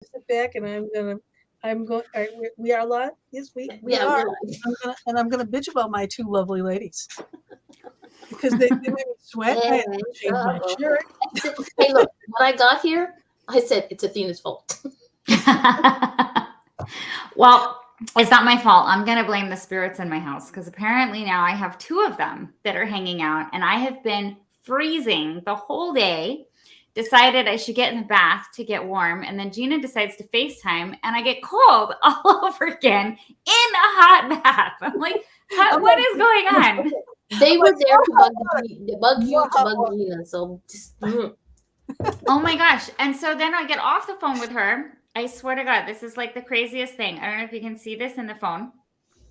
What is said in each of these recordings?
sit back and I'm going. We are live. Yes, we Yeah, are. we're like, I'm gonna bitch about my two lovely ladies because they made me sweat. I had to in change my trouble. shirt. Hey, look, when I got here, I said it's Athena's fault. Well, it's not my fault. I'm going to blame the spirits in my house because apparently now I have two of them that are hanging out, and I have been freezing the whole day. Decided I should get in the bath to get warm, and then Gina decides to FaceTime, and I get cold all over again in a hot bath. I'm like, I'm what like, is going on? They I'm were like, there to bug more you to hot bug water. Gina. So just Oh my gosh. And so then I get off the phone with her. I swear to God, this is like the craziest thing. I don't know if you can see this in the phone.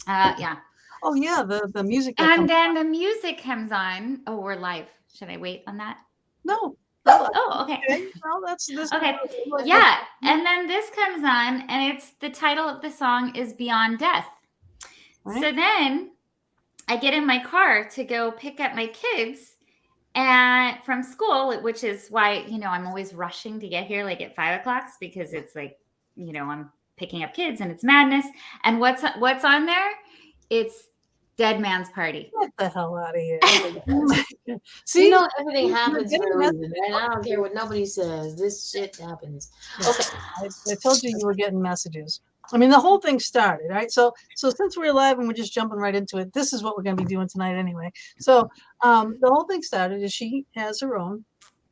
Yeah. Oh yeah, the music that And comes. then the music comes on. Oh, we're live. Should I wait on that? No, Oh, okay. okay. No, that's this. Okay. What, Yeah. And then this comes on, and it's the title of the song is Beyond Death. right? So then I get in my car to go pick up my kids and from school, which is why, I'm always rushing to get here like at 5 o'clock because it's like, I'm picking up kids and it's madness. And what's on there? It's Dead Man's Party. Get the hell out of here. oh my God. See, Everything you're happens getting for a messages. reason, right? I don't care what nobody says. This shit happens. Okay. I told you were getting messages. I mean, the whole thing started, right? So since we're live and we're just jumping right into it, this is what we're going to be doing tonight anyway. So the whole thing started is she has her own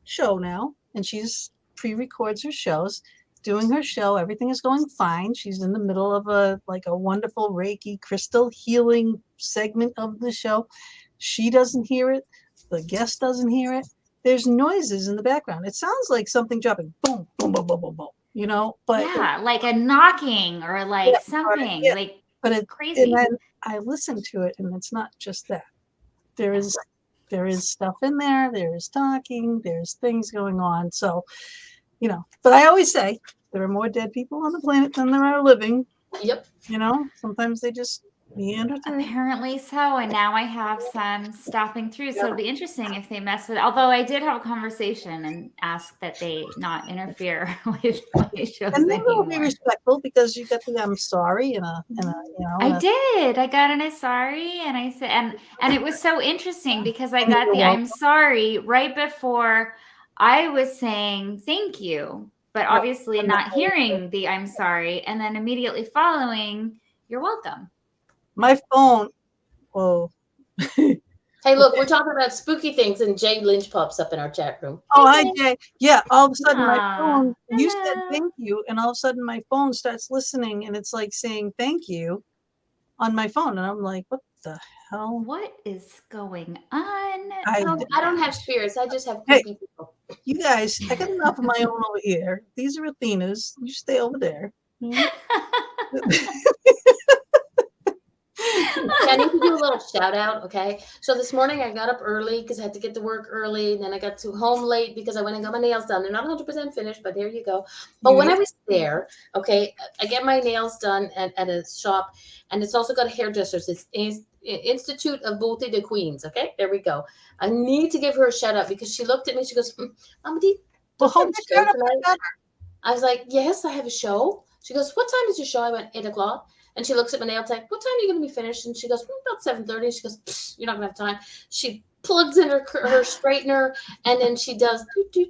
show now, and she's pre-records her shows, doing her show. Everything is going fine. She's in the middle of a wonderful Reiki crystal healing segment of the show. She doesn't hear it. The guest doesn't hear it. There's noises in the background. It sounds like something dropping. Boom, boom, boom, boom, boom, boom. But Yeah, like a knocking or like something yeah, like but and crazy. then I listen to it, and it's not just that. There is stuff in there. There is talking. There's things going on. So, but I always say there are more dead people on the planet than there are living. Yep. Sometimes they just meander through. Apparently so, and now I have some stopping through. So it'll be interesting if they mess with. Although I did have a conversation and asked that they not interfere with my shows And they will be anymore. respectful because you got the I'm sorry and a I did. I got an sorry, and I said, and it was so interesting because I got the I'm sorry right before I was saying thank you, but obviously not hearing the I'm sorry, and then immediately following you're welcome. My phone. Whoa. Hey, look, we're talking about spooky things, and Jay Lynch pops up in our chat room. Oh, hi, Jay. Yeah, all of a sudden my Aw, phone, you said hello. thank you, and all of a sudden my phone starts listening, and it's like saying thank you on my phone. And I'm like, what the hell? What is going on? I don't have spirits. I just have Hey. creepy people. You guys, I got enough of my own over here. These are Athena's. You stay over there. Okay, I need to do a little shout out. Okay, so this morning I got up early because I had to get to work early. And then I got to home late because I went and got my nails done. They're not 100% finished, but there you go. But when I was there, okay, I get my nails done at a shop, and it's also got a hairdresser's. It's Institute of Beauty de Queens. Okay, there we go. I need to give her a shout out because she looked at me. She goes, "Mama D, Well, hold the show tonight." I was like, yes, I have a show. She goes, what time is your show? I went 8:00. And she looks at my nail tech. What time are you going to be finished? And she goes, about 7:30. She goes, you're not going to have time. She plugs in her straightener, and then she does do.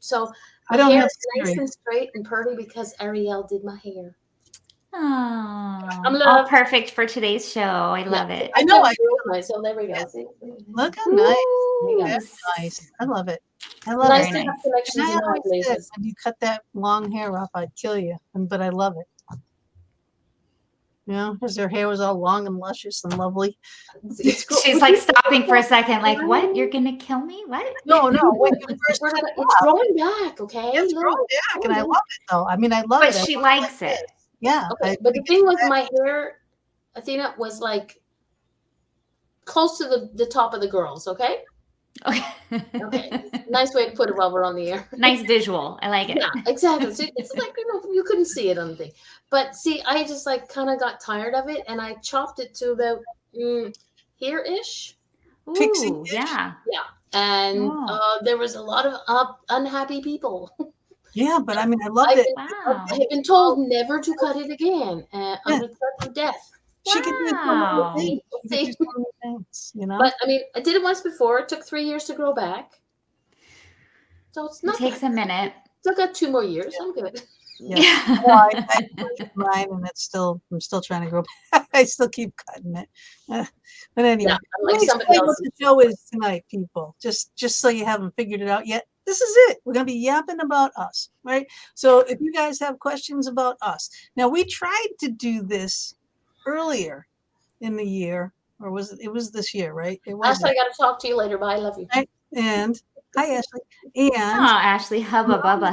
So I don't hair have is nice and straight and pretty because Ariel did my hair. Oh, all perfect for today's show. I love it. I know. So there we go. See? Look how nice. Ooh, That's nice. I love it. I love nice it. to have connections in high places. If you cut that long hair off, I'd kill you. But I love it. Because her hair was all long and luscious and lovely. She's like stopping for a second, like, what? You're gonna kill me? What? No. When you first it's growing back, okay? It's growing back, and I love it though. I mean, I love but it. But she likes it. Yeah. Okay, but the thing with my hair, Athena, was like close to the top of the girls, okay? Okay. Nice way to put it while we're on the air. Nice visual. I like it. Yeah, exactly. So it's like, you couldn't see it on the thing. But see, I just like kind of got tired of it, and I chopped it to about here-ish. Ooh, yeah. Yeah. And there was a lot of unhappy people. Yeah, but I mean, I loved I've it. been, Wow. I have been told never to cut it again under threat of death. She could do so Wow. many things. She could See? do so many things, you know? But I mean, I did it once before. It took 3 years to grow back. So it's It not takes that a minute. Still got 2 more years. I'm good. Yeah. Well, I pushed mine, and I'm still trying to grow back. I still keep cutting it. But anyway, Yeah, I'm let like me somebody explain what else. the show is tonight, people. Just so you haven't figured it out yet. This is it. We're going to be yapping about us, right? So if you guys have questions about us. Now, we tried to do this earlier in the year, or was it was this year, right? It was Ashley, I got to talk to you later. Bye. I love you. right? And hi, Ashley. Oh, And Ashley, hubba bubba.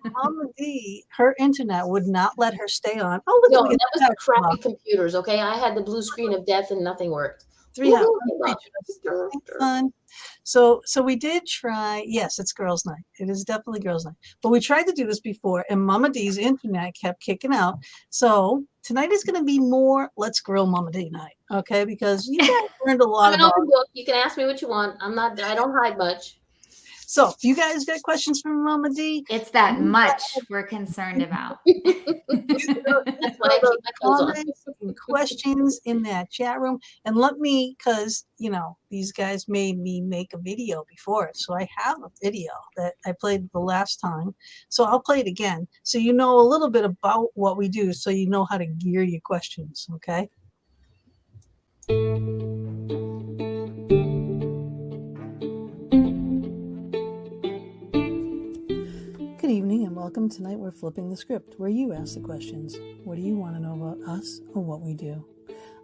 Mama D, her internet would not let her stay on. Oh, look No, at me. that was the crappy computers, okay? I had the blue screen of death and nothing worked. 300 Woohoo, creatures. Fun. So we did try. Yes, it's girls' night. It is definitely girls' night. But we tried to do this before, and Mama D's internet kept kicking out. So tonight is going to be more Let's Grill Mama D night, okay? Because you guys learned a lot I'm an about. open book. You can ask me what you want. I don't hide much. So you guys got questions from Mama D? It's that much we're concerned about. That's why I keep my clothes on. Comments and questions in that chat room, and let me, because these guys made me make a video before it, so I have a video that I played the last time, so I'll play it again so you know a little bit about what we do, so you know how to gear your questions. Okay. Good evening and welcome. Tonight we're flipping the script where you ask the questions. What do you want to know about us or what we do?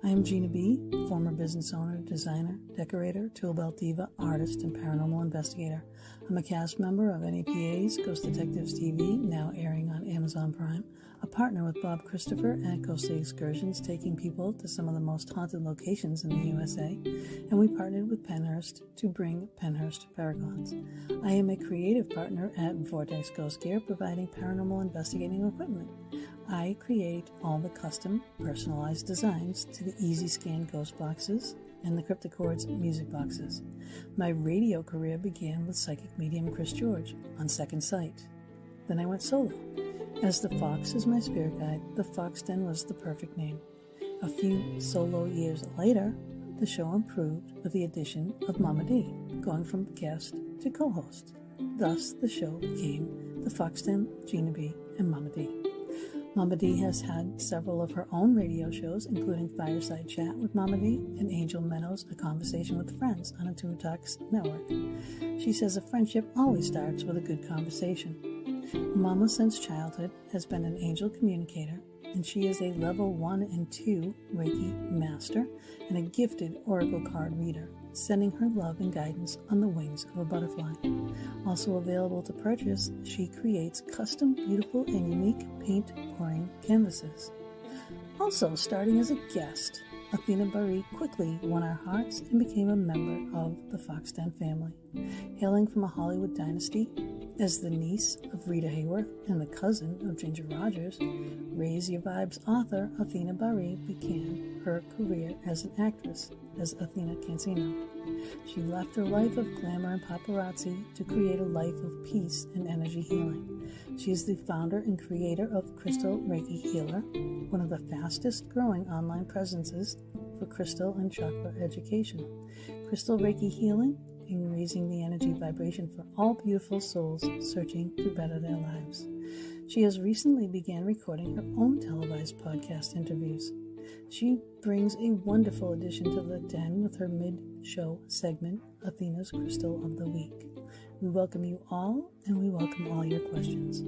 I am Gina B., former business owner, designer, decorator, tool belt diva, artist, and paranormal investigator. I'm a cast member of NAPA's Ghost Detectives TV, now airing on Amazon Prime, a partner with Bob Christopher at Ghostly Excursions, taking people to some of the most haunted locations in the USA, and we partnered with Penhurst to bring Penhurst Paragons. I am a creative partner at Vortex Ghost Gear, providing paranormal investigating equipment. I create all the custom, personalized designs to the Easy Scan ghost boxes and the Cryptochords music boxes. My radio career began with psychic medium Chris George on Second Sight. Then I went solo. As the Fox is my spirit guide, the Fox Den was the perfect name. A few solo years later, the show improved with the addition of Mama D, going from guest to co-host. Thus, the show became the Fox Den, Gina B, and Mama D. Mama D has had several of her own radio shows, including Fireside Chat with Mama D and Angel Meadows, A Conversation with Friends on a Toon Talks network. She says a friendship always starts with a good conversation. Mama, since childhood, has been an angel communicator, and she is a level 1 and 2 Reiki master and a gifted oracle card reader, sending her love and guidance on the wings of a butterfly. Also available to purchase, she creates custom, beautiful, and unique paint pouring canvases. Also starting as a guest, Athena Bahri quickly won our hearts and became a member of the Fox Den family. Hailing from a Hollywood dynasty, as the niece of Rita Hayworth and the cousin of Ginger Rogers, Raise Your Vibes author Athena Bahri began her career as an actress as Athena Cancino. She left her life of glamour and paparazzi to create a life of peace and energy healing. She is the founder and creator of Crystal Reiki Healer, one of the fastest growing online presences for crystal and chakra education. Crystal Reiki Healing in raising the energy vibration for all beautiful souls searching to better their lives. She has recently began recording her own televised podcast interviews. She brings a wonderful addition to the den with her mid-show segment, Athena's Crystal of the Week. We welcome you all, and we welcome all your questions.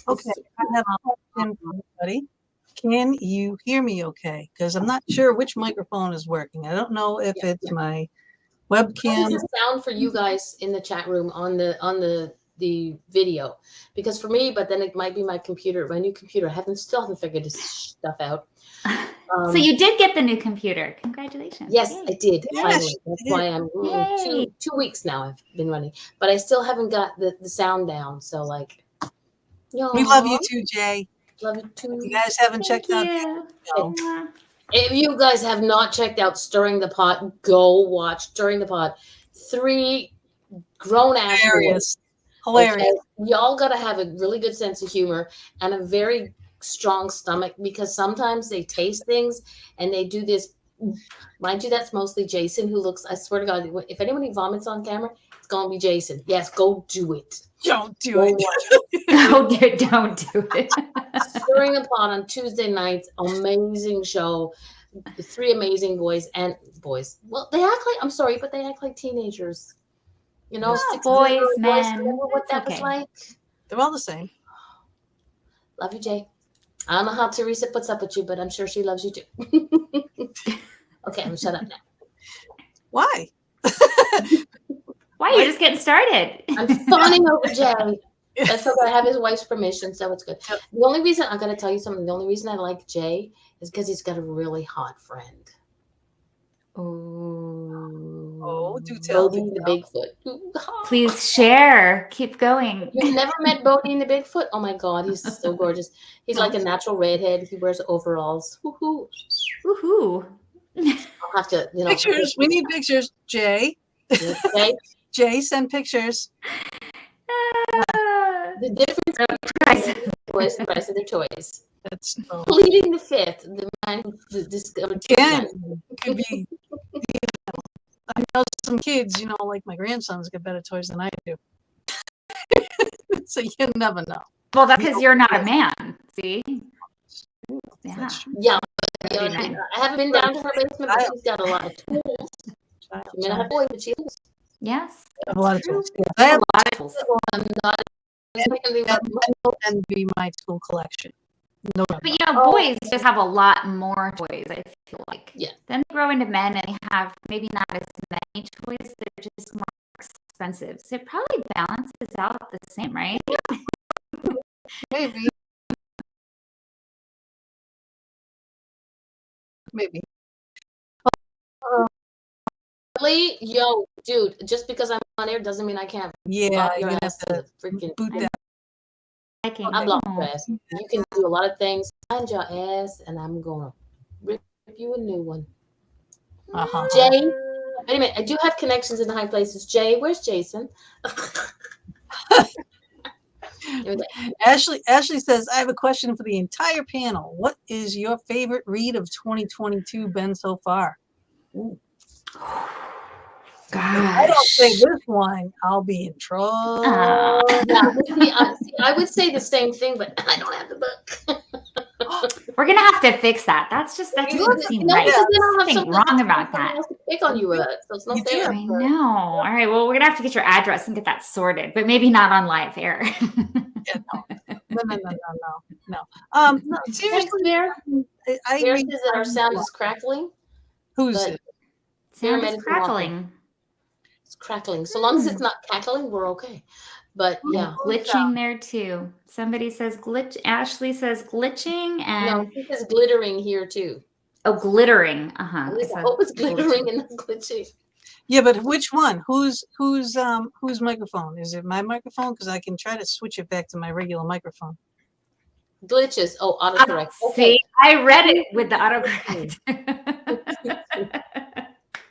Okay, I have a question for everybody. Can you hear me okay? Because I'm not sure which microphone is working. I don't know if it's my webcam. How does it sound for you guys in the chat room on the video? Because for me, but then it might be my computer, my new computer. I still haven't figured this stuff out. So you did get the new computer. Congratulations. Yes, Yay. I did. Yes, Finally. That's why I'm Yay. 2 weeks now I've been running. But I still haven't got the sound down. So We love you too, Jay. Love you too. You guys haven't checked out you. the show. If you guys have not checked out Stirring the Pot, go watch Stirring the Pot. 3 grown-ass boys. Hilarious. Okay? Y'all got to have a really good sense of humor and a very strong stomach, because sometimes they taste things and they do this. Mind you, that's mostly Jason, who looks, I swear to God, if anybody vomits on camera, it's going to be Jason. Yes, go do it. Don't do Go it. watch it. Don't do it. Stirring the Pot on Tuesday nights. Amazing show. The 3 amazing boys. Well, they act like, I'm sorry, but they act like teenagers. You know, Yeah, 16 boys, boys. men. Remember what It's that was okay. like? They're all the same. Love you, Jay. I don't know how Teresa puts up with you, but I'm sure she loves you too. Okay, I'm gonna shut up now. Why? Why? You're just getting started. I'm fawning over Jay. That's okay. I have his wife's permission, so it's good. Yep. The only reason, I'm gonna tell you something. The only reason I like Jay is because he's got a really hot friend. Oh, do tell. Bodie the Bigfoot. Please share. Keep going. You've never met Bodie the Bigfoot? Oh my God, he's so gorgeous. He's like a natural redhead. He wears overalls. Woohoo! Woohoo. I'll have to, Pictures. We need pictures. Jay. Okay. Jay, send pictures. The difference between boys and the price of their toys. That's Pleading the Fifth, the man who discovered again. Could be. I know some kids, like my grandsons, get better toys than I do. So you never know. Well, that's because you're not a man. See? Yeah. That's true. Yeah. That'd be nice. I haven't been down to her basement, but she's got a lot of tools. She may not have boys, but she has. Yes. I have a lot of True. tools. Yeah. I have A lot of tools. I'm not. and be my tool collection. No. But boys just have a lot more toys, I feel like. Yeah. Then they grow into men and they have maybe not as many toys. They're just more expensive. So it probably balances out the same, right? Maybe. Maybe. Really? Yo, dude, just because I'm on air doesn't mean I can't Yeah, block you're your gonna ass have to to the freaking. boot that. I block your ass. You can do a lot of things. Find your ass, and I'm gonna rip you a new one. Uh-huh. Jay, wait a minute. I do have connections in the high places. Jay, where's Jason? Ashley says, I have a question for the entire panel. What is your favorite read of 2022 been so far? Ooh. If I don't say Gosh. this one, I'll be in trouble. Yeah, I would say the same thing, but I don't have the book. We're gonna have to fix that. That doesn't seem right. Because then I'll have Something something wrong about that. else to pick on you about. So it's not You do. fair. I know. All right. Well, we're gonna have to get your address and get that sorted, but maybe not on live air. Yeah, no. No, seriously, Bear I says read that our sound is crackling. who's but it? Sound Bear is crackling. It's crackling. So long as it's not cackling, we're okay. But yeah. Glitching there too. Somebody says glitch. Ashley says glitching and No, it says glittering here too. glittering. I hope it's glittering and not glitching. Yeah, but which one? Whose microphone? Is it my microphone? Because I can try to switch it back to my regular microphone. Glitches. Oh, autocorrect. Okay. See, I read it with the autocorrect.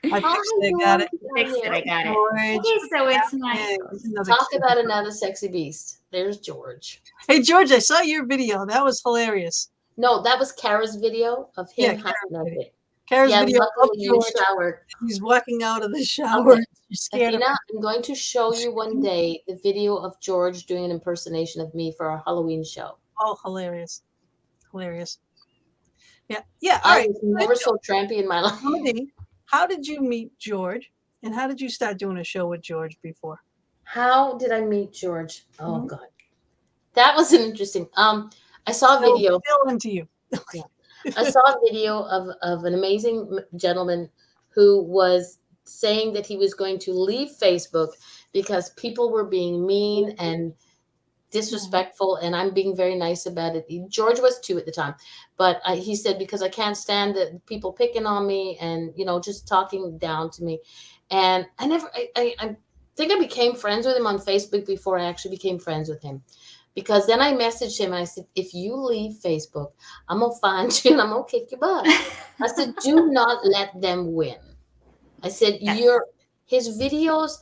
I fixed it, got it. Fixed it. I got it. George. Okay, so it's nice. Talk about another sexy beast. There's George. Hey, George, I saw your video. That was hilarious. No, that was Kara's video of him hopping up it. Kara's video of luckily you George. showered. He's walking out of the shower. Okay. You're scared of Athena, I'm going to show you one day the video of George doing an impersonation of me for our Halloween show. Oh, hilarious. Hilarious. Yeah. All I right. was never so trampy in my life. How did you meet George? And how did you start doing a show with George before? How did I meet George? Oh God. That was an interesting. I saw a video. Still into you. I saw a video of an amazing gentleman who was saying that he was going to leave Facebook because people were being mean and disrespectful, and I'm being very nice about it. George was too at the time, but he said, because I can't stand the people picking on me and just talking down to me. And I think I became friends with him on Facebook before I actually became friends with him. Because then I messaged him and I said, if you leave Facebook, I'm going to find you and I'm going to kick your butt. I said, do not let them win. I said, his videos.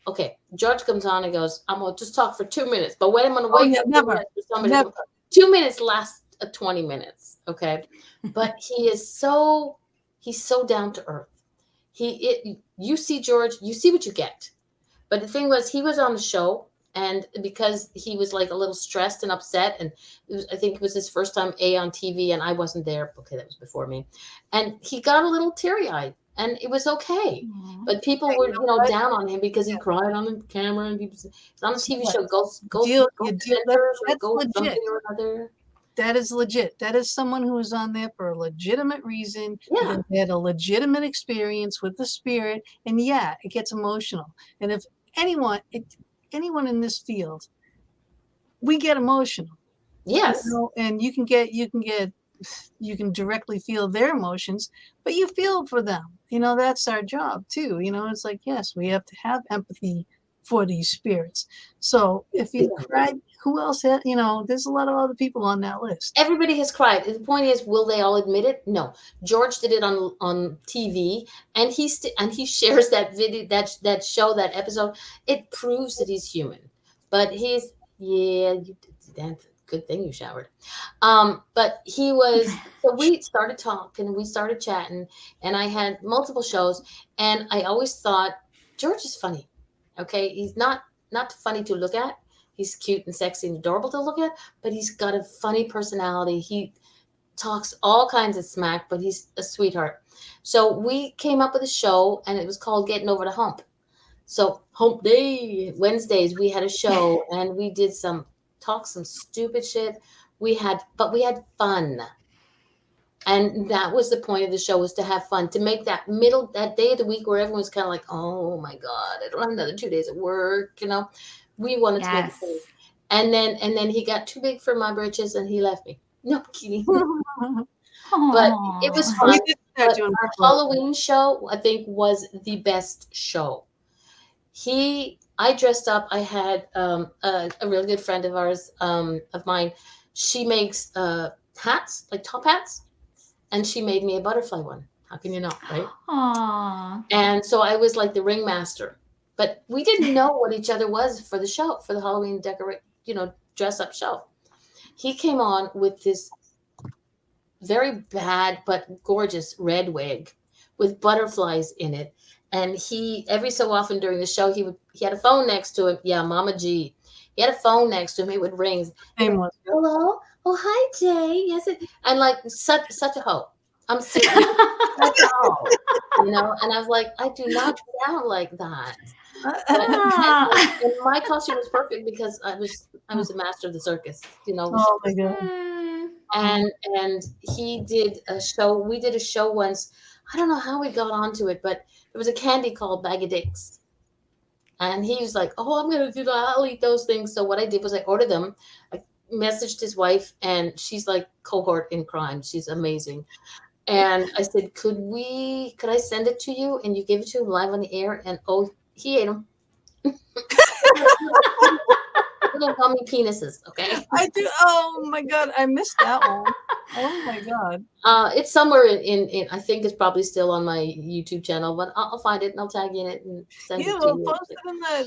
Okay, George comes on and goes, I'm going to just talk for 2 minutes. But when I'm going to wait for 2 minutes for somebody to talk. 2 minutes lasts 20 minutes. Okay. But he's so down to earth. You see George, you see what you get. But the thing was, he was on the show, and because he was like a little stressed and upset, and I think it was his first time on TV, and I wasn't there. Okay, that was before me, and he got a little teary-eyed, and it was okay. Aww. But people were, down on him because he cried on the camera, and people said, it's on the TV show. Go something or another. That is legit. That is someone who is on there for a legitimate reason. Yeah. They had a legitimate experience with the spirit. And yeah, it gets emotional. And if anyone in this field, we get emotional. Yes. And you can directly feel their emotions, but you feel for them. That's our job too. It's like, yes, we have to have empathy for these spirits. So if you cried, who else had, there's a lot of other people on that list. Everybody has cried. The point is, will they all admit it? No. George did it on TV, and he shares that video, that show, that episode. It proves that he's human. But good thing you showered. But he was, so we started talking, we started chatting, and I had multiple shows, and I always thought, George is funny. Okay. He's not funny to look at. He's cute and sexy and adorable to look at, but he's got a funny personality. He talks all kinds of smack, but he's a sweetheart. So we came up with a show, and it was called Getting Over the Hump. So Hump Day, Wednesdays, we had a show, and we did some stupid shit. We had fun. And that was the point of the show, was to have fun, to make that day of the week where everyone's kind of like, oh my God, I don't have another 2 days at work. We wanted to make it fun. And then he got too big for my britches and he left me. No, I'm kidding. But it was fun. But our Halloween show, I think, was the best show. I dressed up. I had a really good friend of ours, of mine. She makes hats, like top hats, and she made me a butterfly one. How can you not, right? Aww. And so I was like the ringmaster, but we didn't know what each other was for the show, for the Halloween dress up show. He came on with this very bad but gorgeous red wig with butterflies in it. And he, every so often during the show, he had a phone next to him. Yeah, Mama G. He had a phone next to him. It would ring. Hello? Oh, hi, Jay. Yes. And like such a hoe. I'm serious. Such a hoe. And I was like, I do not sound like that. And my costume was perfect because I was a master of the circus. Oh my God. And he did a show. We did a show once. I don't know how we got onto it, but there was a candy called Bag of Dicks. And he was like, oh, I'm going to do that. I'll eat those things. So what I did was I ordered them. I messaged his wife, and she's like cohort in crime. She's amazing. And I said, could I send it to you? And you give it to him live on the air. And he ate them. Don't call me penises, okay? I do. Oh my God, I missed that one. Oh my God. It's somewhere in I think it's probably still on my YouTube channel, but I'll find it and I'll tag in it and send it to you.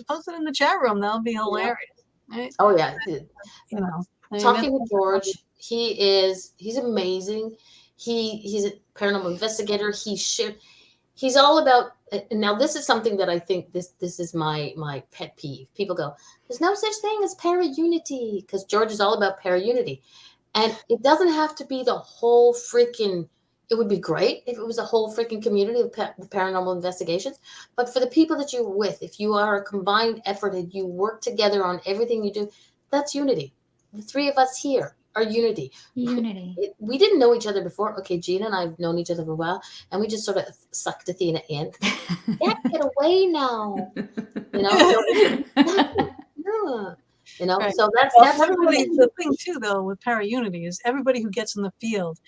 Post it in the chat room. That'll be hilarious. Right? Oh yeah. Talking to George, he's amazing. He's a paranormal investigator. He's all about. Now, this is something that I think this is my pet peeve. People go, there's no such thing as para-unity, because George is all about para-unity. And it doesn't have to be the whole freaking, it would be great if it was a whole freaking community of paranormal investigations. But for the people that you're with, if you are a combined effort and you work together on everything you do, that's unity. The three of us here are unity. We didn't know each other before. Okay, Gina and I have known each other for a while, and we just sort of sucked Athena in. Yeah, get away now. Right. So that's everybody. The thing too, though, with para-unity is everybody who gets in the field,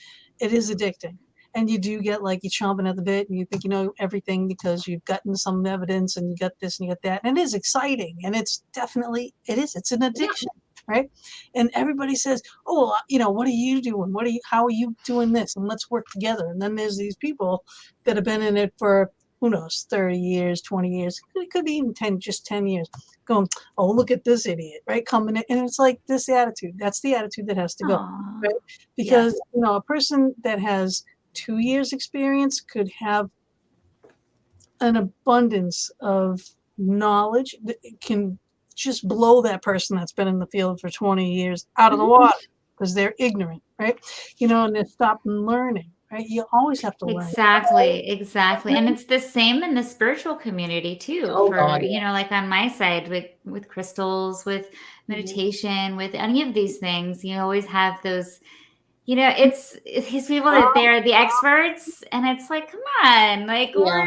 it is addicting. And you do get like you're chomping at the bit and you think you know everything because you've gotten some evidence and you got this and you got that. And it is exciting. And it's an addiction. right? And everybody says, "Oh, well, what are you doing? How are you doing this? And let's work together." And then there's these people that have been in it for, who knows, 30 years, 20 years, it could be even 10 years, going, "Oh, look at this idiot," right? Coming in, and it's like this attitude. That's the attitude that has to go, Aw. right? Because a person that has 2 years experience could have an abundance of knowledge that can just blow that person that's been in the field for 20 years out of the water because they're ignorant, right? And they're stopping learning, right? You always have to learn. Exactly. And it's the same in the spiritual community too. Oh For, God, yeah. like on my side with crystals, with meditation, with any of these things, you always have those, it's these people that they're the experts, and it's like, come on, like Yeah.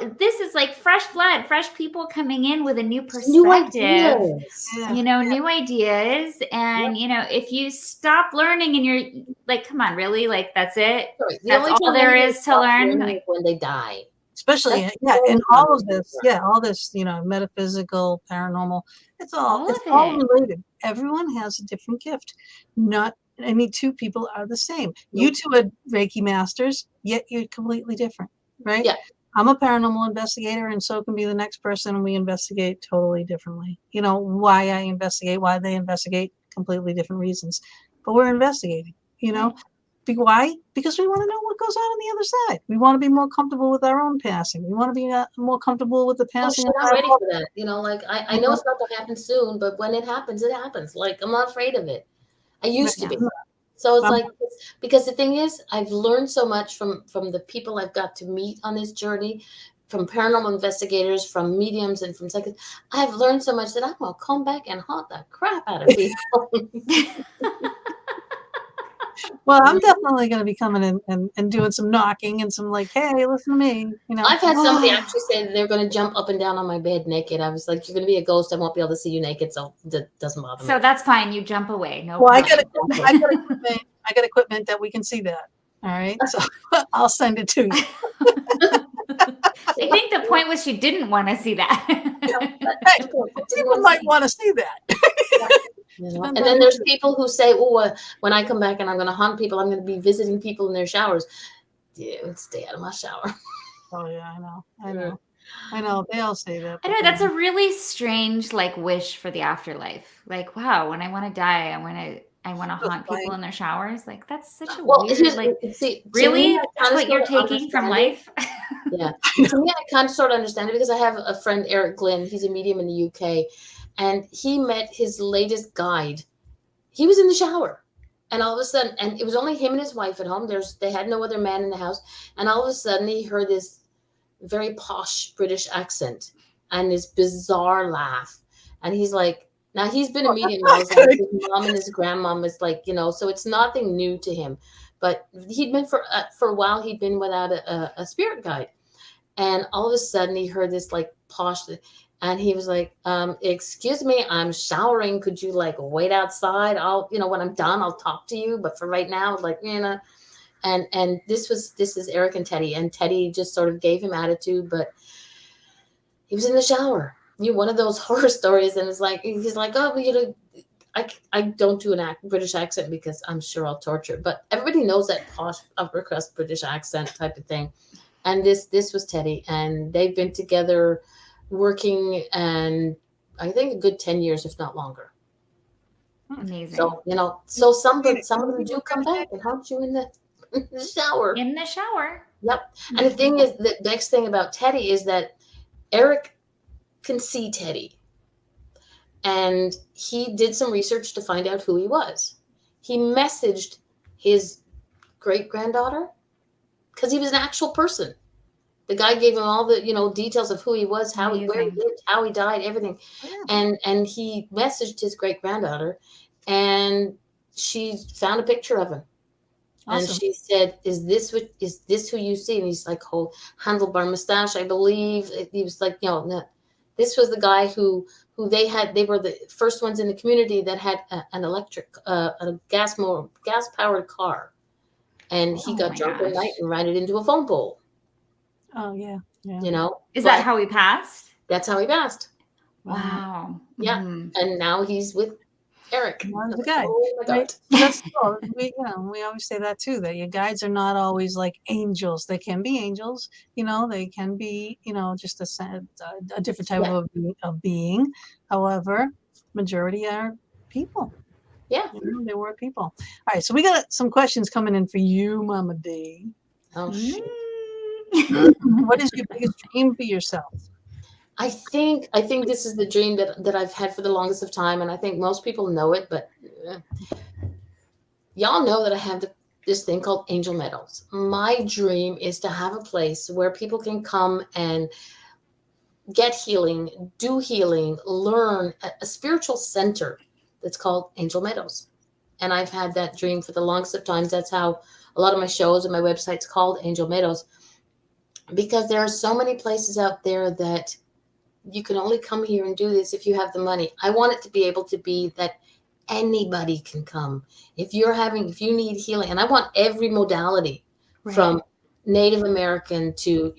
we're, this is like fresh blood, fresh people coming in with a new New perspective. ideas. Yeah. New ideas. And, if you stop learning and you're like, come on, really? Like, that's it? Sorry, the That's only all time there anybody is to stops learn? learning Like, is when they die. Especially, That's yeah, the and only time all of they this, learn. all this, it's all paranormal. It's all of all it. related. Everyone has a different gift. Not any two people are the same. You Nope. two are Reiki masters, yet you're completely different, right? Yeah. I'm a paranormal investigator, and so can be the next person, and we investigate totally differently. Why I investigate, why they investigate, completely different reasons. But we're investigating, Right. Why? Because we want to know what goes on the other side. We want to be more comfortable with our own passing. We want to be more comfortable with the Oh passing shit, of I'm our ready loved for that. Like I know it's not gonna happen soon, but when it happens, it happens. Like I'm not afraid of it. I used to Yeah. be. So it's Um, like, because the thing is, I've learned so much from the people I've got to meet on this journey, from paranormal investigators, from mediums, and from psychics. I've learned so much that I'm gonna come back and haunt the crap out of people. Well, I'm definitely going to be coming in and doing some knocking and some like, hey, listen to me. I've had somebody actually say that they're going to jump up and down on my bed naked. I was like, "You're going to be a ghost. I won't be able to see you naked, so that doesn't bother me." So that's fine. You jump away. No Well, I problem. got equipment that we can see that. All right, so I'll send it to you. I think the point was she didn't want to see that. Hey, people might want to see that. And then there's people who say, "Oh, when I come back and I'm going to haunt people, I'm going to be visiting people in their showers." Dude, stay out of my shower. Oh yeah, I know. They all say that. I know that's a really strange wish for the afterlife. Like, wow, when I want to die, I want to haunt people in their showers. Like, that's such a weird. See, really, me, that's what you're taking from life. Yeah, to me, I kind of sort of understand it because I have a friend, Eric Glynn. He's a medium in the UK, and he met his latest guide. He was in the shower, and all of a sudden, and it was only him and his wife at home. They had no other man in the house, and all of a sudden, he heard this very posh British accent and this bizarre laugh, and he's like, now he's been a medium now. His mom and his grandmom is so it's nothing new to him, but he'd been for a while. He'd been without a spirit guide, and all of a sudden he heard this posh, and he was like, "Excuse me, I'm showering. Could you wait outside? I'll when I'm done, I'll talk to you. But for right now, And this is Eric and Teddy, and Teddy just sort of gave him attitude, but he was in the shower. One of those horror stories, and he's like, "Oh, I don't do an British accent because I'm sure I'll torture." But everybody knows that posh upper crust British accent type of thing. And this was Teddy, and they've been together working, and I think a good 10 years, if not longer. Amazing. So some of them do come back and haunt you in the shower. In the shower. Yep. And the thing is, the next thing about Teddy is that Eric can see Teddy. And he did some research to find out who he was. He messaged his great-granddaughter because he was an actual person. The guy gave him all the, details of who he was, where he lived, how he died, everything. Yeah. And he messaged his great-granddaughter, and she found a picture of him. Awesome. And she said, is this who you see? And he's like, whole handlebar mustache, I believe. He was like, this was the guy who they were the first ones in the community that had an electric, a gas-powered car. And he got drunk one night and ran it into a phone pole. Oh, yeah. Is that how he passed? That's how he passed. Wow. Yeah. Mm-hmm. And now he's with Eric. Not as a guide. Oh my Right? God. But that's still, we always say that too, that your guides are not always like angels. They can be angels, they can be, just a different type Yeah. of being. However, majority are people. Yeah. They were people. All right, so we got some questions coming in for you, Mama D. Oh shit. What is your biggest dream for yourself? I think this is the dream that I've had for the longest of time, and I think most people know it, but y'all know that I have this thing called Angel Meadows. My dream is to have a place where people can come and get healing, do healing, learn a spiritual center that's called Angel Meadows. And I've had that dream for the longest of times. That's how a lot of my shows and my website's called Angel Meadows, because there are so many places out there that you can only come here and do this if you have the money. I want it to be able to be that anybody can come. If you need healing, and I want every modality from Native American to,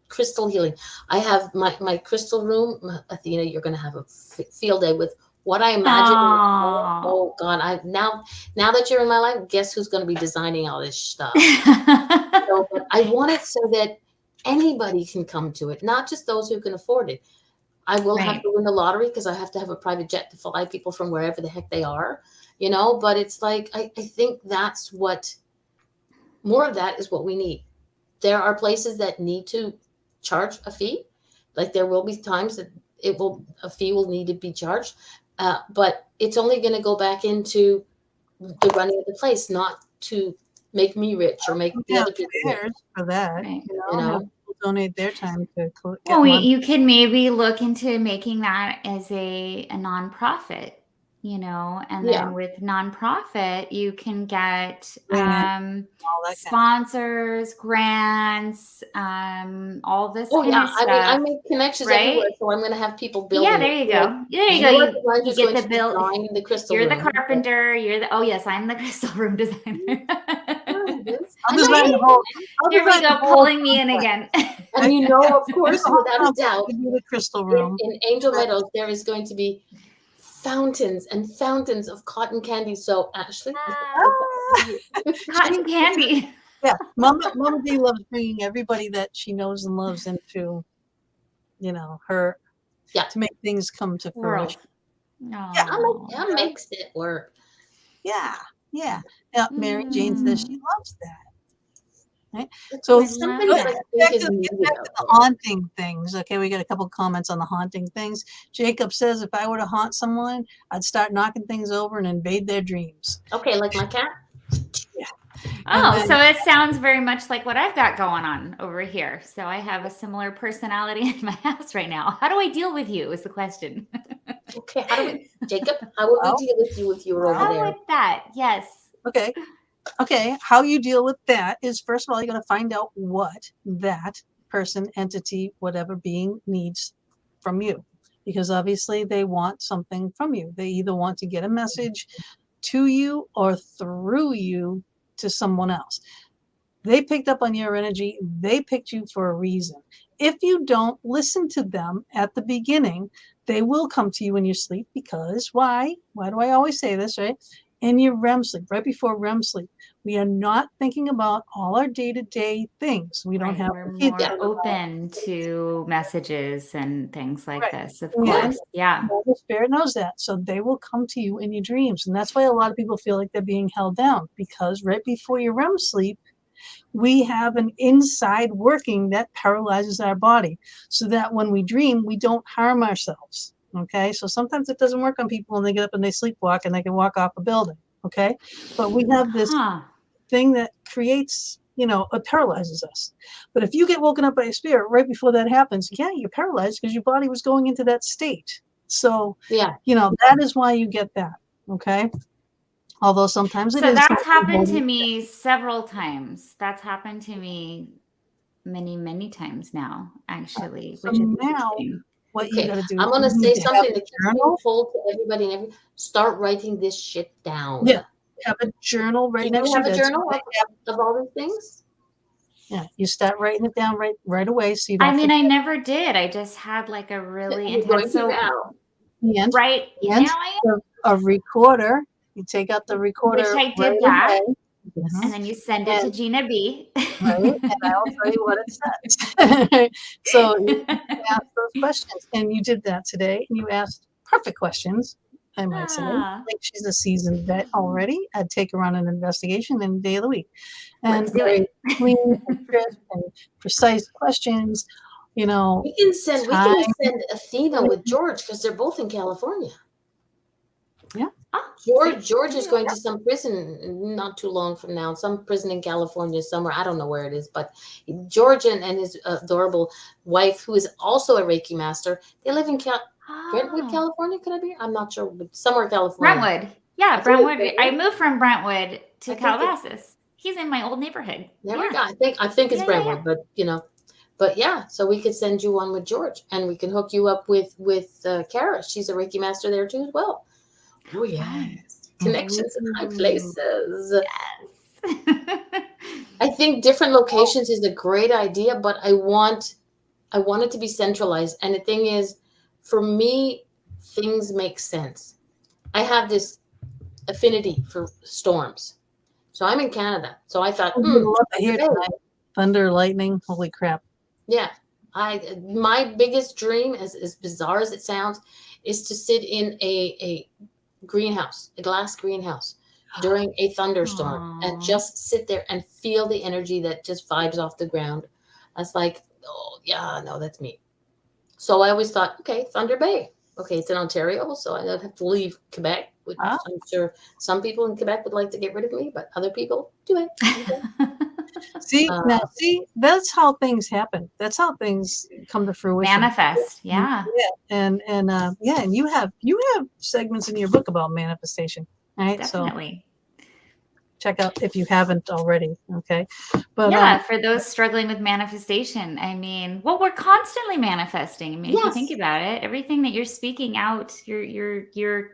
crystal healing. I have my crystal room. Athena, you're going to have a field day with what I imagine. Oh God, now that you're in my life, guess who's going to be designing all this stuff? But I want it so that anybody can come to it, not just those who can afford it. I will have to win the lottery because I have to have a private jet to fly people from wherever the heck they are, but it's like, I think that's more of that is what we need. There are places that need to charge a fee. Like there will be times that a fee will need to be charged. But it's only going to go back into the running of the place, not to make me rich or make the other people rich. For that, Have people donate their time to get well, you could maybe look into making that as a nonprofit, and then with nonprofit, you can get sponsors, grants, all this kind of stuff. I make connections everywhere, so I'm going to have people building. Yeah, there you go. You get the build. The crystal you're room. The carpenter. Oh yes, I'm the crystal room designer. Here we go, pulling me in again. And of course, without a doubt, the crystal room in Angel Meadows, there is going to be fountains and fountains of cotton candy. So Ashley, cotton candy. Yeah, Mama D loves bringing everybody that she knows and loves into, her, to make things come to fruition. That makes it work. Yeah. Mary Jane says she loves that. Right? So get back to the haunting things. Okay, we got a couple comments on the haunting things. Jacob says, if I were to haunt someone, I'd start knocking things over and invade their dreams. Okay, like my cat? Yeah. So it sounds very much like what I've got going on over here. So I have a similar personality in my house right now. How do I deal with you is the question. Okay, Jacob, how would we deal with you if you were over there? With that, yes. Okay, how you deal with that is, first of all, you're going to find out what that person, entity, whatever being needs from you. Because obviously they want something from you. They either want to get a message to you or through you to someone else. They picked up on your energy. They picked you for a reason. If you don't listen to them at the beginning, they will come to you in your sleep because why? Why do I always say this, right? In your REM sleep, right before REM sleep, we are not thinking about all our day-to-day things. We don't have we're more open to messages and things like this, of course. Yeah. The spirit knows that. So they will come to you in your dreams. And that's why a lot of people feel like they're being held down, because right before your REM sleep, we have an inside working that paralyzes our body so that when we dream, we don't harm ourselves. Okay, so sometimes it doesn't work on people and they get up and they sleepwalk and they can walk off a building. Okay, but we have this thing that creates, it paralyzes us. But if you get woken up by a spirit right before that happens, you're paralyzed because your body was going into that state. So, that is why you get that. Okay. Although sometimes it is. So that's happened to me several times. That's happened to me many, many times now, actually. So now, what you got to do? I'm going to say something that keeps told to everybody and start writing this shit down. Yeah, have a journal right next to you. Do you have a journal of all these things? Yeah, you start writing it down right away. So you don't. I mean, I never did. I just had like a really intense. Now. And Right and now I am. a recorder. You take out the recorder Which I did right that. away. And then you send it to And Gina B. right, and I will tell you what it says. So you ask those questions, and you did that today, and you asked perfect questions, I might say. Ah, Like she's a seasoned vet already. I'd take her on an investigation any day of the week, and let's do very it. clean and crisp and precise questions. You know, We can send time. Athena with George because they're both in California. Yeah. Oh, George is see? going to some prison not too long from now, some prison in California somewhere. I don't know where it is, but George and his adorable wife, who is also a Reiki master, they live in Brentwood, Oh, California. Could I be? I'm not sure, but somewhere California. Brentwood. Yeah, I think it's Brentwood. I Brentwood. moved from Brentwood to I think Calabasas. He's in my old neighborhood. There Yeah. we go. I think it's Yeah, yeah, Brentwood, but but yeah. So we could send you one with George, and we can hook you up with Kara. She's a Reiki master there too as well. Oh yes, connections in high places. Yes. I think different locations is a great idea, but I want it to be centralized. And the thing is, for me, things make sense. I have this affinity for storms. So I'm in Canada. So I thought, I would love to hear okay, tonight. Thunder, lightning, holy crap. yeah. My biggest dream, as bizarre as it sounds, is to sit in a greenhouse, a glass greenhouse during a thunderstorm and Aw. just sit there and feel the energy that just vibes off the ground. I was like, oh yeah, no, that's me. So I always thought, okay, Thunder Bay. Okay, it's in Ontario, so I don't have to leave Quebec, which Ah. I'm sure some people in Quebec would like to get rid of me, but other people do it. See, Uh, now, that's how things happen. That's how things come to fruition. Manifest. Yeah. And yeah, and you have segments in your book about manifestation, right? Definitely. So check out if you haven't already. Okay, but yeah, for those struggling with manifestation, I mean, well, we're constantly manifesting. I mean, if you think Yes. about it, everything that you're speaking out, you're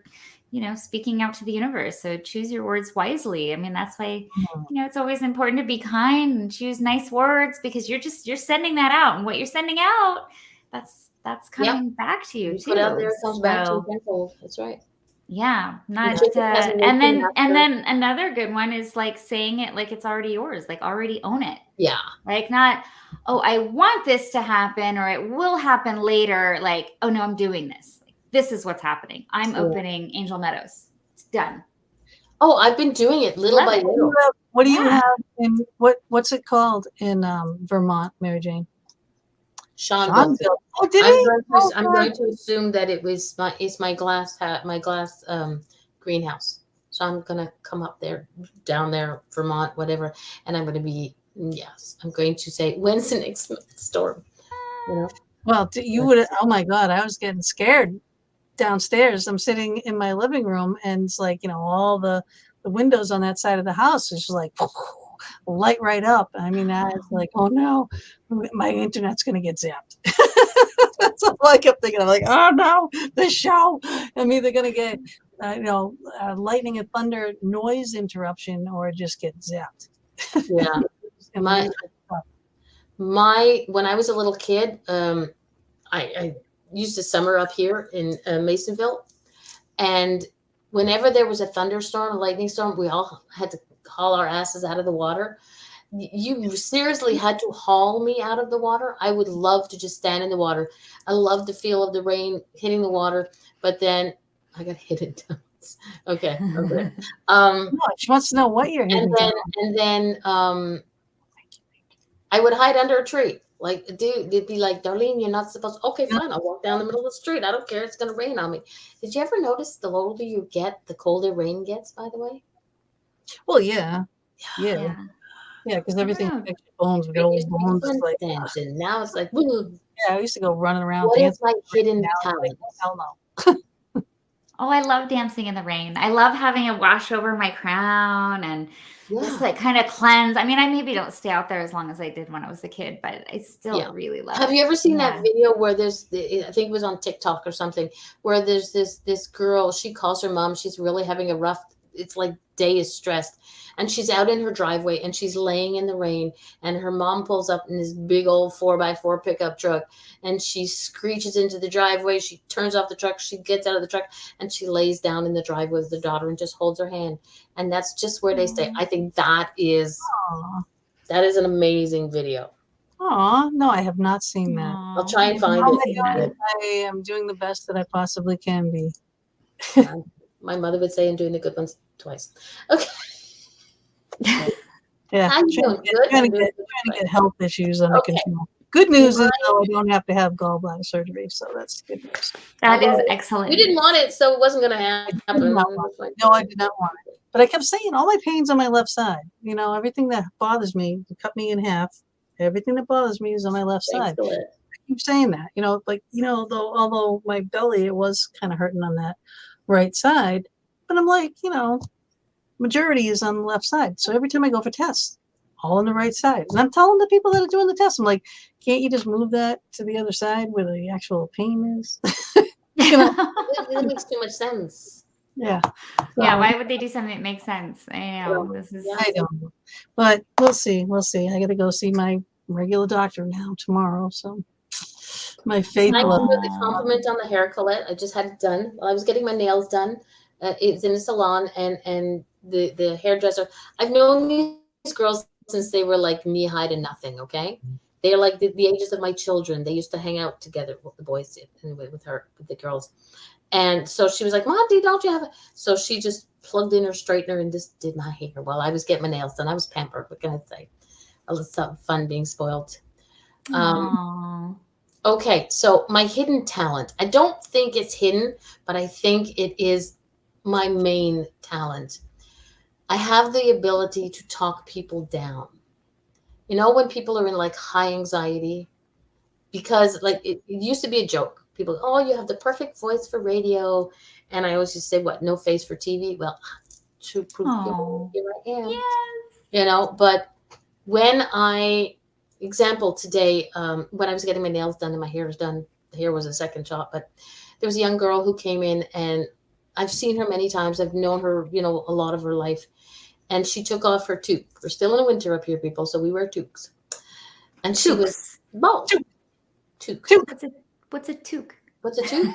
speaking out to the universe. So choose your words wisely. I mean, that's why, it's always important to be kind and choose nice words, because you're sending that out, and what you're sending out, that's coming back to you You too. put out there, it comes back to you So tenfold. That's right. yeah, not Jacob has a and Reiki then another good one is like saying it like it's already yours, like already own it. Yeah. Like not, oh, I want this to happen or it will happen later. Like, oh no, I'm doing this. Like, this is what's happening. I'm opening Angel Meadows. It's done. Oh, I've been doing it little by little. what do you have in what's it called in Vermont, Mary Jane? Seanville. Oh, did he? I'm going to assume that it's my glass greenhouse. So I'm gonna come up there, down there, Vermont, whatever, and I'm going to say, when's the next storm? Well, you would. Oh my God, I was getting scared downstairs. I'm sitting in my living room, and it's like all the windows on that side of the house is just like light right up. I mean, I was like, oh no, my internet's gonna get zapped. That's all I kept thinking. I'm like, oh no, the show. I'm either gonna get lightning and thunder noise interruption or just get zapped. Yeah. When I was a little kid, I used to summer up here in Masonville, and whenever there was a thunderstorm, a lightning storm, we all had to haul our asses out of the water. You seriously had to haul me out of the water. I would love to just stand in the water. I love the feel of the rain hitting the water, but then I got hit in times. Okay. No, she wants to know what you're hitting. And then I would hide under a tree. Like, dude, they'd be like, Darlene, you're not supposed to. Okay, fine. I'll walk down the middle of the street. I don't care. It's going to rain on me. Did you ever notice the older you get, the colder rain gets, by the way? Well, yeah. Yeah, because everything affects your bones. We got old bones. And now it's like, woo. Yeah, I used to go running around. What is my hidden talent? Hell no. Oh, I love dancing in the rain. I love having it wash over my crown and just like kind of cleanse. I mean, I maybe don't stay out there as long as I did when I was a kid, but I still really love it. Have you ever seen that video where I think it was on TikTok or something, where there's this girl, she calls her mom, she's really having a rough, it's like day is stressed. And she's out in her driveway and she's laying in the rain, and her mom pulls up in this big old 4x4 pickup truck, and she screeches into the driveway. She turns off the truck. She gets out of the truck and she lays down in the driveway with the daughter and just holds her hand. And that's just where they stay. I think that is an amazing video. Aw, no, I have not seen that. I'll try and find it. I am doing the best that I possibly can be. My mother would say I'm doing the good ones twice. Okay. Yeah, How you doing? Good. trying to get health issues under control. Good news is though, I don't have to have gallbladder surgery, so that's good news. That is excellent. You didn't want it, so it wasn't going to happen. No, I did not want it. But I kept saying all my pain's on my left side. You know, everything that bothers me, to cut me in half, everything that bothers me is on my left side. I keep saying that. You know, like, you know, although my belly, it was kind of hurting on that right side, but I'm like, you know, majority is on the left side. So every time I go for tests, all on the right side. And I'm telling the people that are doing the test, I'm like, can't you just move that to the other side where the actual pain is? You know? It makes too much sense. Yeah. Yeah. Why would they do something that makes sense? I know. I don't know. But we'll see. We'll see. I got to go see my regular doctor now tomorrow. So my faith. I can really compliment on the hair, Colette. I just had it done while I was getting my nails done. It's in a salon, and the hairdresser. I've known these girls since they were like knee high to nothing. Okay, they're like the ages of my children. They used to hang out together. What the boys did, anyway, with the girls. And so she was like, "Monty, don't you have it?" So she just plugged in her straightener and just did my hair while I was getting my nails done. I was pampered. What can I say? It was something fun being spoiled. Okay, so my hidden talent. I don't think it's hidden, but I think it is my main talent. I have the ability to talk people down. You know, when people are in like high anxiety, because like it used to be a joke. People, oh, you have the perfect voice for radio. And I always just say, what, no face for TV? Well, true proof, here I am. Yes. You know, but when example today, when I was getting my nails done and my hair was done, the hair was a second shot, but there was a young girl who came in, and I've seen her many times. I've known her, you know, a lot of her life. And she took off her toque. We're still in the winter up here, people, so we wear toques. And she was bald. Toque. What's a toque? What's a toque?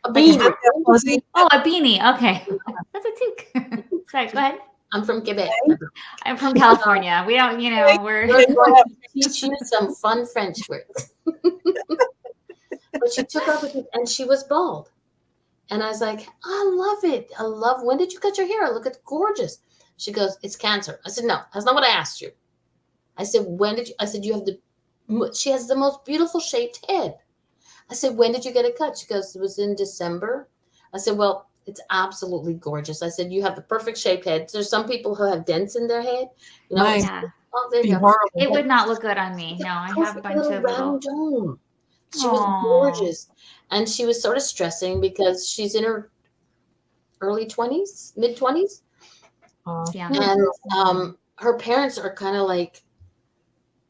A beanie. Oh, a beanie. Okay. That's a toque. Sorry, go ahead. I'm from Quebec. I'm from California. We don't, you know, we're going to teach you some fun French words. But she took off it, and she was bald. And I was like, I love it. When did you cut your hair? I look at gorgeous. She goes, it's cancer. I said, no, that's not what I asked you. I said, you have she has the most beautiful shaped head. I said, when did you get it cut? She goes, it was in December. I said, well, it's absolutely gorgeous. I said, you have the perfect shaped head. There's some people who have dents in their head. You know, oh, there you go. It would not look good on me. No, I have a bunch of round dome. She was gorgeous. And she was sort of stressing because she's in her early 20s, mid 20s. Yeah. And her parents are kind of like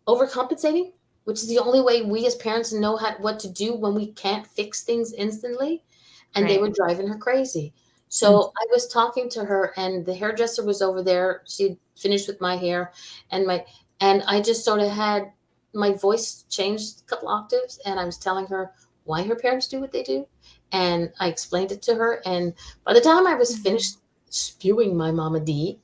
overcompensating, which is the only way we as parents know what to do when we can't fix things instantly. And they were driving her crazy. So I was talking to her, and the hairdresser was over there. She finished with my hair, and I just sort of had my voice changed a couple octaves, and I was telling her why her parents do what they do. And I explained it to her. And by the time I was finished spewing my Mama D,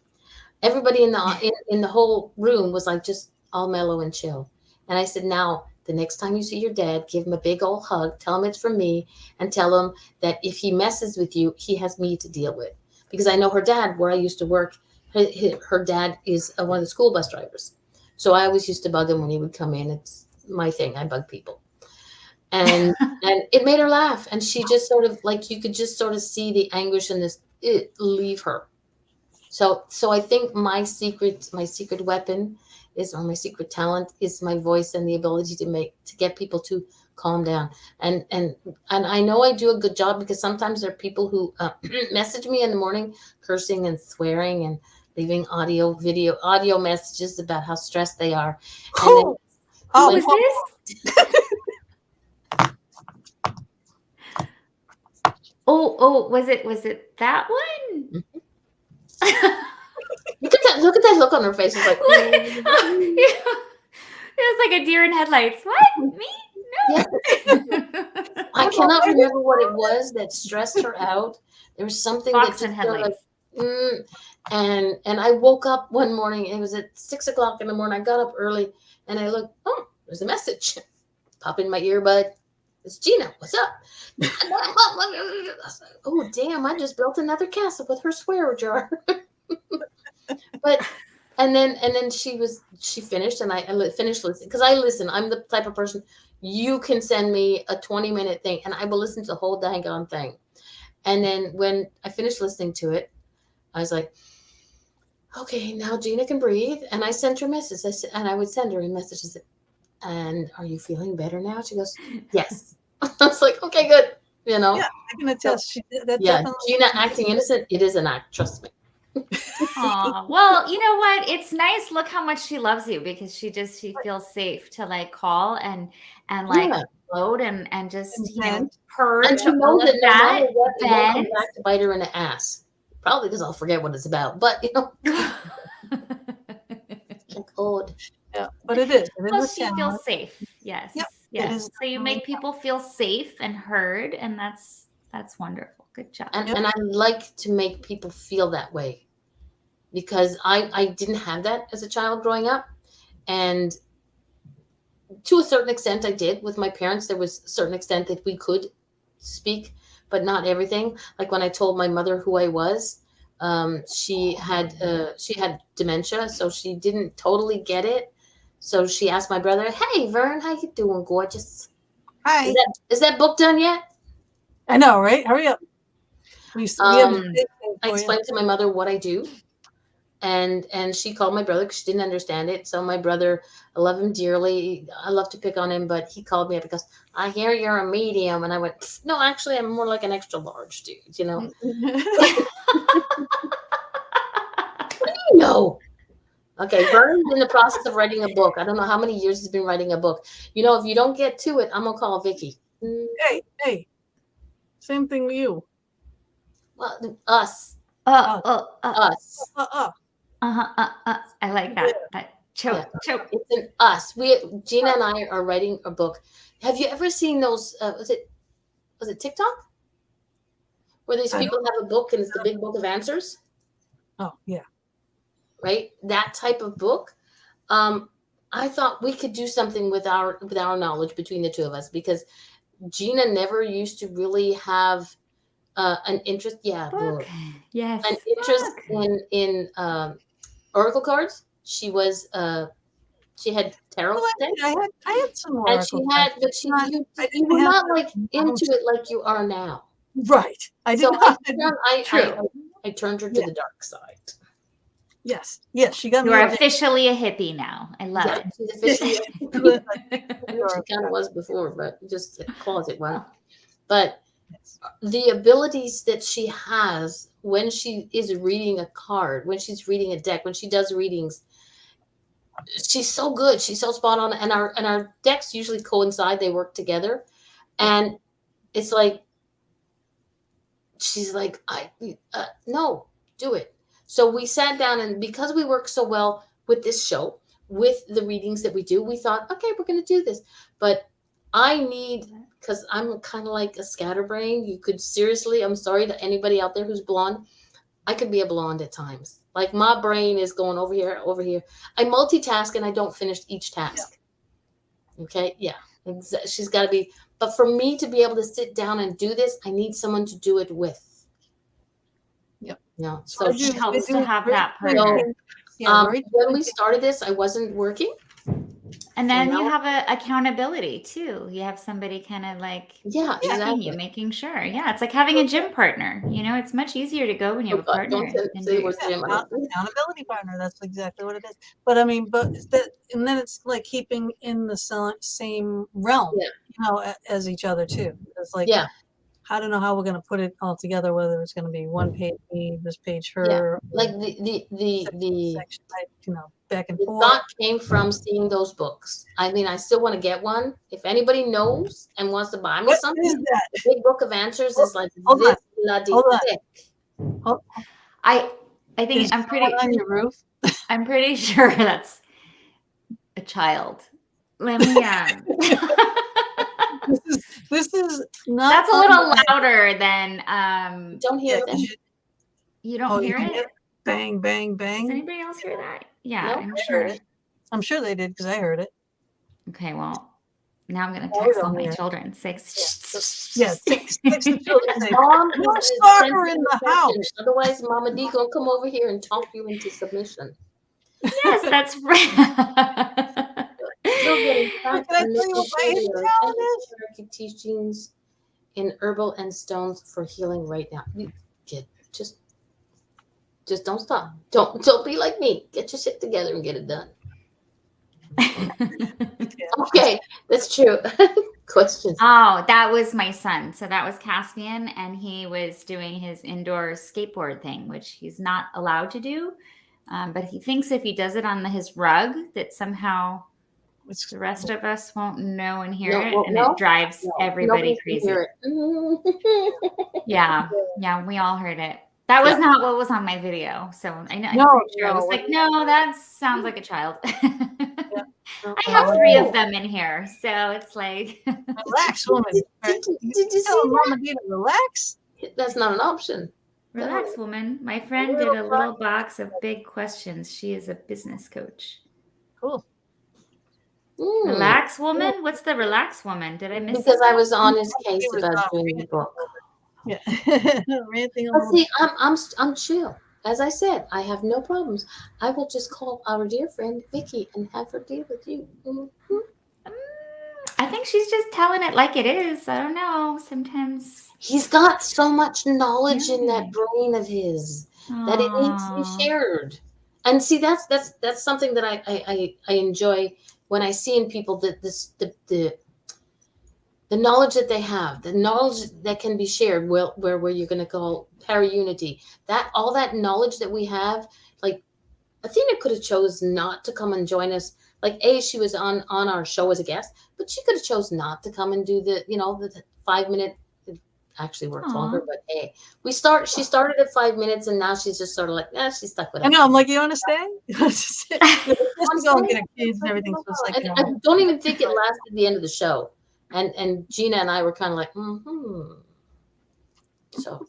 everybody in the whole room was like just all mellow and chill. And I said, now, the next time you see your dad, give him a big old hug, tell him it's from me, and tell him that if he messes with you, he has me to deal with. Because I know her dad, where I used to work, her dad is one of the school bus drivers. So I always used to bug him when he would come in. It's my thing. I bug people. And it made her laugh. And she just sort of, like, you could just sort of see the anguish and leave her. So I think my secret weapon or my secret talent is my voice and the ability to get people to calm down. And I know I do a good job, because sometimes there are people who message me in the morning cursing and swearing and leaving audio messages about how stressed they are. And was this? Was it that one? look at that look on her face. It's like, It was like a deer in headlights. What? Me? yeah. No. I cannot remember what it was that stressed her out. There was something Fox that and just sort of like, headlights. and I woke up one morning. It was at 6 o'clock in the morning. I got up early and I looked. Oh, there's a message. Pop in my earbud. It's Gina. What's up? Oh, damn! I just built another castle with her swear jar. But and then she finished, and I finished listening because I listen. I'm the type of person you can send me a 20-minute thing, and I will listen to the whole dang on thing. And then when I finished listening to it, I was like, okay, now Gina can breathe. And I sent her a message. And I would send her a message. I said, and are you feeling better now? She goes, yes. I was like, okay, good. You know? Yeah, I can attest. That Yeah, definitely- Gina acting innocent, it is an act. Trust me. Aw, well, you know what? It's nice. Look how much she loves you because she feels safe to like call and like Yeah. load and just vent. purge And she all knows of that no that. matter what, it won't come vent. back to bite her in the ass. Probably because I'll forget what it's about. But, like, God. Yeah, but it is. It is Well, a she challenge. feels safe. Yes. Yep, it Yes. is So you make people feel safe and heard, and that's wonderful. Good job. And I like to make people feel that way because I didn't have that as a child growing up. And to a certain extent, I did with my parents. There was a certain extent that we could speak, but not everything. Like when I told my mother who I was, she had dementia, so she didn't totally get it. So she asked my brother, "Hey, Vern, how you doing, gorgeous? Hi. Is that book done yet?" I know, right? Hurry up. We have I big thing for you. explained to my mother what I do, and she called my brother because she didn't understand it. So my brother, I love him dearly. I love to pick on him, but he called me up because I hear you're a medium, and I went, "No, actually, I'm more like an extra large dude." You know? No. Okay, Vern's in the process of writing a book. I don't know how many years he's been writing a book. If you don't get to it, I'm gonna call Vicky. Hey. Same thing with you. Well, us. Us. Uh. I like that. That choke. It's an us. Gina and I are writing a book. Have you ever seen those? Was it TikTok? Where these people have a book and it's the big book of answers. Oh yeah. Right, that type of book. I thought we could do something with our knowledge between the two of us because Gina never used to really have an interest. Yeah, book. Yes, an interest in oracle cards. She was she had tarot decks. I had some more. And she had, but you were not like into it like you are now. Right. I did So not. I turned her to the dark side. Yes. She got you me. are officially a hippie now. I love it. She's officially she kind of was before, but just a closet one. But the abilities that she has when she is reading a card, when she's reading a deck, when she does readings, she's so good. She's so spot on. And our decks usually coincide. They work together. And it's like, she's like, no, do it. So we sat down, and because we work so well with this show, with the readings that we do, we thought, okay, we're going to do this. But I need, because I'm kind of like a scatterbrain. You could seriously, I'm sorry to anybody out there who's blonde. I could be a blonde at times. Like my brain is going over here, over here. I multitask and I don't finish each task. Yeah. Okay. Yeah. She's got to be, but for me to be able to sit down and do this, I need someone to do it with. Yep. Yeah. So she helps to have that partner. When we started this, I wasn't working. And then you have a accountability too. You have somebody kind of like checking you, making sure. Yeah, it's like having a gym partner. It's much easier to go when you have a partner. Accountability partner. That's exactly what it is. But I mean, and then it's like keeping in the same realm, as each other too. It's like, I don't know how we're going to put it all together. Whether it's going to be one page me, this page her. Like the section, back and the forth. thought came from seeing those books. I mean, I still want to get one. If anybody knows and wants to buy me something, the big book of answers is like this bloody thick. I think I'm pretty on your roof. I'm pretty sure that's a child. Let me This is not. That's a little louder than Don't hear Yeah, that. you don't Oh, hear you it? hear bang, bang, Does bang. anybody else hear that? Yeah, No, I'm I sure. heard it. I'm sure they did because I heard it. Okay, well, now I'm gonna Oh, text don't all my hear it. children. Yeah, text the children. Say, Mom no is stalker sensitive in the person. house. Otherwise, Mama D gonna come over here and talk you into submission. Yes, that's right. Children, Can I tell you what my hidden talent is? hierarchy teachings in herbal and stones for healing right now. You get just don't stop. Don't be like me. Get your shit together and get it done. Okay, that's true. Questions. Oh, that was my son. So that was Caspian, and he was doing his indoor skateboard thing, which he's not allowed to do. But he thinks if he does it on his rug, that somehow the rest of us won't know and hear it, and it drives everybody crazy. Hear it. Yeah, we all heard it. That was not what was on my video. So I know. I was like, no, that sounds like a child. I have 3 of them in here, so it's like Relax, woman. Did you see Mama D to relax? That's not an option. relax, woman. My friend did a little box of big questions. She is a business coach. Cool. Relax, woman. What's the relax, woman? Did I miss? Because I was on his case about doing the book. Yeah. Ranting But see, I'm chill. As I said, I have no problems. I will just call our dear friend Vicky and have her deal with you. I think she's just telling it like it is. I don't know. Sometimes he's got so much knowledge in that brain of his that it needs to be shared. And see, that's something that I enjoy when I see in people that the knowledge that they have, the knowledge that can be shared, where you're going to call para-unity, that all that knowledge that we have, like Athena could have chose not to come and join us. Like she was on our show as a guest, but she could have chose not to come and do the 5 minute. It actually worked longer, but she started at 5 minutes, and now she's just sort of like, she's stuck with it. I know. I'm like, you want to stay? Just go and get her kids and everything. So it's like, I don't even think it lasted the end of the show. And Gina and I were kind of like, So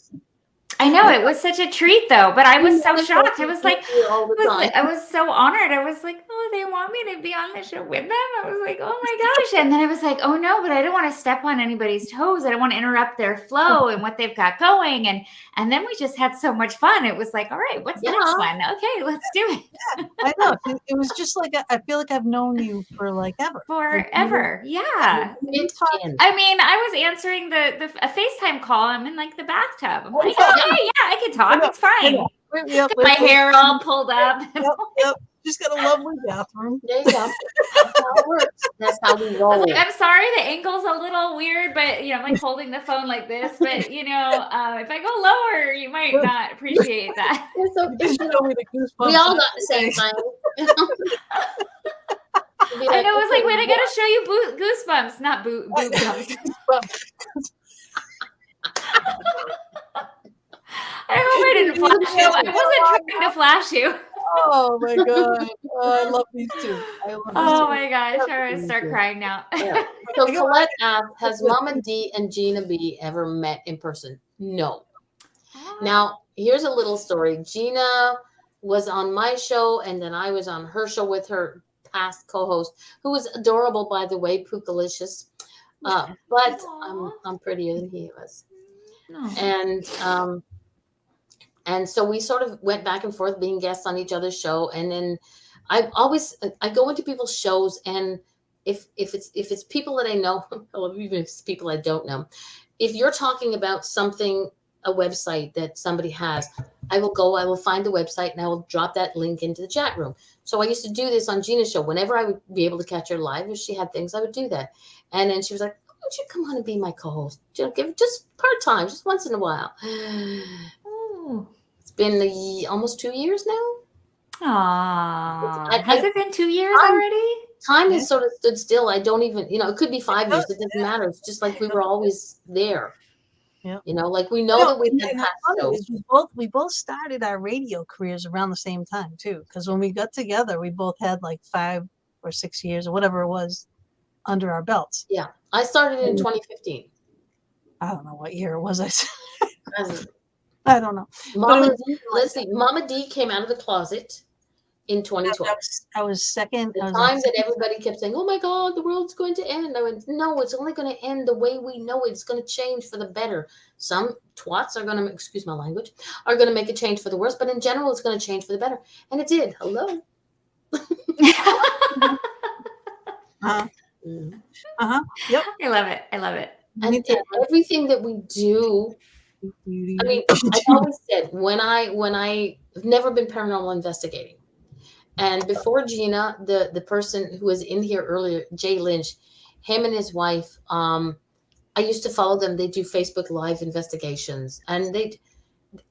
I know it was such a treat though, but I was so shocked. I was like, I was so honored. I was like, oh, they want me to be on the show with them. I was like, oh my gosh. And then I was like, oh no, but I don't want to step on anybody's toes. I don't want to interrupt their flow and what they've got going. And then we just had so much fun. It was like, all right, what's the next one? Okay, let's do it. Yeah, I know. It was just like, I feel like I've known you for like ever. Forever. Yeah. I mean, I was answering a FaceTime call. I'm in like the bathtub. I'm like, okay, yeah, I can talk. It's fine. Yep, my hair all pulled up. Yep. Just got a lovely bathroom. There you go. That's how it works. That's how we roll. Like, I'm sorry, the angle's a little weird, but I'm like holding the phone like this. But if I go lower, you might not appreciate that. We all got the same thing. I know. It's like, when I gotta show you goosebumps, not boob bumps. I hope I didn't flash you. I wasn't trying to flash you. Oh my god! I love these two. Oh my gosh! I'm gonna start crying now. Yeah. So Colette asked, has Mama D and Gina B ever met in person? No. Now here's a little story. Gina was on my show, and then I was on her show with her past co-host, who was adorable, by the way, Pookalicious. But I'm prettier than he was. And so we sort of went back and forth being guests on each other's show. And then I go into people's shows, and if it's people that I know, even if it's people I don't know, if you're talking about something, a website that somebody has, I will find the website and I will drop that link into the chat room. So I used to do this on Gina's show. Whenever I would be able to catch her live, if she had things, I would do that. And then she was like, why don't you come on and be my co-host? Give just part-time, just once in a while. It's been almost 2 years now. Aww. Has it been 2 years already? Time has sort of stood still. I don't even, it could be 5 years. It doesn't matter. It's just like we were always there. Yeah. You know, like we know that we've and been what's past funny shows. is we both started our radio careers around the same time too. Because when we got together, we both had like 5 or 6 years or whatever it was under our belts. Yeah. I started in 2015. I don't know what year it was. As I don't know. Mama D, let's see, Mama D came out of the closet in 2012. I was second. The I was time in that everybody kept saying, "Oh my God, the world's going to end," I went, "No, it's only going to end the way we know it. It's going to change for the better. Some twats are going to, excuse my language, are going to make a change for the worse, but in general, it's going to change for the better." And it did. Hello. Uh-huh. Mm. Yep. I love it. I love it. And everything that we do, I mean, I've always said when I've never been paranormal investigating. And before Gina, the person who was in here earlier, Jay Lynch, him and his wife, I used to follow them. They do Facebook Live investigations, and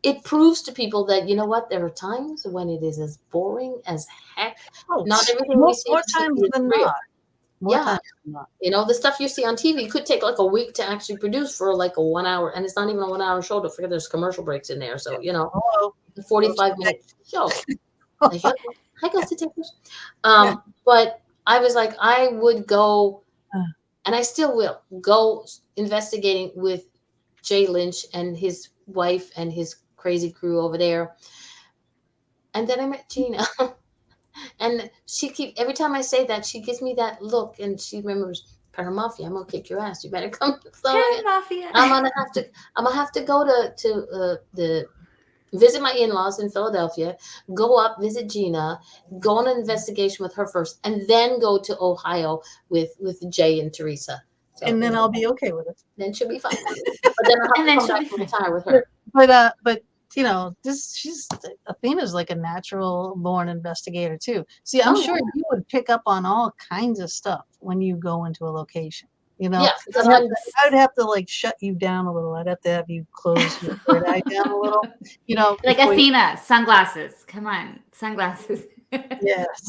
it proves to people that, you know what, there are times when it is as boring as heck. Not everything we see more on times TV is than real. not. More Yeah. times than not. You know, the stuff you see on TV could take like a week to actually produce for like a 1 hour, and it's not even a 1 hour show. Don't forget there's commercial breaks in there. So, you know, Hello. 45-minute show. I go to take this. Yeah. But I was like, I would go, Uh. and I still will go investigating with Jay Lynch and his wife and his crazy crew over there. And then I met Gina. And every time I say that, she gives me that look, and she remembers Paramafia. I'm gonna kick your ass. You better come. So Mafia. I'm gonna have to go to the visit my in-laws in Philadelphia, go up, visit Gina, go on an investigation with her first, and then go to Ohio with Jay and Teresa. So, and then I'll be okay with it. Then she'll be fine. But then I'll have to come back and retire with her. But you know, Athena's like a natural born investigator too. See, I'm sure you would pick up on all kinds of stuff when you go into a location. You know, Yeah, because I'd have to like shut you down a little. I'd have to have you close your third eye down a little. You know, like Athena, sunglasses. Come on, sunglasses. Yes.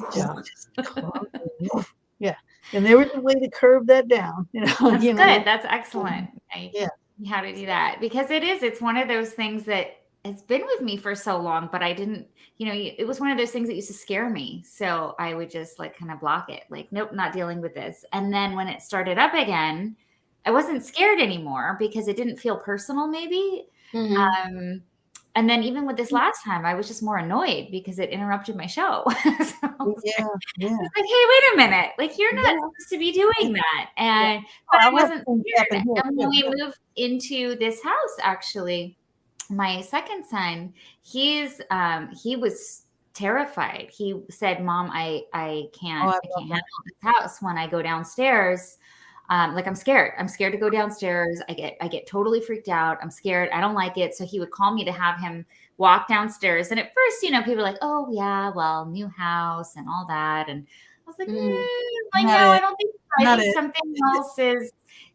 Yeah. And there was a way to curve that down. You know, That's good. That's excellent. Yeah. How to do that, because it's one of those things that it's been with me for so long, but I didn't, you know, it was one of those things that used to scare me. So I would just like kind of block it, like, nope, not dealing with this. And then when it started up again, I wasn't scared anymore because it didn't feel personal, maybe. Mm-hmm. And then even with this last time, I was just more annoyed because it interrupted my show. So I was like, hey, wait a minute. Like, you're not supposed to be doing that. And but I wasn't scared. And when we moved into this house, actually, my second son, he was terrified. He said, "Mom, I can't handle this house when I go downstairs. Like I'm scared. I'm scared to go downstairs. I get totally freaked out. I'm scared. I don't like it." So he would call me to have him walk downstairs. And at first, you know, people were like, "Oh yeah, well, new house and all that." And I was like, like, no, I don't think so. I think something else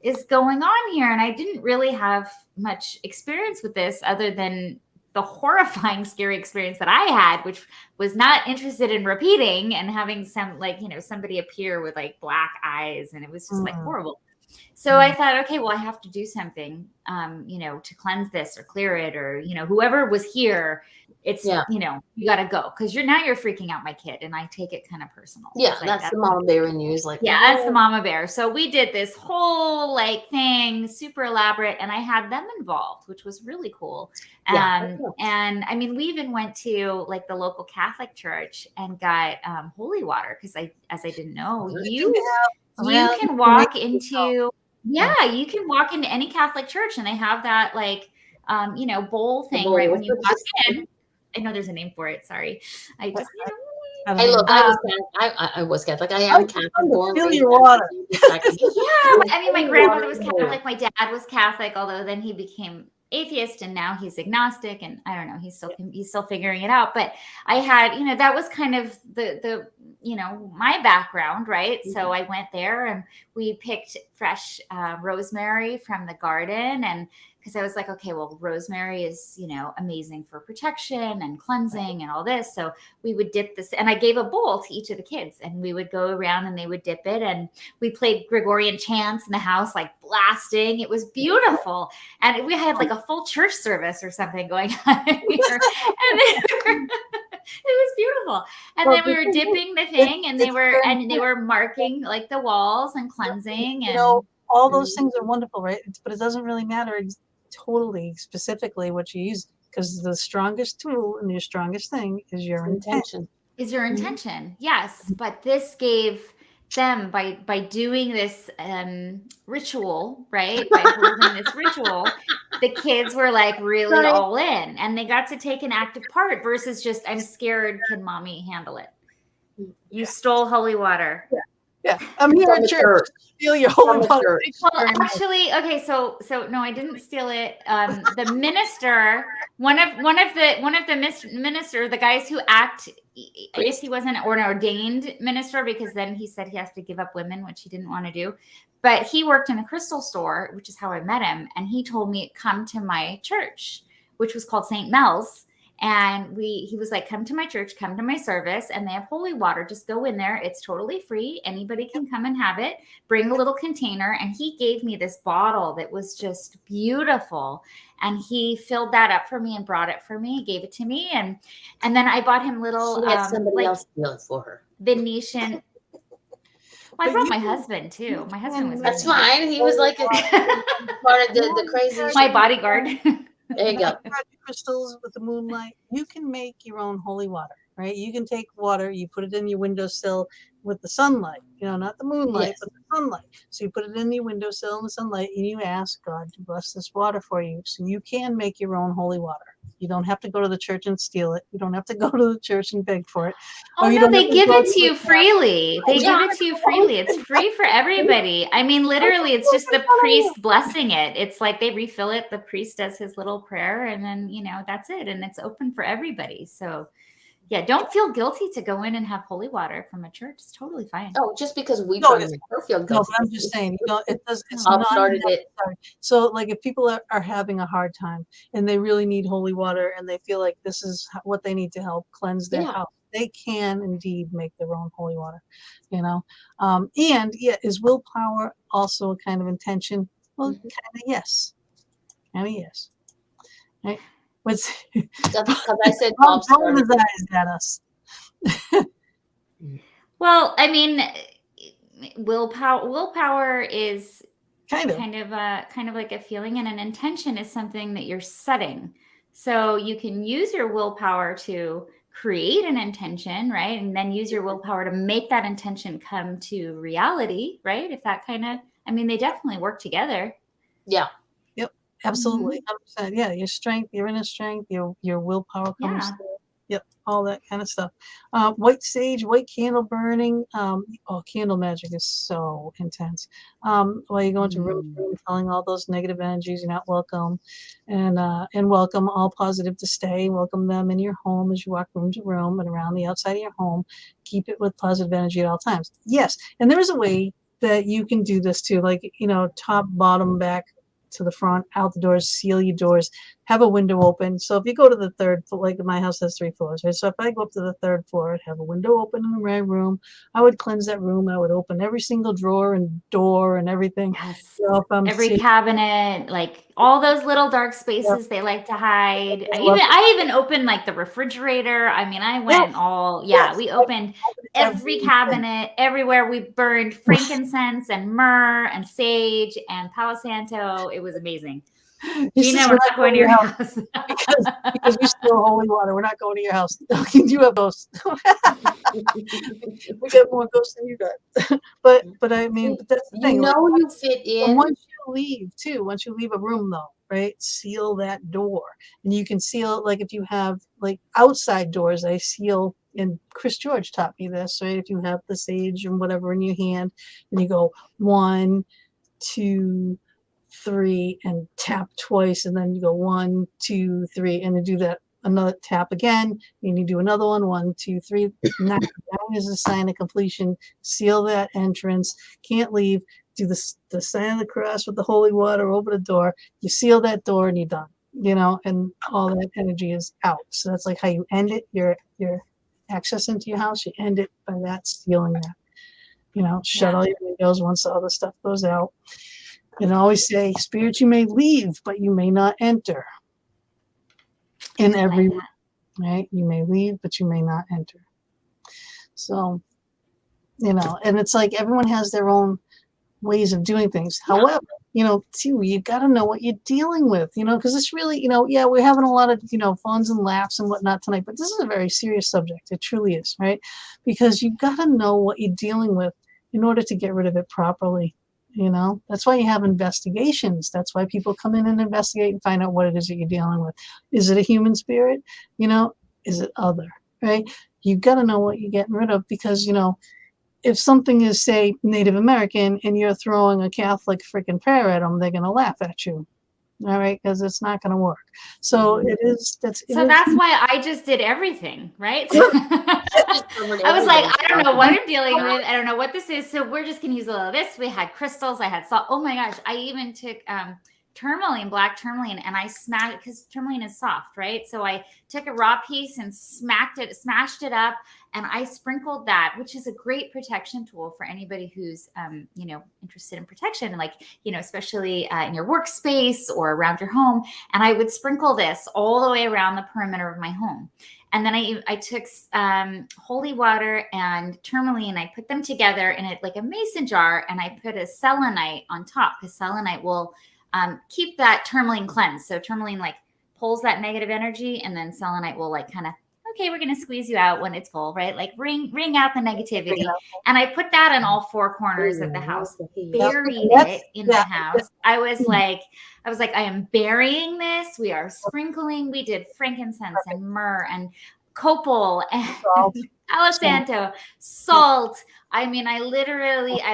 is going on here. And I didn't really have much experience with this other than the horrifying, scary experience that I had, which was not interested in repeating, and having somebody appear with like black eyes, and it was just like horrible. So I thought, okay, well, I have to do something, to cleanse this or clear it, or, whoever was here, it's, you got to go. Cause you're freaking out my kid, and I take it kind of personal. Yeah. That's the mama bear in you. That's the mama bear. So we did this whole thing, super elaborate, and I had them involved, which was really cool. And I mean, we even went to the local Catholic church and got holy water. Cause I didn't know you can walk into, you can walk into any Catholic church, and they have that bowl thing right when you walk in. I know there's a name for it. Sorry. I just, hey, look, I was Catholic. I am Catholic. Fill your water. I mean, my grandmother was Catholic. My dad was Catholic, although then he became atheist, and now he's agnostic, and I don't know, he's still figuring it out. But I had, that was kind of the my background, right? Mm-hmm. So I went there, and we picked fresh rosemary from the garden, and because I was like, okay, well, rosemary is, amazing for protection and cleansing and all this. So we would dip this, and I gave a bowl to each of the kids, and we would go around and they would dip it. And we played Gregorian chants in the house, like blasting. It was beautiful. And we had like a full church service or something going on here. And it was beautiful. And then we were dipping the thing, and they were marking like the walls and cleansing, and all those things are wonderful, right? But it doesn't really matter totally specifically what you use, because the strongest tool and your strongest thing is your intention. Is your intention. Yes. But this gave them, by doing this ritual, right? By holding this ritual, the kids were like really all in, and they got to take an active part versus just, I'm scared, can mommy handle it? You stole holy water. Yeah, I'm here at church. Steal your holy water. Well, actually, okay, so no, I didn't steal it. The minister, one of the minister, the guys who act, I guess he wasn't an ordained minister, because then he said he has to give up women, which he didn't want to do. But he worked in a crystal store, which is how I met him, and he told me, come to my church, which was called St. Mel's. And he was like, come to my church, come to my service, and they have holy water. Just go in there. It's totally free. Anybody can come and have it. Bring a little container. And he gave me this bottle that was just beautiful. And he filled that up for me and brought it for me, gave it to me. And then I bought him little, she had somebody else do it for her. Venetian. Well, I brought my husband too. My husband was. That's fine. He was like part of the crazy. My bodyguard. There you go. Crystals with the moonlight. You can make your own holy water, right? You can take water, you put it in your windowsill with the sunlight, not the moonlight, but the sunlight. So you put it in your windowsill in the sunlight, and you ask God to bless this water for you. So you can make your own holy water. You don't have to go to the church and steal it. You don't have to go to the church and beg for it. Oh, no, they give it to you freely. They give it to you freely. It's free for everybody. I mean, literally, it's just the priest blessing it. It's like they refill it. The priest does his little prayer, and then, that's it. And it's open for everybody. So, yeah, don't feel guilty to go in and have holy water from a church. It's totally fine. Oh, just because we don't feel guilty. No, I'm just saying, it does. It's I've not started it. So, like, if people are having a hard time and they really need holy water, and they feel like this is what they need to help cleanse their house, they can indeed make their own holy water. And is willpower also a kind of intention? Well, kind of yes. Right. Because I said rolling his eyes at us. Well, I mean, willpower is kind of like a feeling, and an intention is something that you're setting. So you can use your willpower to create an intention, right? And then use your willpower to make that intention come to reality, right? If that they definitely work together. Yeah. Absolutely. 100%. Yeah, your strength, your inner strength, your willpower comes through. Yep, all that kind of stuff. White sage, white candle burning. Candle magic is so intense. While you go into room to room, telling all those negative energies you're not welcome, and welcome all positive to stay. Welcome them in your home as you walk room to room and around the outside of your home. Keep it with positive energy at all times. Yes, and there is a way that you can do this too, like top, bottom, back, to the front, out the doors, seal your doors, have a window open. So if you go to the third floor, like my house has 3 floors, right? So if I go up to the third floor, I'd have a window open in my room. I would cleanse that room. I would open every single drawer and door and everything. Yes. So every cabinet, like all those little dark spaces they like to hide. I even opened like the refrigerator. I mean, I went we opened every cabinet, everywhere. We burned frankincense and myrrh and sage and Palo Santo. It was amazing. Gina, we're not going to your house. because we store holy water. We're not going to your house. You have ghosts. We got more ghosts than you got. But I mean, but that's the thing. You fit in. Once you leave a room though, right? Seal that door. And you can seal, like if you have like outside doors, I seal, and Chris George taught me this, right? If you have the sage and whatever in your hand, and you go 1, 2, 3 and tap twice, and then you go 1, 2, 3, and you do that another tap again, and you do another 1, 2, 3. That is a sign of completion. Seal that entrance. Can't leave. do the sign of the cross with the holy water over the door. You seal that door and you're done. And all that energy is out. So that's like how you end it. Your access into your house, you end it by that, sealing that. Shut all your windows once all the stuff goes out. And always say, spirit, you may leave, but you may not enter. In every room, right? You may leave, but you may not enter. So, and it's like everyone has their own ways of doing things. Yeah. However, too, you got to know what you're dealing with, because it's really, we're having a lot of, funs and laughs and whatnot tonight, but this is a very serious subject. It truly is, right? Because you've got to know what you're dealing with in order to get rid of it properly. That's why you have investigations. That's why people come in and investigate and find out what it is that you're dealing with. Is it a human spirit? Is it other, right? You've got to know what you're getting rid of because, if something is, say, Native American and you're throwing a Catholic freaking prayer at them, they're going to laugh at you. All right, because it's not going to work. So it is. That's why I just did everything, right? I was like, I don't know what I'm dealing with. I don't know what this is. So we're just going to use a little of this. We had crystals. I had salt. Oh my gosh. I even took tourmaline, black tourmaline, and I smashed it because tourmaline is soft, right? So I took a raw piece and smashed it up, and I sprinkled that, which is a great protection tool for anybody who's, interested in protection, like, especially in your workspace or around your home. And I would sprinkle this all the way around the perimeter of my home. And then I took holy water and tourmaline. I put them together in like a mason jar, and I put a selenite on top because selenite will keep that tourmaline cleansed. So tourmaline like pulls that negative energy, and then selenite will like kind of, okay, we're going to squeeze you out when it's full, right? Like wring out the negativity. And I put that in all four corners of the house, buried it in the house. I was like, I am burying this. We are sprinkling. We did frankincense and myrrh and copal and Palo Santo, salt. I mean, I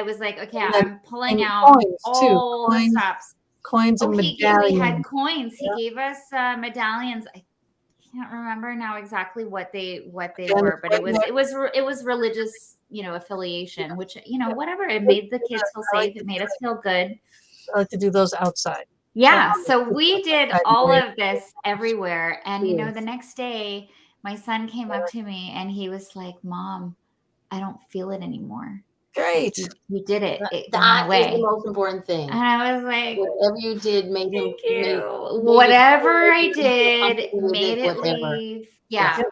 was like, okay, I'm pulling out all the stops. Coins and medallions. We had coins. He gave us medallions. I can't remember now exactly what they were, but it was religious, affiliation, which, whatever. It made the kids feel safe. It made us feel good. I like to do those outside. Yeah. So we did all of this everywhere. And, the next day, my son came up to me and he was like, Mom, I don't feel it anymore. Great. You did it. That is the most important thing. And I was like, whatever you did made him. Whatever I did made it leave. Yeah,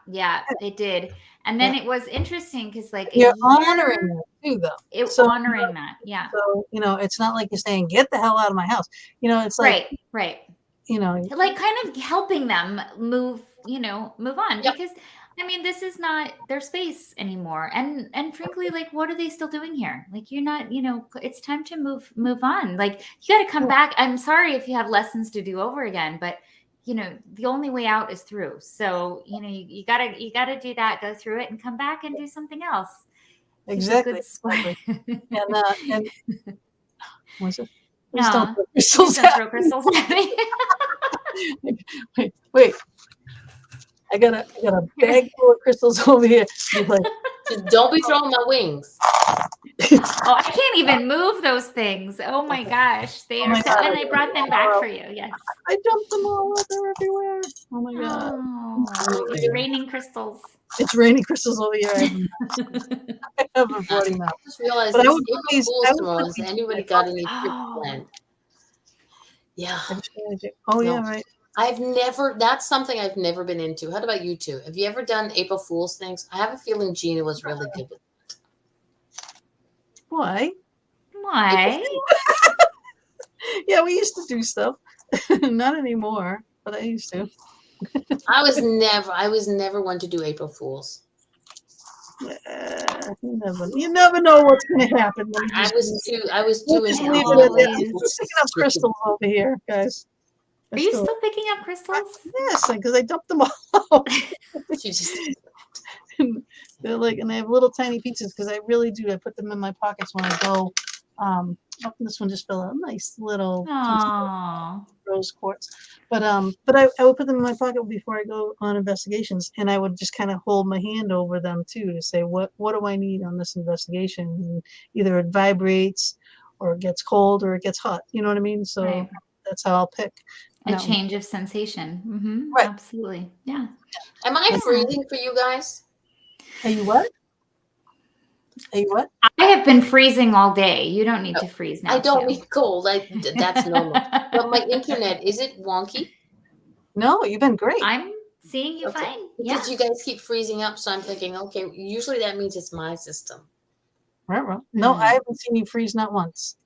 it did. And then it was interesting because, like, you're honoring that too, though. Honoring that, yeah. So it's not like you're saying, "Get the hell out of my house." It's like right. Like kind of helping them move on because. I mean, this is not their space anymore. And frankly, like, what are they still doing here? Like, you're not, it's time to move on. Like, you got to come back. I'm sorry if you have lessons to do over again, but the only way out is through. So, you gotta do that, go through it and come back and do something else. Exactly. And what's it? Please don't throw crystals at me. Wait. I got a bag full of crystals over here. Like, just don't be throwing my wings. I can't even move those things. Oh my gosh, they are. And I brought them back for you. Yes, I dumped them all out there everywhere. Oh my god! It's raining crystals. It's raining crystals over here. I have a floating mouth. I just realized tomorrow. Has anybody got any trip planned? Yeah. Oh yeah, right. That's something I've never been into. How about you two? Have you ever done April Fool's things? I have a feeling Gina was really good with it. Why? Yeah, we used to do stuff. Not anymore, but I used to. I was never one to do April Fools. You never know what's going to happen. I was too picking up crystals over here, guys. Are you still picking up crystals? Yes, because I dumped them all out. They're like, and they have little tiny pieces because I really do. I put them in my pockets when I go. This one just fell out. Nice little rose quartz. But I would put them in my pocket before I go on investigations, and I would just kind of hold my hand over them too to say what do I need on this investigation. And either it vibrates it gets cold or it gets hot. You know what I mean? So Right. that's how I'll pick. A change of sensation. Right. Absolutely. Yeah. Am I freezing for you guys? Are you what? Are you what? I have been freezing all day. You don't need to freeze now. I don't too. need cold. That's normal. But my internet, is it wonky? No, you've been great. I'm seeing you fine. Yeah. Because you guys keep freezing up, so I'm thinking, okay, usually that means it's my system. Right. No, I haven't seen you freeze not once.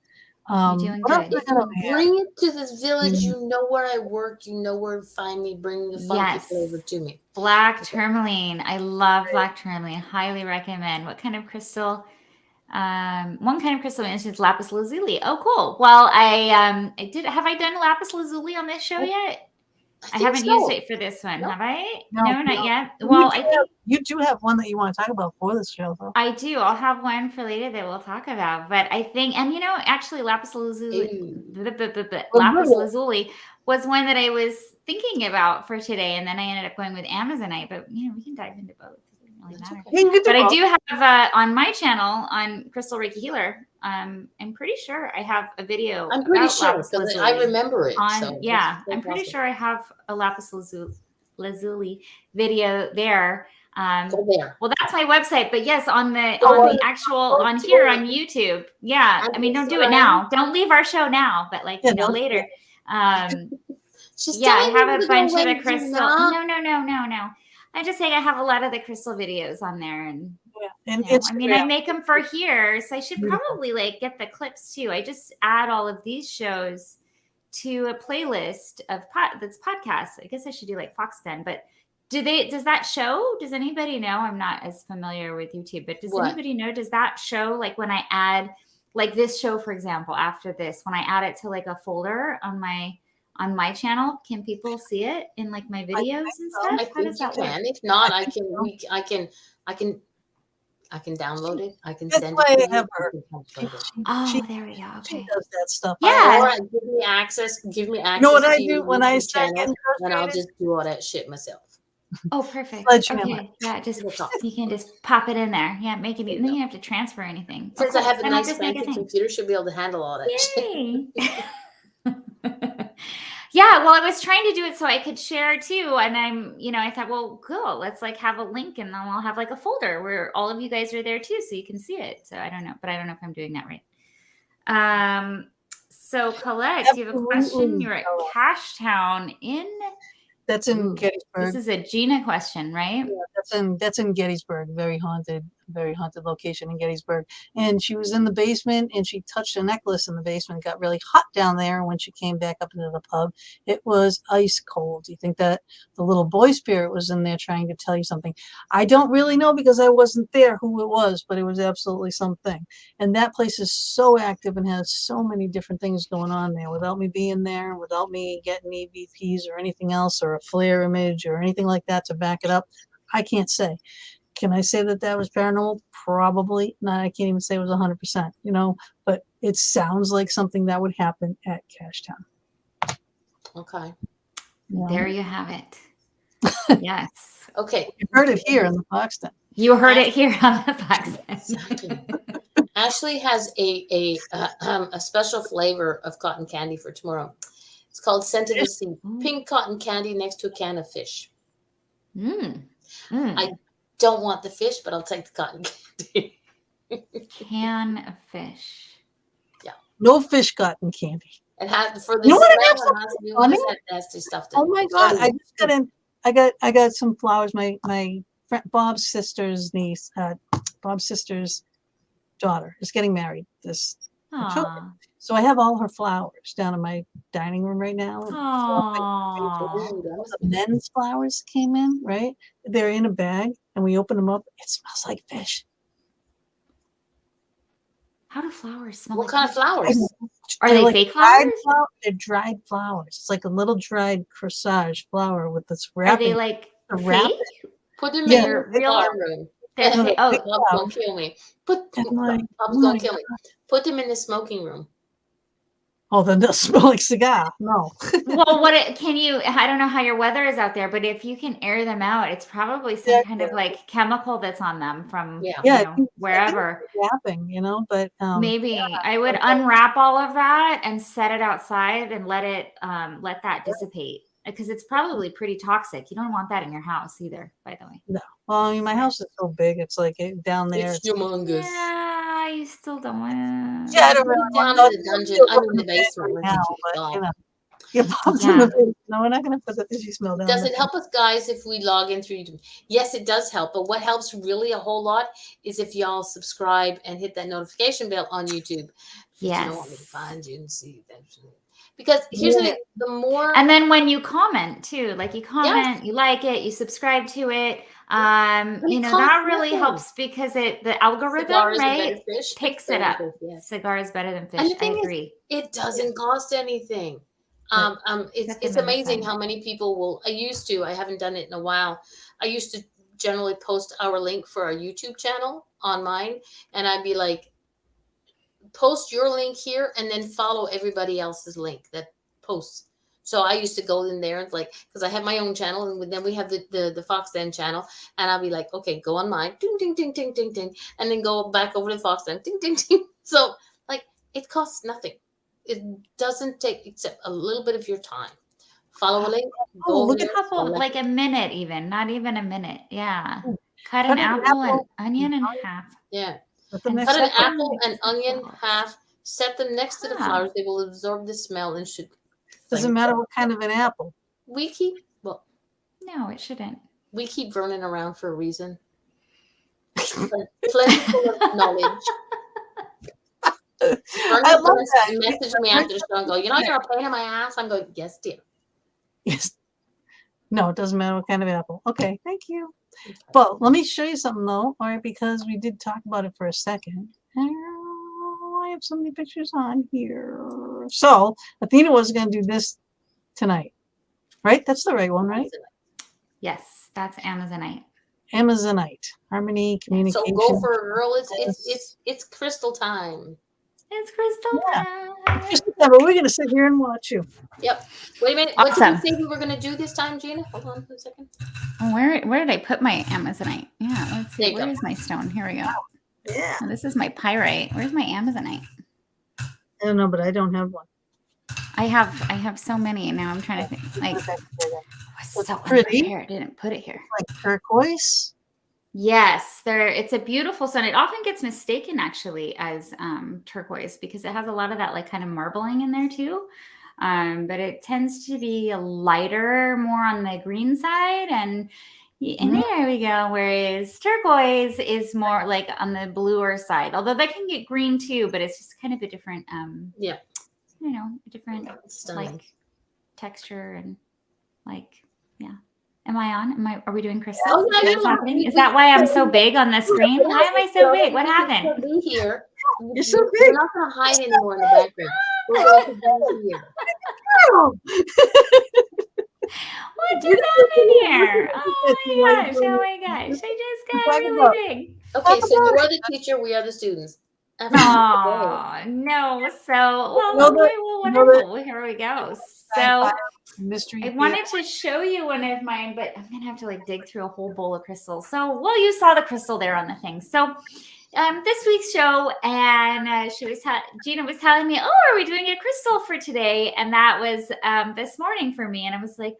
You're doing what else good. we got over here? Bring it to this village. You know where I work. You know where to find me. Bring the funky flavor to me. Black tourmaline. I love black tourmaline. Highly recommend. What kind of crystal? One kind of crystal is lapis lazuli. Oh, cool. Well, I did. Have I done lapis lazuli on this show yet? I haven't used it for this one, have I? No, not yet. Well, I think you do have one that you want to talk about for this show, though. I do. I'll have one for later that we'll talk about. But I think, and actually, lapis lazuli was one that I was thinking about for today, and then I ended up going with Amazonite. But we can dive into both. It doesn't really matter. But I do have on my channel on Crystal Reiki Healer. I'm pretty sure I have a video. I'm pretty about sure lapis because lazuli I remember it. I'm pretty sure I have a lapis lazuli video there. Go there. Well, that's my website, but yes, on the actual on here on YouTube. Yeah, I mean, don't do it now. Don't leave our show now, but later. I have a bunch of the crystal. No. I'm just saying I have a lot of the crystal videos on there, and I make them for here, so I should probably get the clips too. I just add all of these shows to a playlist of that's podcasts. I guess I should do like Fox Den, but does that show? Does anybody know? I'm not as familiar with YouTube, but does anybody know? Does that show when I add this show, for example, after this, when I add it to a folder on my channel, can people see it in my videos and stuff? I think you can. If not, I can download it. I can send it to you. There we go. Okay. She does that stuff. Yeah. Or give me access. You know what I do when I start getting frustrated? And I'll just do all that shit myself. Oh, perfect. Okay. Yeah, you can just pop it in there. Yeah, make it. Then you have to transfer anything. Since I have a nice fancy computer, should be able to handle all that shit. Yeah, well, I was trying to do it so I could share too, and I thought, well, cool, let's have a link, and then I'll have a folder where all of you guys are there too, so you can see it. So I don't know, but I don't know if I'm doing that right. So Colette, you have a question. You're at Cashtown That's in Gettysburg. This is a Gina question, right? Yeah, that's in Gettysburg. Very haunted location in Gettysburg. And she was in the basement, and she touched a necklace in the basement. Got really hot down there. When she came back up into the pub, it was ice cold. Do you think that the little boy spirit was in there trying to tell you something? I don't really know because I wasn't there who it was, but it was absolutely something. And that place is so active and has so many different things going on there. Without me being there, without me getting EVPs or anything else, or a flare image or anything like that to back it up, I can't say. Can I say that was paranormal? Probably not. I can't even say it was 100%, but it sounds like something that would happen at Cashtown. Okay. There you have it. Yes. Okay. You heard it here in the Foxton. You heard it here on the Foxton. Exactly. Ashley has a special flavor of cotton candy for tomorrow. It's called Scent of the Sea. Pink cotton candy next to a can of fish. I don't want the fish, but I'll take the cotton candy. Can of fish. Yeah. No fish cotton candy. It had for this. That nasty stuff. Oh my God! I just got in. I got some flowers. My friend Bob's sister's niece, Bob's sister's daughter is getting married this October. So I have all her flowers down in my dining room right now. The men's flowers came in, right? They're in a bag, and we open them up. It smells like fish. How do flowers smell? What kind of flowers? Are they fake flowers? They're dried flowers. It's like a little dried corsage flower with this wrapping. Are they fake? Put them in your real room. Bob's gonna kill me. Bob's gonna kill me. Put them in the smoking room. Oh, then does smell like cigar. No. Well, I don't know how your weather is out there, but if you can air them out, it's probably some Yeah, kind of like chemical that's on them from, Yeah. Yeah, wherever. wrapping, but Maybe I would unwrap all of that and set it outside and let that dissipate, because it's probably pretty toxic. You don't want that in your house either, by the way. no. Well, I mean, my house is so big. It's like down there. It's humongous. Yeah, you still don't want Yeah, I don't Put really it down want in the dungeon. to I mean, the basement where now, you keep it but all. you popped in the basement. No, we're not going to put the fishy smell down. Does there. it help us, guys, if we log in through YouTube? Yes, it does help. But what helps really a whole lot is if y'all subscribe and hit that notification bell on YouTube. If you don't want me to find you and see that. Because here's the thing, the more. And then when you comment too, like you comment, you like it, you subscribe to it, that really helps, because the algorithm, right, picks it up. Cigar is better than fish. And the I thing agree. is, it doesn't cost anything. It's amazing how many people I haven't done it in a while. I used to generally post our link for our YouTube channel on mine, and I'd be like, post your link here and then follow everybody else's link that posts. So I used to go in there and because I have my own channel, and then we have the Fox Den channel, and I'll be like, okay, go on mine, ding, ding, ding, ding, ding, ding, and then go back over to Fox Den, ding, ding, ding. So it costs nothing. It doesn't take except a little bit of your time. Follow a link. Look at like a minute, even not even a minute. Yeah. Cut an apple and onion in half. Yeah. Cut an apple and onion half. Set them next to the flowers. They will absorb the smell and should. Doesn't matter what kind of an apple. No, it shouldn't. We keep Vernon around for a reason. Plentiful of knowledge. I love that. Message me after the show and go, you're a pain in my ass. I'm going, yes, dear. Yes. No, it doesn't matter what kind of apple. Okay, thank you. But let me show you something though, all right, because we did talk about it for a second. I have so many pictures on here. So Athena was going to do this tonight, right? That's the right one, right? Yes, that's Amazonite. Amazonite, harmony, communication. So go for it, girl. It's crystal time. It's crystal time. But we're going to sit here and watch you. Yep. Wait a minute. Awesome. What did you say we were going to do this time, Gina? Hold on a second. Where did I put my Amazonite? Yeah, let's see. Where is my stone? Here we go. Yeah. Oh, this is my pyrite. Where's my Amazonite? I don't know, but I don't have one. I have so many, and now I'm trying to think. So pretty. Here, I didn't put it here. Like turquoise. Yes, it's a beautiful stone. It often gets mistaken actually as turquoise, because it has a lot of that kind of marbling in there too. But it tends to be a lighter, more on the green side, and there we go. Whereas turquoise is more like on the bluer side, although that can get green too, but it's just kind of a different, a different texture and Am I on? Are we doing crystal? Oh, no, happening? Is that why I'm so big on the screen? Why am I so big? What happened? Be here. You're so big. We're not going to hide anymore in the background. We're going to be here. What just happened here? Oh my gosh. I just got really big. Okay, so you are the teacher, we are the students. Oh, no. So, wonderful. Well, here we go. So, mystery. I wanted to show you one of mine, but I'm going to have to dig through a whole bowl of crystals. So, you saw the crystal there on the thing. So, this week's show, and Gina was telling me, are we doing a crystal for today? And that was this morning for me. And I was like,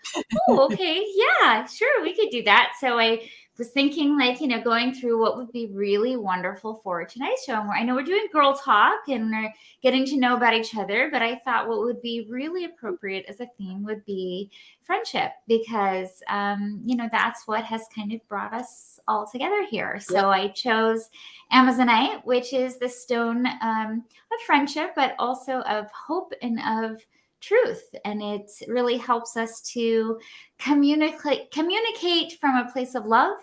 okay, yeah, sure, we could do that. So I was thinking going through what would be really wonderful for tonight's show. And I know we're doing girl talk and we're getting to know about each other, but I thought what would be really appropriate as a theme would be friendship, because, that's what has kind of brought us all together here. So I chose Amazonite, which is the stone of friendship, but also of hope and of truth. And it really helps us to communicate from a place of love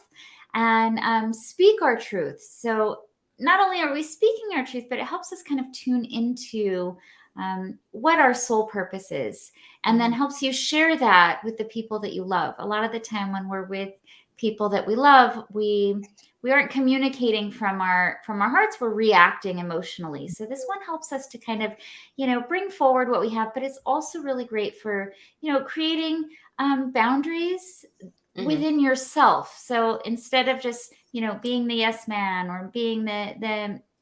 and speak our truth. So not only are we speaking our truth, but it helps us kind of tune into what our soul purpose is. and then helps you share that with the people that you love. A lot of the time when we're with people that we love, we aren't communicating from our hearts, we're reacting emotionally. So this one helps us to kind of, bring forward what we have, but it's also really great for, creating boundaries within yourself. So instead of just, being the yes man or being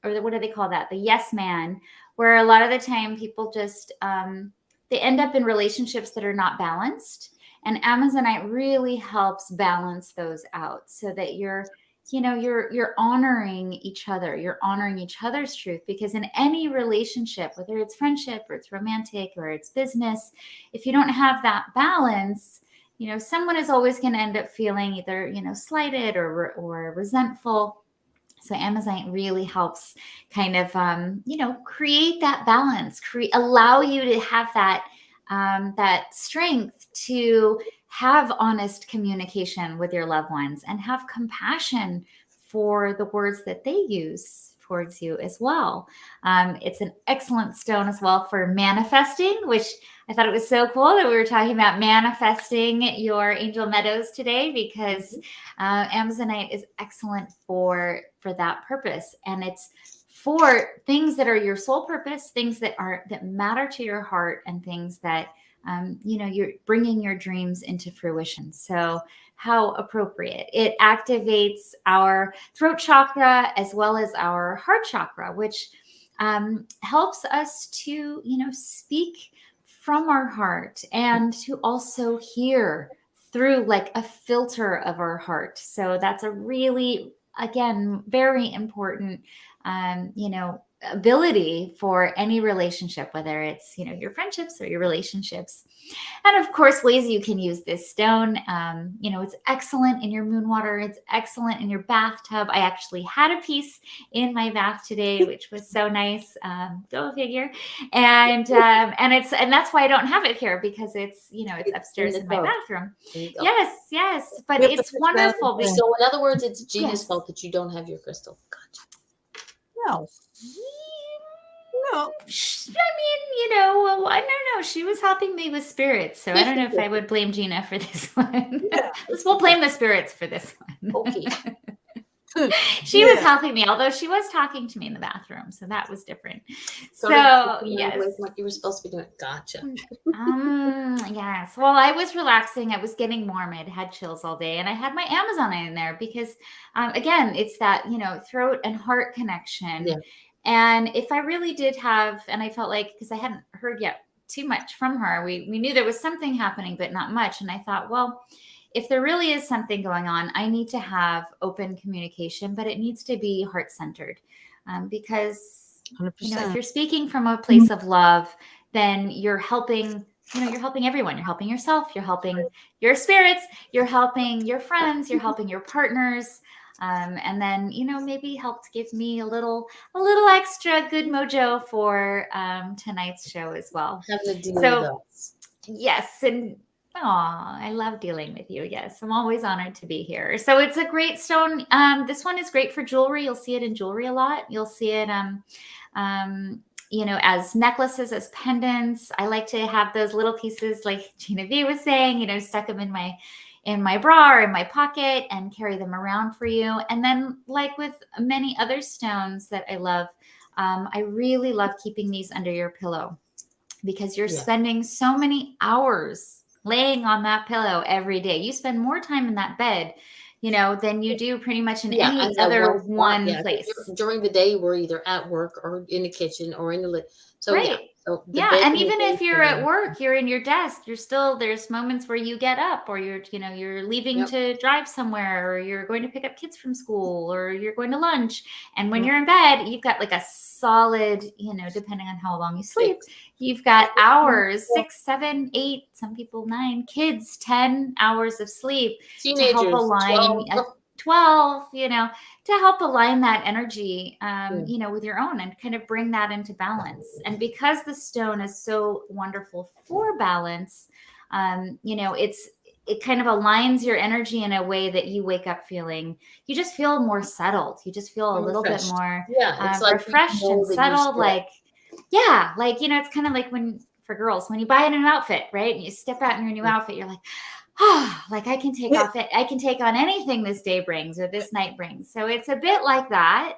what do they call that? The yes man, where a lot of the time people just, they end up in relationships that are not balanced. And Amazonite really helps balance those out so that you're honoring each other. You're honoring each other's truth, because in any relationship, whether it's friendship or it's romantic or it's business, if you don't have that balance, someone is always going to end up feeling either, slighted or resentful. So Amazonite really helps kind of, create that balance, allow you to have that strength to have honest communication with your loved ones and have compassion for the words that they use towards you as well. It's an excellent stone as well for manifesting, which I thought it was so cool that we were talking about manifesting your angel meadows today, because Amazonite is excellent for that purpose. And it's for things that are your soul purpose, things that matter to your heart, and things that you're bringing your dreams into fruition. So how appropriate. It activates our throat chakra as well as our heart chakra, which helps us to, speak from our heart and to also hear through like a filter of our heart. So that's a really, again, very important, ability for any relationship, whether it's, your friendships or your relationships. And of course, ways you can use this stone. It's excellent in your moon water. It's excellent in your bathtub. I actually had a piece in my bath today, which was so nice. Go figure. And that's why I don't have it here, because it's upstairs in my bathroom. Yes. But it's wonderful. So in other words, it's Gina's fault that you don't have your crystal. Gotcha. No. I don't know. She was helping me with spirits, so I don't know if I would blame Gina for this one. Yeah. We'll blame the spirits for this one. Okay. She was helping me, although she was talking to me in the bathroom, so that was different. So yes, what you were supposed to be doing. Gotcha. Yes. Well, I was relaxing. I was getting warm. I had chills all day, and I had my Amazonite in there because, again, it's that throat and heart connection. Yeah. And if I really did have, and I felt like, because I hadn't heard yet too much from her, we knew there was something happening, but not much. And I thought, well, if there really is something going on, I need to have open communication, but it needs to be heart-centered, because 100%. if you're speaking from a place of love, then you're helping. You're helping everyone. You're helping yourself. You're helping your spirits. You're helping your friends. You're helping your partners. And then, maybe helped give me a little extra good mojo for tonight's show as well. Having to deal with us. Yes. And I love dealing with you. Yes. I'm always honored to be here. So it's a great stone. This one is great for jewelry. You'll see it in jewelry a lot. You'll see it, as necklaces, as pendants. I like to have those little pieces, like Gina V was saying, stuck them in my bra or in my pocket and carry them around for you. And then, like with many other stones that I love, I really love keeping these under your pillow, because you're spending so many hours laying on that pillow every day. You spend more time in that bed, than you do pretty much in any other one place. During the day, we're either at work or in the kitchen or in the so right. yeah. So and even if you're at work, you're in your desk, there's moments where you get up, or you're leaving to drive somewhere, or you're going to pick up kids from school, or you're going to lunch. And when you're in bed, you've got like a solid, depending on how long you sleep, you've got hours, 6, 7, 8, some people 9, kids, 10 hours of sleep. Teenagers, to help align 12, to help align that energy, with your own, and kind of bring that into balance. And because the stone is so wonderful for balance, it kind of aligns your energy in a way that you wake up feeling, you just feel more settled. You just feel a little bit more it's like refreshed and settled. It's kind of like when for girls. When you buy an outfit, right? And you step out in your new outfit, you're like, like I can take off it. I can take on anything this day brings or this night brings. So it's a bit like that,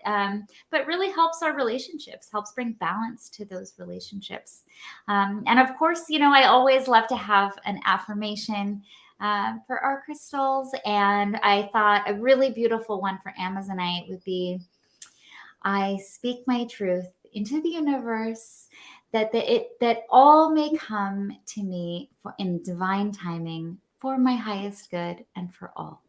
but really helps our relationships, helps bring balance to those relationships. And of course, I always love to have an affirmation for our crystals. And I thought a really beautiful one for Amazonite would be, I speak my truth into the universe that all may come to me in divine timing for my highest good and for all.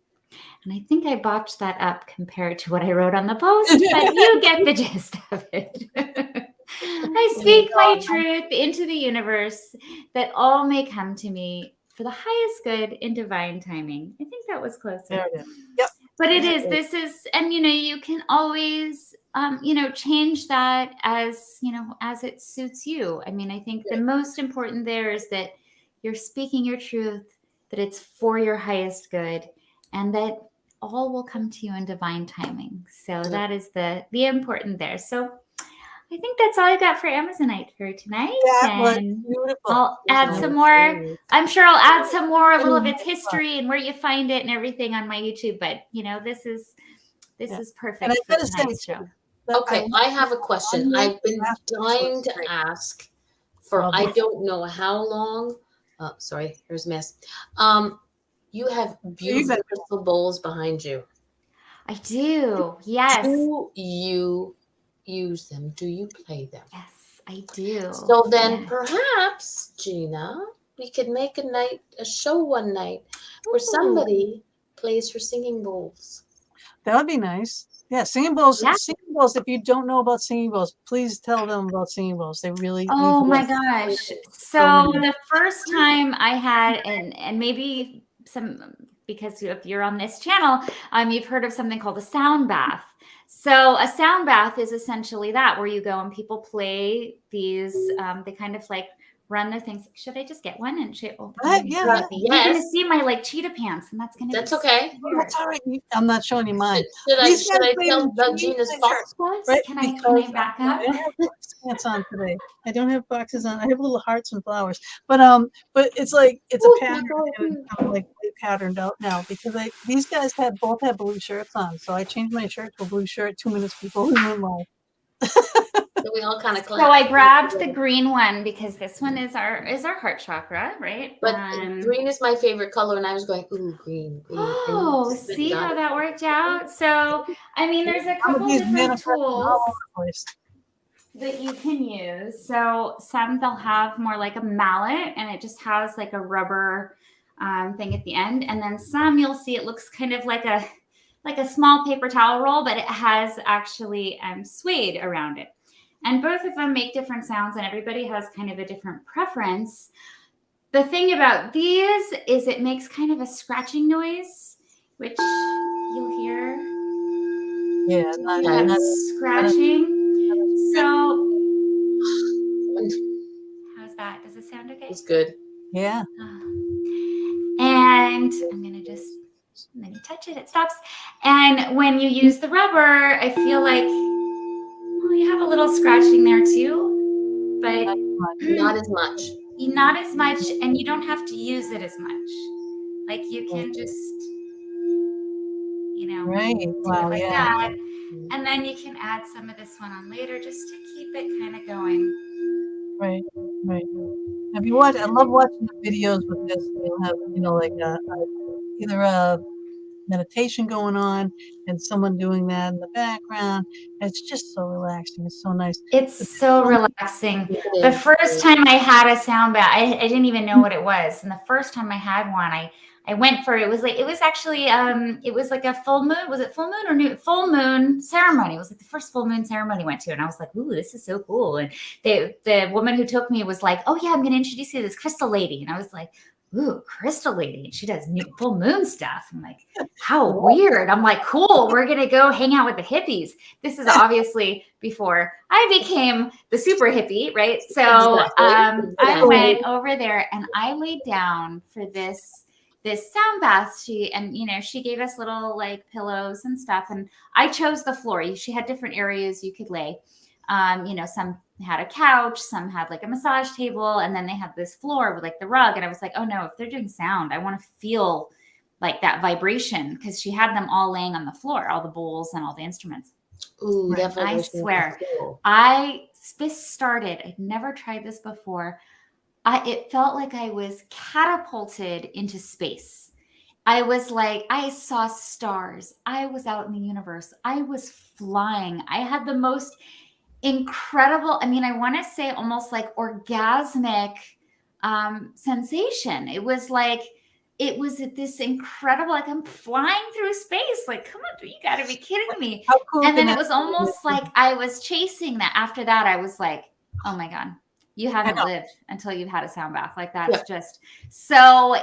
And I think I botched that up compared to what I wrote on the post, but you get the gist of it. I speak my truth into the universe that all may come to me for the highest good in divine timing. I think that was closer. There it is. Yep. But this is, and you can always, change that as it suits you. I mean, I think the most important there is that you're speaking your truth, that it's for your highest good, and that all will come to you in divine timing. So that is the important there. So I think that's all I got for Amazonite for tonight. That was beautiful. I'll add some more. I'm sure I'll add some more of all of its history and where you find it and everything on my YouTube. But this is perfect. And I for gotta say, tonight's show. Okay, I have a question. I've been dying to ask for I don't know how long. Oh, sorry, here's a mess. You have beautiful crystal bowls behind you. I do. Yes. Do you use them? Do you play them? Yes, I do. So then perhaps, Gina, we could make a show one night where somebody plays her singing bowls. That would be nice. Yeah, singing bowls. Yeah. Singing bowls. If you don't know about singing bowls, please tell them about singing bowls. They really. Oh my gosh! So the first time I had, and maybe because if you're on this channel, you've heard of something called a sound bath. So a sound bath is essentially that, where you go and people play these. They kind of like run their things. Should I just get one and show? Yeah. You're gonna see my cheetah pants, and that's okay. That's all right. I'm not showing you mine. Should I tell about Gina's fox ones? Right? Can I back up? I don't have box pants on today. I don't have boxes on. I have little hearts and flowers, but it's like it's a pattern, and it's kind of like patterned out now because these guys both had blue shirts on, so I changed my shirt to a blue shirt 2 minutes before we went live. So we all kind of So I grabbed the green one because this one is our heart chakra, right? But green is my favorite color, and I was going, ooh, green. Oh, see how that worked out? So, I mean, there's a couple different tools that you can use. So some they'll have more like a mallet, and it just has like a rubber thing at the end. And then some you'll see it looks kind of like a small paper towel roll, but it has actually suede around it. And both of them make different sounds, and everybody has kind of a different preference. The thing about these is it makes kind of a scratching noise, which you'll hear. Yeah, that's scratching. So, how's that? Does it sound okay? It's good. Yeah. And I'm going to just, when you touch it, it stops. And when you use the rubber, I feel like, you have a little scratching there too, but not as much. Not as much, and you don't have to use it as much. Like you can just, right. Wow, like that. And then you can add some of this one on later just to keep it kind of going. Right. Have you watched? I love watching the videos with this. They'll have, like either a meditation going on and someone doing that in the background. It's just so relaxing. It's so nice. It's so relaxing. The first time I had a sound bath, I didn't even know what it was. And the first time I had one, I went for it. It was like a full moon. Was it full moon or new full moon ceremony? It was like the first full moon ceremony I went to. And I was like, ooh, this is so cool. And the woman who took me was like, oh yeah, I'm going to introduce you to this crystal lady. And I was like, ooh, crystal lady. And she does full moon stuff. I'm like, how weird. I'm like, cool. We're going to go hang out with the hippies. This is obviously before I became the super hippie, right? So I went over there and I laid down for this sound bath. She gave us little like pillows and stuff. And I chose the floor. She had different areas you could lay. Some had a couch, some had like a massage table, and then they had this floor with like the rug. And I was like, oh no, if they're doing sound, I want to feel like that vibration, because she had them all laying on the floor, all the bowls and all the instruments. Ooh, that I vibration is swear, cool. this started, I'd never tried this before. It felt like I was catapulted into space. I was like, I saw stars. I was out in the universe. I was flying. I had the most incredible, I want to say almost like orgasmic sensation. It was this incredible, like I'm flying through space. Like, come on, you got to be kidding me. How cool And then can it that was almost like I was chasing that. After that, I was like, oh my God, you haven't lived until you've had a sound bath. Like that's just so,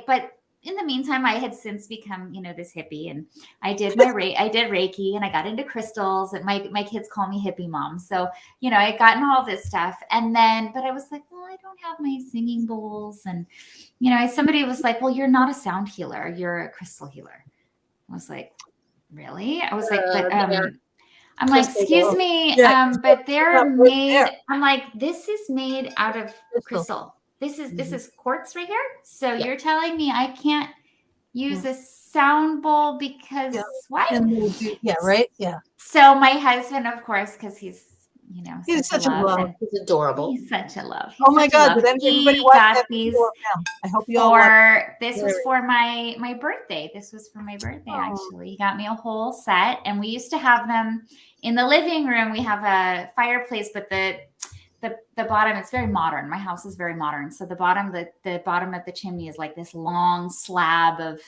but in the meantime, I had since become, this hippie, and I did Reiki, and I got into crystals, and my kids call me hippie mom. So, I had gotten all this stuff, and then, but I was like, well, I don't have my singing bowls. And, somebody was like, well, you're not a sound healer. You're a crystal healer. I was like, really? I was like, but, I'm like, excuse me, but they're made, I'm like, this is made out of crystal. This is quartz right here. So you're telling me I can't use a sound bowl because what? Right. Yeah. So my husband, of course, because he's, he's such a love. He's adorable. He's such a love. Oh my God! Did everybody watch that video of him? I hope you all watched. This was for my birthday. This was for my birthday, actually. He got me a whole set, and we used to have them in the living room. We have a fireplace, but the bottom, it's very modern. My house is very modern. So the bottom of the chimney is like this long slab of,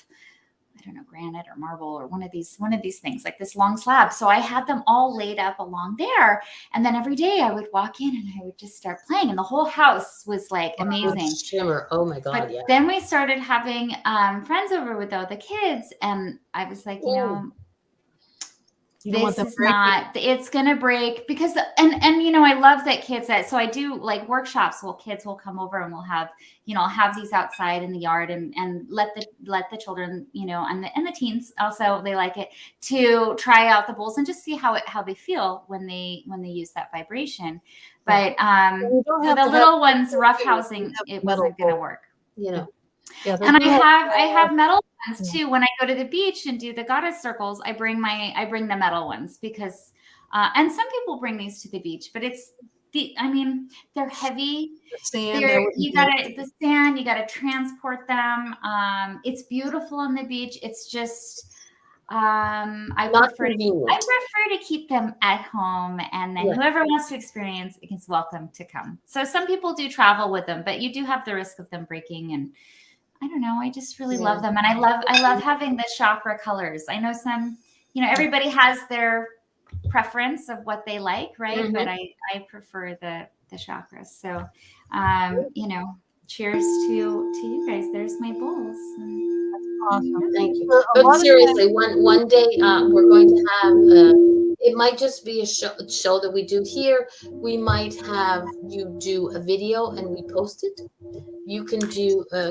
I don't know, granite or marble or one of these things, like this long slab. So I had them all laid up along there. And then every day I would walk in and I would just start playing, and the whole house was like amazing. Shimmer. Oh my God. But then we started having friends over with all the kids, and I was like, this is not, it's going to break, because, and I love that kids so I do like workshops. Well, kids will come over and we'll have, I'll have these outside in the yard, and let the children, and the teens also, they like it, to try out the bowls and just see how they feel when they use that vibration. But for the little ones, roughhousing, it wasn't going to work. Yeah, and I have metal ones too. When I go to the beach and do the goddess circles, I bring the metal ones, because and some people bring these to the beach, but they're heavy. The sand, you gotta transport them. It's beautiful on the beach. It's just I prefer to keep them at home, and then whoever wants to experience is welcome to come. So some people do travel with them, but you do have the risk of them breaking, and I don't know. I just really love them. And I love having the chakra colors. I know some, everybody has their preference of what they like, right? Mm-hmm. But I prefer the chakras. So, cheers to you guys. There's my bowls. Awesome. Thank you. But seriously, one day we're going to have, it might just be a show that we do here. We might have you do a video and we post it. You can do a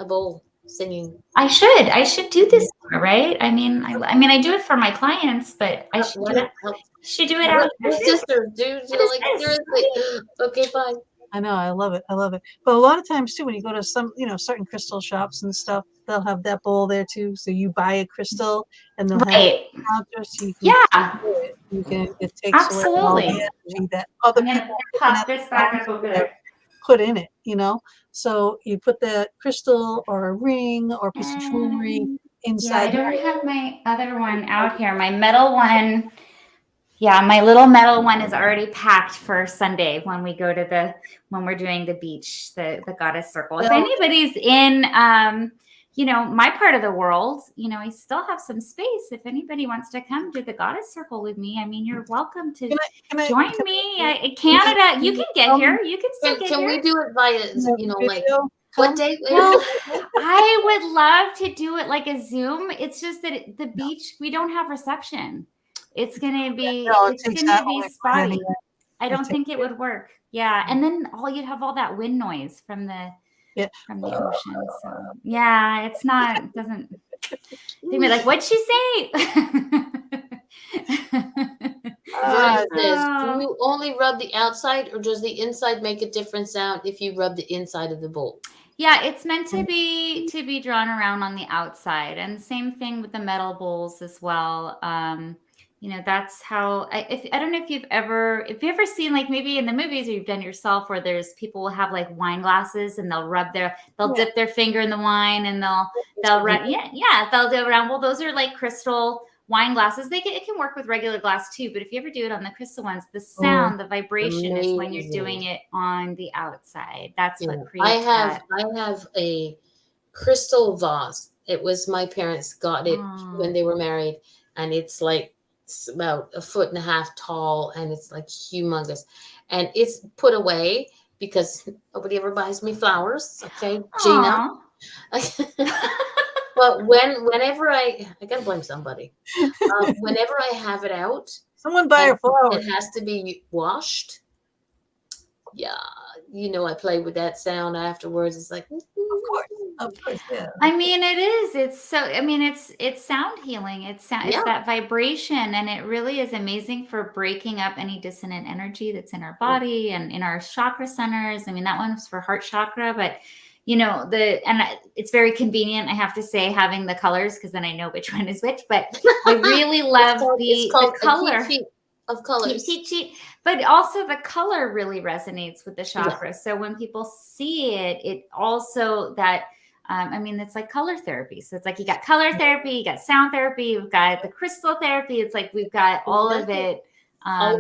bowl singing. I should do this, right? I do it for my clients, but I should do it out. Sister, dude, seriously. Okay, fine. I know, I love it. But a lot of times too, when you go to some, certain crystal shops and stuff, they'll have that bowl there too. So you buy a crystal, and they'll have a counter, so you can it takes absolutely away all the energy that other people put in it, So you put that crystal or a ring or a piece of jewelry inside. Yeah, I don't have my other one out here. My metal one. Yeah, my little metal one is already packed for Sunday when we go to when we're doing the beach, the goddess circle. If anybody's in, my part of the world, I still have some space. If anybody wants to come to the goddess circle with me, you're welcome to join me. Canada, you can get here. You can still get here. Can we do it via, like what day? Well, I would love to do it like a Zoom. It's just that the beach, we don't have reception. It's gonna be spotty. I don't think it would work. Yeah, and then you'd have all that wind noise from the ocean. So yeah, it's not. It doesn't. They'd be like, "What'd she say?" Vernon God. says, do Oh. you only rub the outside, or does the inside make a different sound if you rub the inside of the bowl? Yeah, it's meant to be drawn around on the outside, and same thing with the metal bowls as well. That's how I don't know if you ever seen, like, maybe in the movies or you've done yourself, where there's people will have like wine glasses and they'll dip their finger in the wine and they'll run they'll do it around. Well, those are like crystal wine glasses. It can work with regular glass too, but if you ever do it on the crystal ones, the sound, the vibration is when you're doing it on the outside. That's what creates that. I have a crystal vase. It was my parents got it when they were married, and it's about 1.5 feet tall, and it's like humongous, and it's put away because nobody ever buys me flowers. Okay, Gina. But whenever I gotta blame somebody. Whenever I have it out, Someone buy her flowers. it has to be washed. Yeah, I play with that sound afterwards. It's like, Of course, yeah. I mean, it is. It's sound healing. It's that vibration, and it really is amazing for breaking up any dissonant energy that's in our body and in our chakra centers. I mean, that one's for heart chakra, but it's very convenient, I have to say, having the colors, because then I know which one is which. But I really love the color of colors. Cheat. But also the color really resonates with the chakra. Yeah. So when people see it also that it's like color therapy. So it's like you got color therapy, you got sound therapy, you've got the crystal therapy. It's like we've got all of it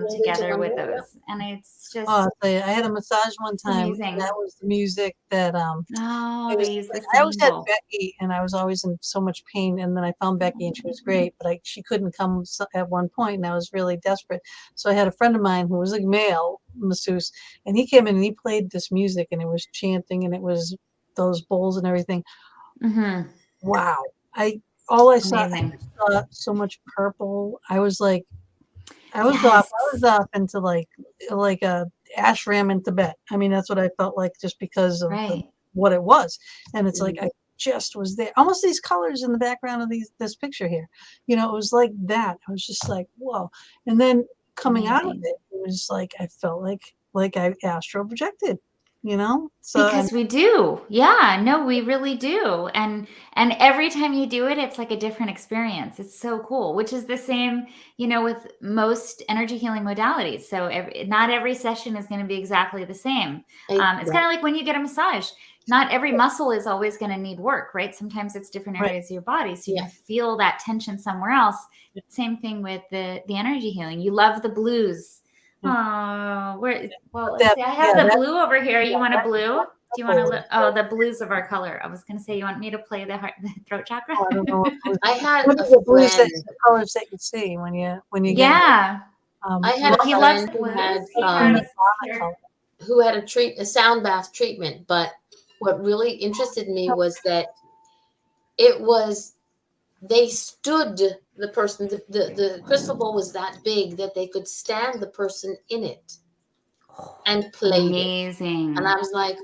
together with those. And it's just I had a massage one time. That was the music that I always had Becky, and I was always in so much pain, and then I found Becky and she was great, but she couldn't come at one point, and I was really desperate. So I had a friend of mine who was a male masseuse, and he came in and he played this music, and it was chanting, and it was those bowls and everything. Wow. I saw so much purple. I was like, I was off into like a ashram in Tibet. I mean, that's what I felt like, just because of what it was. And it's like I just was there. Almost these colors in the background of this picture here. It was like that. I was just like, whoa. And then coming out of it was like I felt like I astral projected. So because we do. Yeah, no, we really do. And every time you do it, it's like a different experience. It's so cool, which is the same, with most energy healing modalities. So not every session is going to be exactly the same. It's kind of like when you get a massage. Not every muscle is always going to need work, right? Sometimes it's different areas of your body. So you feel that tension somewhere else. Same thing with the energy healing. You love the blues. Oh, I have the blue over here. You want a blue? Do you want to? The blues of our color. I was going to say, you want me to play the throat chakra? I don't know. I had the blues the colors that you see when you get. I had a friend who had a sound bath treatment, but what really interested me was that they stood the person, the crystal bowl was that big that they could stand the person in it and play it. And I was like,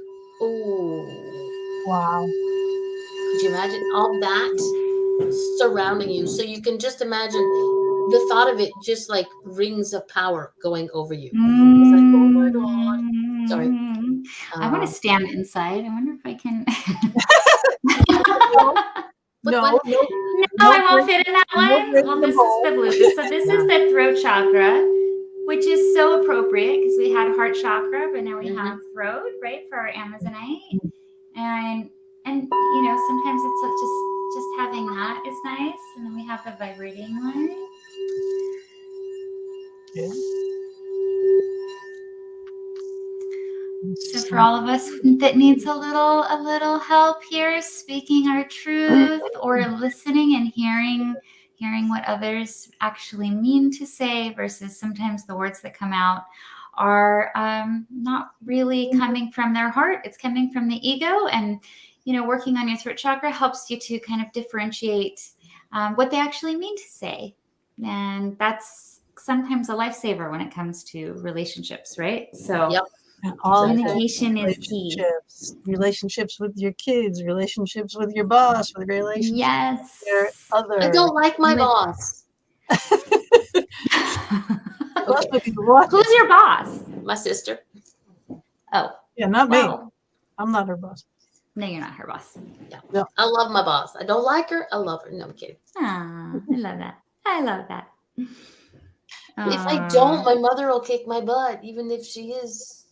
oh, wow. Could you imagine all that surrounding you? So you can just imagine the thought of it, just like rings of power going over you. It's like, oh my God. Sorry. I want to stand inside. I wonder if I can. No, I won't fit in that one. Well, this is the blue. This is the throat chakra, which is so appropriate because we had heart chakra, but now we have throat, right, for our Amazonite. And sometimes it's just having that is nice. And then we have the vibrating one. Yeah. So for all of us that needs a little help here, speaking our truth or listening and hearing what others actually mean to say versus sometimes the words that come out are not really coming from their heart. It's coming from the ego. And, working on your throat chakra helps you to kind of differentiate what they actually mean to say. And that's sometimes a lifesaver when it comes to relationships, right? So communication is key. Relationships with your kids, relationships with your boss, with relationships with your other. I don't like my boss. boss Okay. might be the boss. Who's your boss? My sister. Oh, Yeah, not me. well, I'm not her boss. no, you're not her boss. I love my boss. I don't like her. I love her. No, I'm kidding. Ah, I love that. I love that. If I don't, my mother will kick my butt, even if she is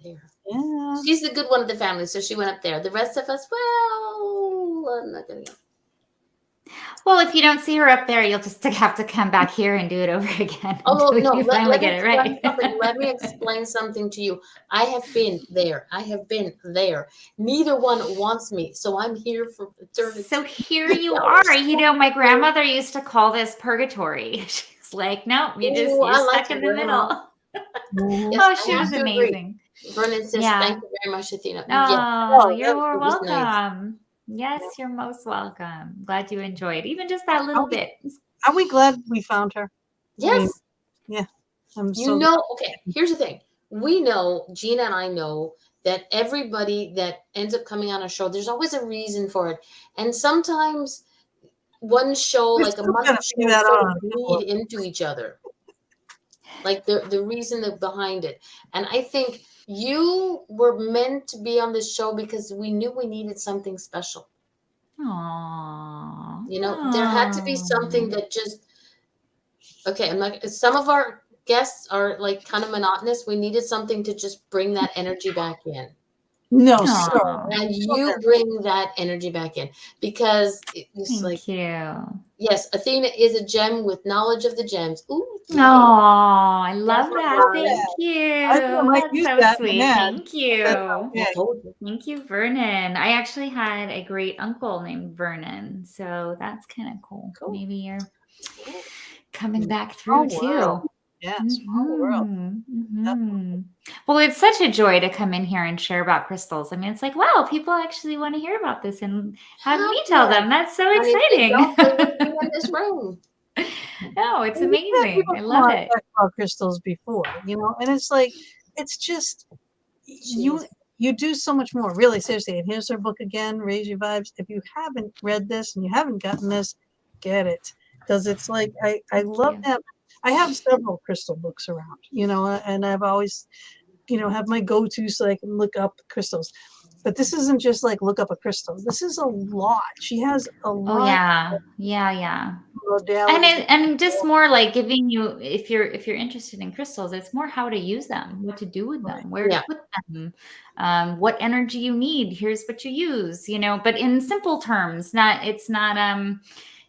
there. Yeah. She's the good one of the family, so she went up there. The rest of us, well, I'm not gonna go. Well, if you don't see her up there, you'll just have to come back here and do it over again Oh until no! you finally get it right. Let me explain something to you. I have been there. I have been there. Neither one wants me, so I'm here for eternity. So here you are. You know, my grandmother used to call this purgatory. She's like, no, you're I like stuck your in the grandma. middle. Mhm. Yes, Oh, I she have was to agree. amazing. Vernon says, Yeah. "Thank you very much, Athena." Oh, Yes, you're it was nice. welcome. Yes, you're most welcome. Glad you enjoyed even just that little bit. Are we glad we found her? Yes, I'm you so know. Okay, here's the thing. We know, Gina and I know, that everybody that ends up coming on a show, there's always a reason for it, and sometimes one show, We're like a still month trying of to figure shows, that sort out of on people. bleed into each other. Like the reason behind it. And I think you were meant to be on this show because we knew we needed something special. Aww. You know, there had to be something that just, okay, I'm like, some of our guests are like kind of monotonous. We needed something to just bring that energy back in. No, Aw. sir. And you bring that energy back in because it's like, Thank you. yes, Athena is a gem with knowledge of the gems. Ooh, Oh, I love That's that. right. Thank you. I think I might That's use so that in sweet. ad. Thank you. Okay. I told you. Thank you, Vernon. I actually had a great uncle named Vernon, so that's kind of cool. Cool. Maybe you're coming back through Small too. world. Yeah, small world. Mhm. Well, it's such a joy to come in here and share about crystals. I mean, it's like, wow, people actually want to hear about this and have me tell them. That's so And if they exciting. don't, they wouldn't be in this room. No, it's And we've had amazing. people I come love on it. and talk about crystals before, you know, and it's like, it's just you do so much more. Really, seriously. And here's her book again, Raise Your Vibes. If you haven't read this and you haven't gotten this, get it, because it's like I love you. that. I have several crystal books around, you know, and I've always, you know, have my go-to so I can look up crystals. But this isn't just like look up a crystal. This is a lot. She has a Oh lot yeah, of and modalities. and just more like giving you, if you're interested in crystals, it's more how to use them, what to do with them, where to put them, what energy you need. Here's what you use, you know, but in simple terms. It's not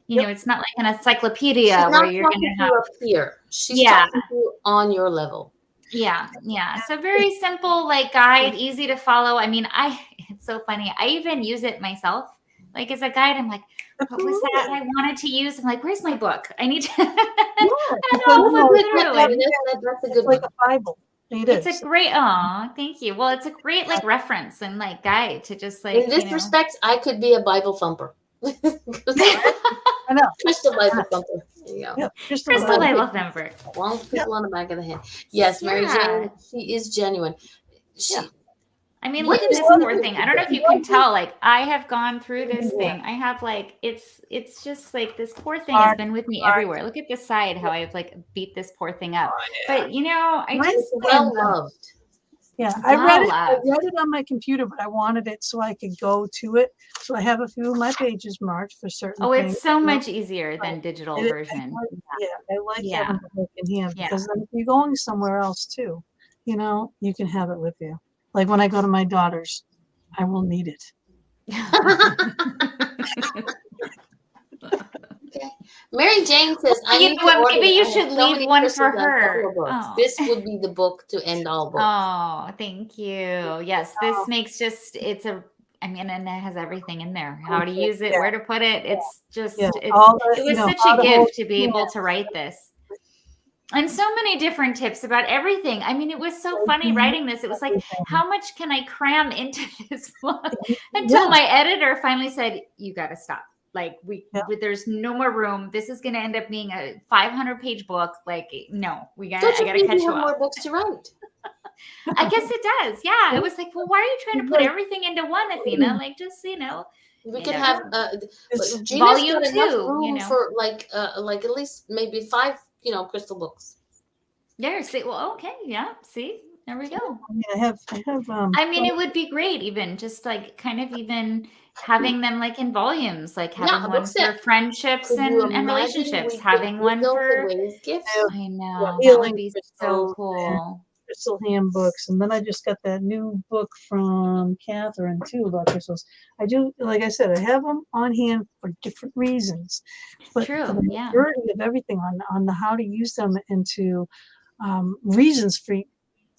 you know, it's not like an encyclopedia She's where not you're talking gonna to have you up here. She's yeah. talking to you on your level. Yeah. So very simple, like guide, easy to follow. I mean, it's so funny. I even use it myself. Like as a guide, I'm like, what was that I wanted to use? I'm like, where's my book? I need to That's a good like one. a Bible. It's a great, thank you. Well, it's a great like reference and like guide to just like, In this respect, I could be a Bible thumper. I know. Crystal Bible thumper. There you go. Yeah, Crystal Bible thumper. Long people on the back of the head. Yes, Mary Jane, she is genuine. I mean, look at this poor thing. I don't know if you can tell, like I have gone through this thing. I have like, it's just like this poor thing has been with me everywhere. Look at this side, how I've like beat this poor thing up. But you know, I just well loved. Yeah, I read it on my computer, but I wanted it so I could go to it. So I have a few of my pages marked for certain things. It's so much easier than digital version. I like having the book in hand because then if you're going somewhere else too, you know, you can have it with you. Like when I go to my daughter's, I will need it. Okay. Mary Jane says, maybe you should leave one for her. Oh. This would be the book to end all books. Oh, thank you. Yes, this makes I mean, and it has everything in there. How to use it, where to put it. It's just, it was such a gift to be able to write this. And so many different tips about everything. I mean, it was so funny writing this. It was like, how much can I cram into this book? Until my editor finally said, you got to stop. Like there's no more room. This is going to end up being a 500-page book. Like, no, I got to cut you off. More books to write. I guess it does. Yeah. It was like, well, why are you trying to put everything into one, Athena? Like, just, you know. We could have volume 2, room for like at least maybe 5, crystal books. Yeah. See, well, okay. Yeah. See, there we go. I mean, I have. I mean, it would be great, even just like kind of even having them like in volumes, like Yeah, having a book one for set. friendships Could you and imagine relationships, we could having use one those for, as gifts? I I have know, that would healing be so crystals and cool. crystal handbooks, and then I just got that new book from Catherine too about crystals. I do, like I said, I have them on hand for different reasons, but for True. the Yeah. majority of everything on the how to use them into reasons for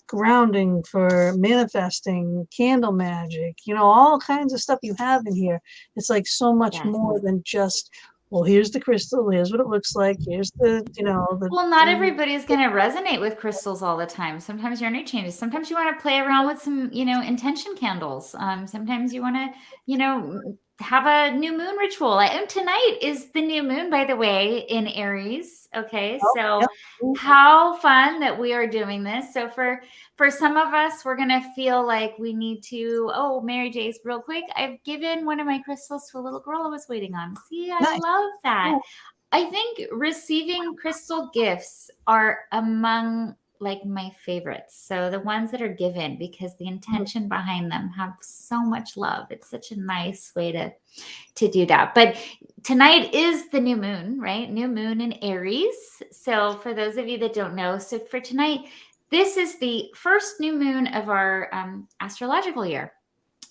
grounding, for manifesting, candle magic, all kinds of stuff you have in here. It's like so much Yes. more than just, well, here's the crystal, here's what it looks like, here's the, Well, not everybody's going to resonate with crystals all the time. Sometimes your energy changes. Sometimes you want to play around with some, intention candles. Sometimes you want to, have a new moon ritual. And tonight is the new moon, by the way, in Aries. Okay, so how fun that we are doing this. So for some of us, we're gonna feel like we need to. Oh, Mary J's, real quick. I've given one of my crystals to a little girl I was waiting on. See, I Nice. love that. I think receiving crystal gifts are among like my favorites. So the ones that are given, because the intention behind them have so much love. It's such a nice way to do that. But tonight is the new moon, right? New moon in Aries. So for those of you that don't know, so for tonight, this is the first new moon of our astrological year.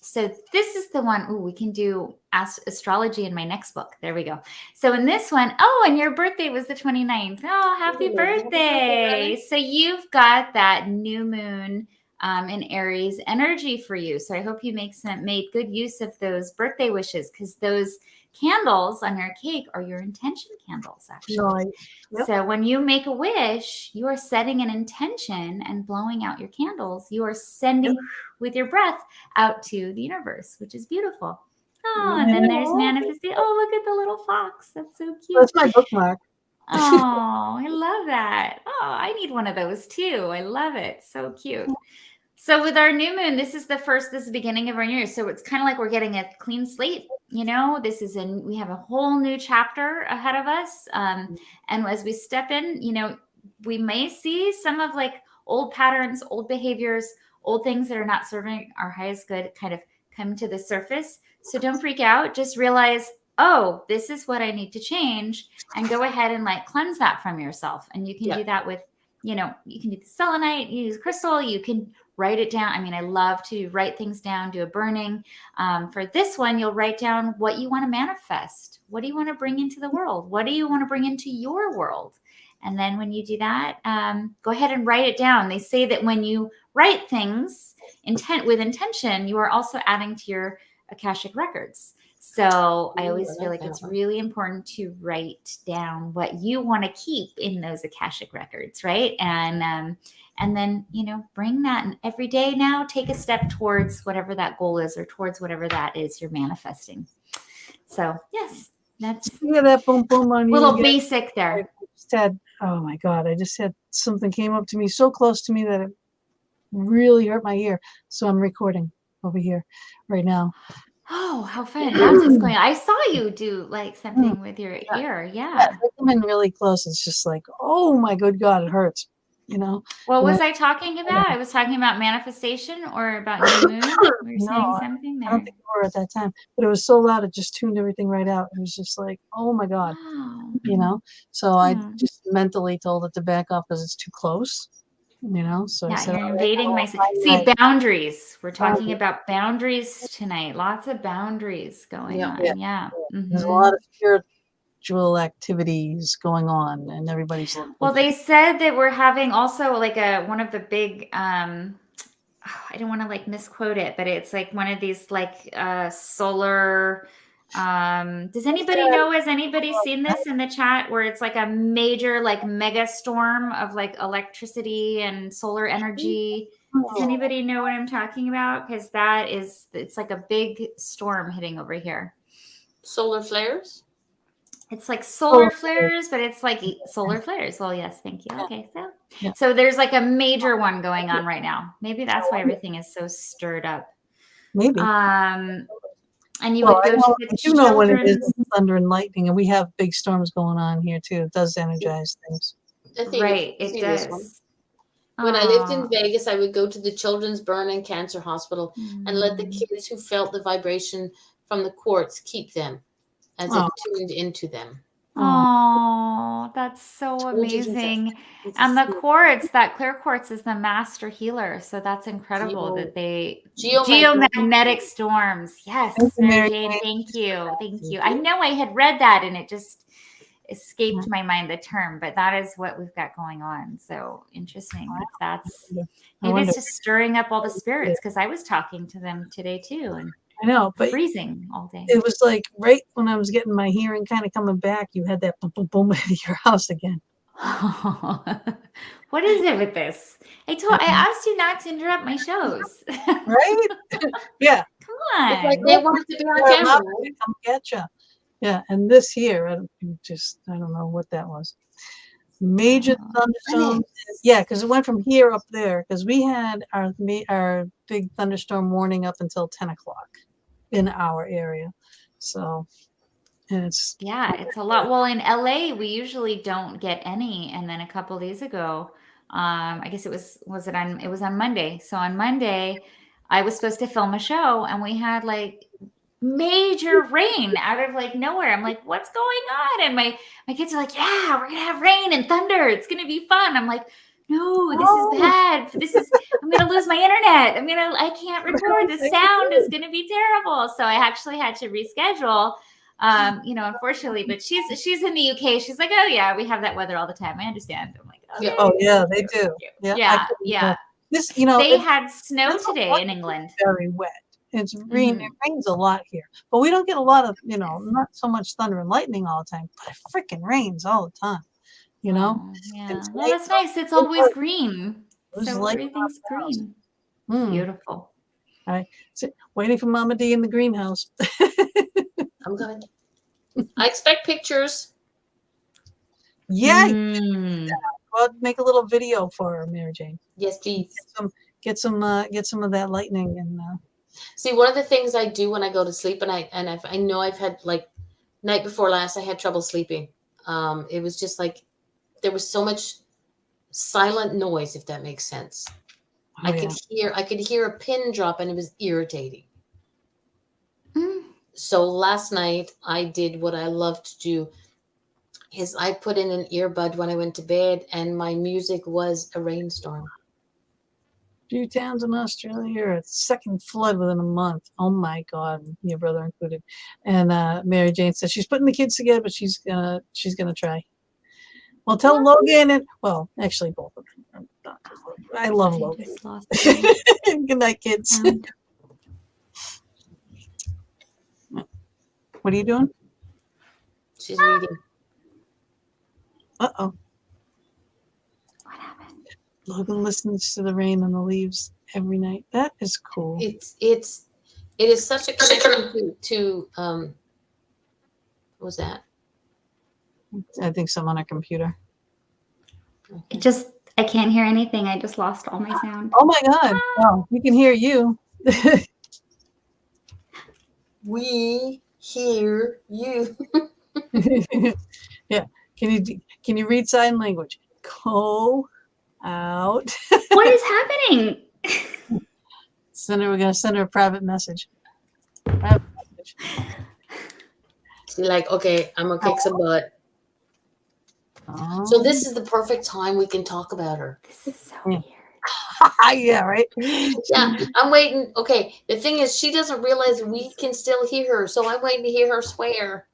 So this is the one. Ooh, we can do astrology in my next book. There we go. So in this one, and your birthday was the 29th. Oh, happy birthday. So you've got that new moon in Aries energy for you. So I hope you made good use of those birthday wishes, because those candles on your cake are your intention candles, actually. Yep. So when you make a wish, you are setting an intention and blowing out your candles. You are sending with your breath out to the universe, which is beautiful. Oh, and then there's manifesting. Oh, look at the little fox. That's so cute. That's my bookmark. Oh, I love that. Oh, I need one of those too. I love it. So cute. So with our new moon, this is the beginning of our new year. So it's kind of like we're getting a clean slate. We have a whole new chapter ahead of us. And as we step in, we may see some of like old patterns, old behaviors, old things that are not serving our highest good kind of come to the surface. So don't freak out. Just realize, oh, this is what I need to change, and go ahead and like cleanse that from yourself. And you can do that with, you can do the selenite, you use crystal, you can write it down. I mean, I love to write things down, do a burning. For this one, you'll write down what you want to manifest. What do you want to bring into the world? What do you want to bring into your world? And then when you do that, go ahead and write it down. They say that when you write things with intention, you are also adding to your Akashic records. So I always feel like it's really important to write down what you want to keep in those Akashic records, right? And then, bring that, and every day now take a step towards whatever that goal is, or towards whatever that is you're manifesting. So yes, that's that boom boom on you. Little basic there. Oh my God, I just had something came up to me so close to me that it really hurt my ear. So I'm recording over here right now. Oh, how fun. That's what's going on. I saw you do like something with your ear. Yeah. I come in really close. It's just like, oh my good God, it hurts. What was I talking about? I was talking about manifestation or about new moon. We were saying something there. I don't think we were at that time, but it was so loud it just tuned everything right out. It was just like, oh my God, So I just mentally told it to back off because it's too close. So I said, you're invading my boundaries. We're talking about boundaries tonight. Lots of boundaries going on. Yeah. There's a lot of spiritual activities going on, and everybody's well, they said that we're having also like one of the big I don't want to like misquote it, but it's like one of these like solar does anybody know, has anybody seen this in the chat, where it's like a major like mega storm of like electricity and solar energy? Does anybody know what I'm talking about? Because it's like a big storm hitting over here. Solar flares? It's like solar flares, but it's like solar flares. Well, yes, thank you. Okay, so there's like a major one going on right now. Maybe that's why everything is so stirred up. Maybe. And you would go to the children. You know when it is thunder and lightning, and we have big storms going on here too. It does energize things. Right, it does. When I lived Aw. in Vegas, I would go to the Children's Burn and Cancer Hospital and let the kids who felt the vibration from the quartz keep them as it Oh, tuned into them. oh, Oh, that's so Told you amazing. it's a And the secret. quartz, that clear quartz is the master healer. So that's incredible that they Geomagnetic. geomagnetic storms. Yes, thank you, Mary Mary Jane, Jane. thank you. Thank you. I know I had read that and it just escaped Yeah, my mind the term, but that is what we've got going on. So interesting if that's I maybe wonder. it's just stirring up all the spirits because I was talking to them today too and I know, but freezing all day. it was like right when I was getting my hearing kind of coming back, you had that boom, boom, boom at your house again. What is it with this? I asked you not to interrupt my shows. Right? Yeah. Come It's like on. they want to be on You're camera. allowed Right? to come get you. Yeah, and this year, I don't know what that was. Major thunderstorms. Yeah, because it went from here up there. Because we had our big thunderstorm warning up until 10 o'clock in our area. So, and it's Yeah, it's a lot. Well, in LA, we usually don't get any. And then a couple days ago, I guess it was on Monday. So on Monday, I was supposed to film a show and we had like major rain out of like nowhere. I'm like, what's going on? And my kids are like, yeah, we're gonna have rain and thunder. It's gonna be fun. I'm like, no, this is bad. I'm gonna lose my internet. I can't record. The sound is gonna be terrible. So I actually had to reschedule. Unfortunately, but she's in the UK. She's like, oh yeah, we have that weather all the time. I understand. I'm like, okay, Yeah. Oh yeah, thank they you, do. thank you. Yeah, Yeah. This, They had snow it's a today lot in England. very wet. It Mhm. rains a lot here, but we don't get a lot of not so much thunder and lightning all the time, but it freaking rains all the time. Oh, And yeah. it's Well, light that's nice. It's up always green. There's So light everything's up the house. green. Beautiful. Waiting for Mama D in the greenhouse. I'm coming. I expect pictures. Yeah, Mm. well, make a little video for her, Mary Jane. Yes, please. Get some of that lightning and. See, one of the things I do when I go to sleep, and I know I've had like night before last, I had trouble sleeping. It was just like there was so much silent noise, if that makes sense. Oh, I could hear a pin drop, and it was irritating. Mm. So last night I did what I love to do. Is I put in an earbud when I went to bed, and my music was a rainstorm. Few towns in Australia are at second flood within a month. Oh my God, your brother included. And Mary Jane says she's putting the kids together, but she's gonna try. Well, tell Logan and actually both of them. I love Logan. Good night, kids. What are you doing? She's reading. Uh-oh. What happened? Logan listens to the rain and the leaves every night. That is cool. It is such a connection to what was that? I think some on a computer. I can't hear anything. I just lost all my sound. Oh my God. Oh, we can hear you. We hear you. Yeah. Can you read sign language? Go out. What is happening? We're gonna send her a private message. She's like, okay, I'm gonna kick some butt. Oh. So this is the perfect time we can talk about her. This is so weird. Yeah, right. Yeah, I'm waiting. Okay, the thing is, she doesn't realize we can still hear her, so I'm waiting to hear her swear.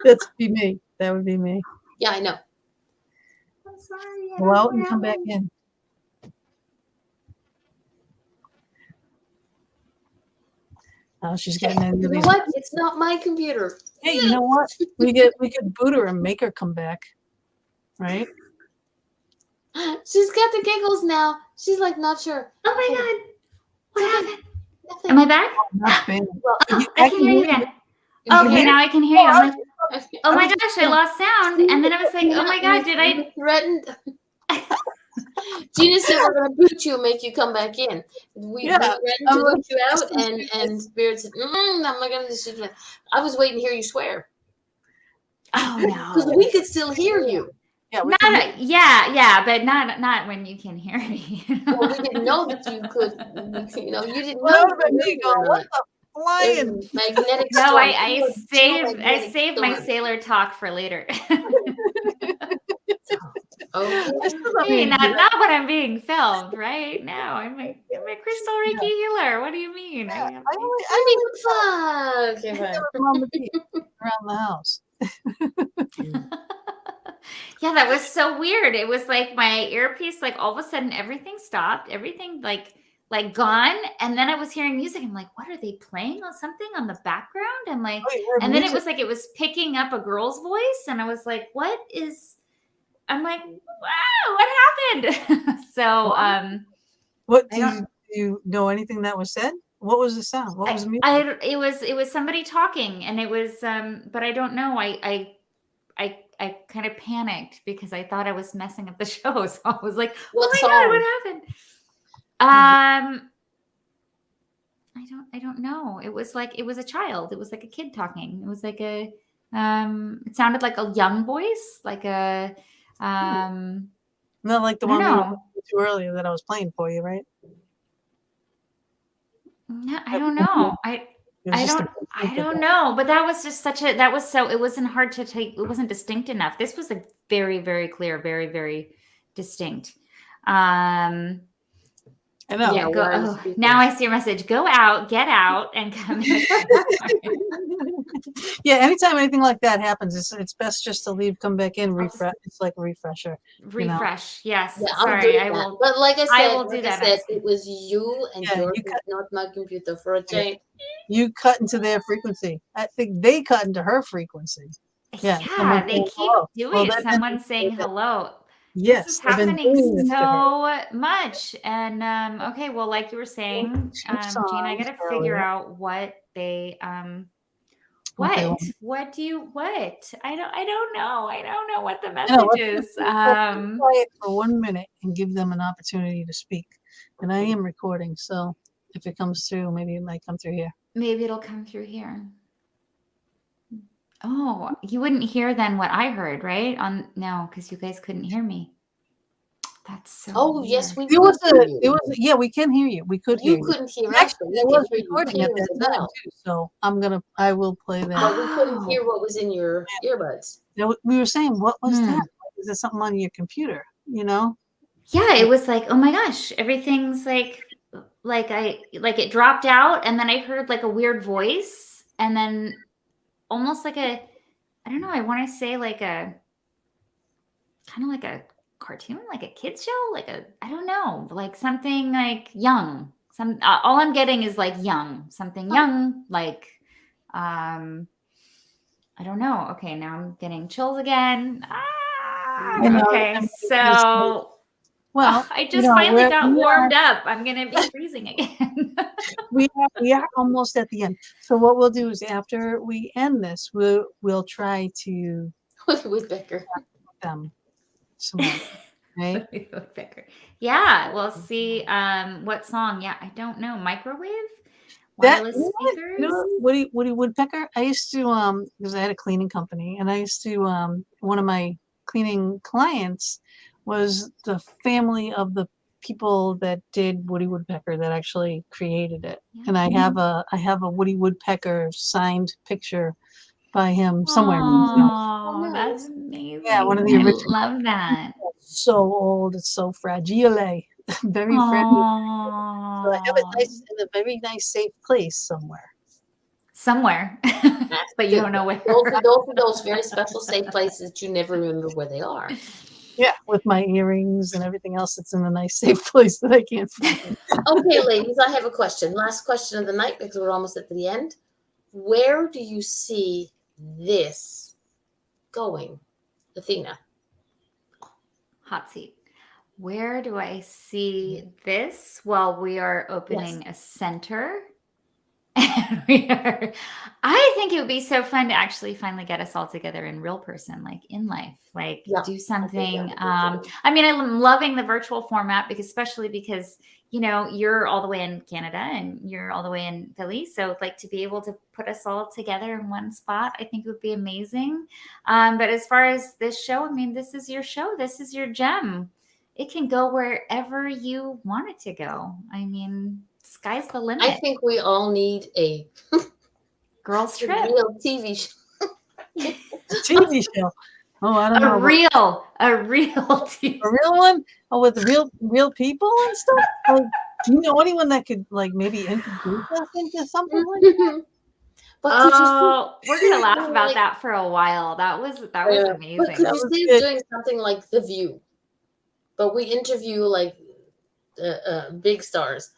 That would be me. Yeah, I know. I'm sorry. Go out and come back in. Oh, she's getting into You know these. what? It's not my computer. Hey, you know what? We could boot her and make her come back, right? She's got the giggles now. She's like, not sure. Oh my God. What happened? Nothing. Am I back? Not bad. Well, I can hear you again. Okay, now I can hear you. I'm like, oh my gosh, I lost sound. And then I was like, oh my God, did I? Threatened. Gina said we're going to boot you and make you come back in. We threatened to boot you out, and Spirit said, I'm not going to do that. I was waiting to hear you swear. Oh no. Because we could still hear you. Yeah, we can hear you. Yeah, but not when you can hear me. Well, we didn't know that you could. You didn't Well, know that you would have been were me moving or going, what not. the There's flying? a magnetic No, storm. I saved my storm. sailor talk for later. Okay. I still thought Hey, maybe you not when I'm being filmed, right? No, I'm a crystal Reiki yeah, healer. What do you mean? yeah. I I mean, only what fun. Okay, I fine. never been on the beach around the house. Yeah, that was so weird. It was like my earpiece, like all of a sudden everything stopped, everything like gone. And then I was hearing music. I'm like, what are they playing on something on the background? I'm like, Oh, you heard and then it music. was like it was picking up a girl's voice. And I was like, what is I'm like, wow, what happened? So What I don't do you know anything that was said? What was the sound? What was the music? it was somebody talking and it was but I don't know. I kind of panicked because I thought I was messing up the show. So I was like, What oh my God, song? what happened? I don't know. It was a child. It was like a kid talking. It was like a it sounded like a young voice, like a Not like the I don't one we were know. listening to earlier that I was playing for you, right? No, I That don't was know. it was just a I don't know, but that was just that was so it wasn't hard to take, it wasn't distinct enough. This was like very, very clear, very, very distinct. I know. Yeah, We're on the oh, now speakers. I see your message. Go out, get out, and come in. Yeah, anytime anything like that happens, it's best just to leave, come back in, refresh. It's like a refresher. Refresh. Yes. Yeah, I'm Sorry, doing I that. will. But like I will do I that said, next it time. was you and Yeah, your you cut not my computer for a yeah, change. you cut into their frequency. I think they cut into her frequency. Yeah, Yeah, someone they saying keep hello. doing Well, it. they've been Someone saying hello. This is yes, they've been happening doing this to her. so much. And okay, well, like you were saying, Two Gina, I songs gotta figure earlier. out what they What they want. what do you what? I don't know. I don't know what the I know. message is. Let's be quiet for 1 minute and give them an opportunity to speak. And I am recording, so if it comes through, maybe it might come through here. Maybe it'll come through here. Oh, you wouldn't hear then what I heard, right? No, because you guys couldn't hear me. That's so Oh, weird. yes, we There could was hear a, you. yeah, we can hear you. We could hear You you. couldn't hear us, Actually, but we I could was hear you recording at clear that as time well. too, so I will play that. But we couldn't Oh. hear what was in your earbuds. We were saying, what was Hmm. that? Is there something on your computer? You know? Yeah, it was like, oh my gosh, everything's like it dropped out and then I heard like a weird voice and then almost like I don't know, I want to say like a kind of like a cartoon, like a kids show, I don't know, like something like young. All I'm getting is like young, something young, like I don't know. Okay, now I'm getting chills again. You know, Okay, so well, I just finally got warmed up. I'm gonna be freezing again. we are almost at the end. So what we'll do is after we end this, we'll try to Woodpecker. them some more, right? Yeah, we'll see. What song? Yeah, I don't know. Microwave, That wireless you know what? speakers. You know what? Woody Woodpecker. I used to because I had a cleaning company, and I used to one of my cleaning clients was the family of the people that did Woody Woodpecker that actually created it. Yeah. And I have a Woody Woodpecker signed picture by him somewhere. Oh, that's amazing. Yeah, one of the I original. love that. So old, it's so fragile, very fragile. So I have it nice in a very nice, safe place somewhere. Somewhere, but you don't know where. Those very special safe places that you never remember where they are. Yeah, with my earrings and everything else, that's in a nice, safe place that I can't find. Okay, ladies, I have a question. Last question of the night because we're almost at the end. Where do you see this going, Athena? Hot seat. Where do I see this? Well, we are opening a center I think it would be so fun to actually finally get us all together in real person, like in life, like Yeah, do I think something. that would be I mean, I'm loving the virtual format because, especially because, you're all the way in Canada and you're all the way in Philly. So like to be able to put us all together in one spot, I think would be amazing. But as far as this show, I mean, this is your show. This is your gem. It can go wherever you want it to go. I mean, sky's the limit. I think we all need a Girls trip. real TV show. TV show. Oh, I don't know. A real TV. A real one? Oh, with real people and stuff? Like, do you know anyone that could like maybe introduce us into something like that? But could you see, We're gonna laugh doing, about like, that for a while. That was but amazing. could That you was see good. doing something like The View? But we interview like big stars.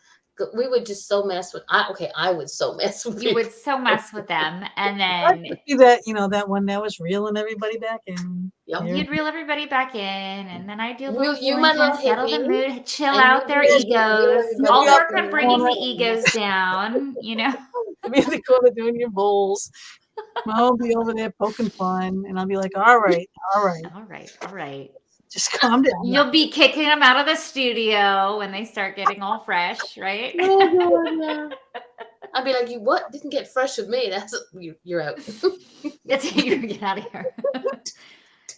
We would just so mess with. I would so mess with You people. would so mess with them, and I then could see that, that one that was reeling everybody back in. Yep. Here. you'd reel everybody back in, and then I'd do a little You healing might to not hit settle the me, mood, chill and out you their do egos. everybody I'll else work in on the bringing the corner. egos down. Be in the corner doing your bowls. I'll be over there poking fun, and I'll be like, all right, All right. just calm down. now." You'll be kicking them out of the studio when they start getting all fresh, right? Oh God, yeah. I'd be like, you what? Didn't get fresh with me. That's you're out. It's you get out of here.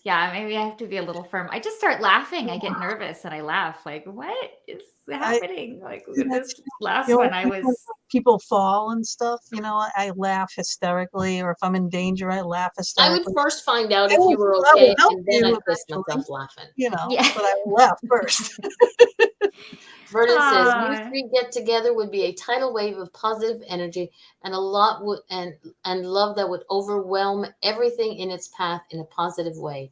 Yeah, maybe I have to be a little firm. I just start laughing. I get nervous and I laugh. Like, what is happening? Like this last You know, one, I was. people fall and stuff. I laugh hysterically, or if I'm in danger, I laugh I hysterically. would first find out I if will- you were I will okay, help and then you I'd piss eventually. myself laughing. Yeah. But I will laugh first. Vernon says, Aw. "You three get together would be a tidal wave of positive energy and a lot would and love that would overwhelm everything in its path in a positive way."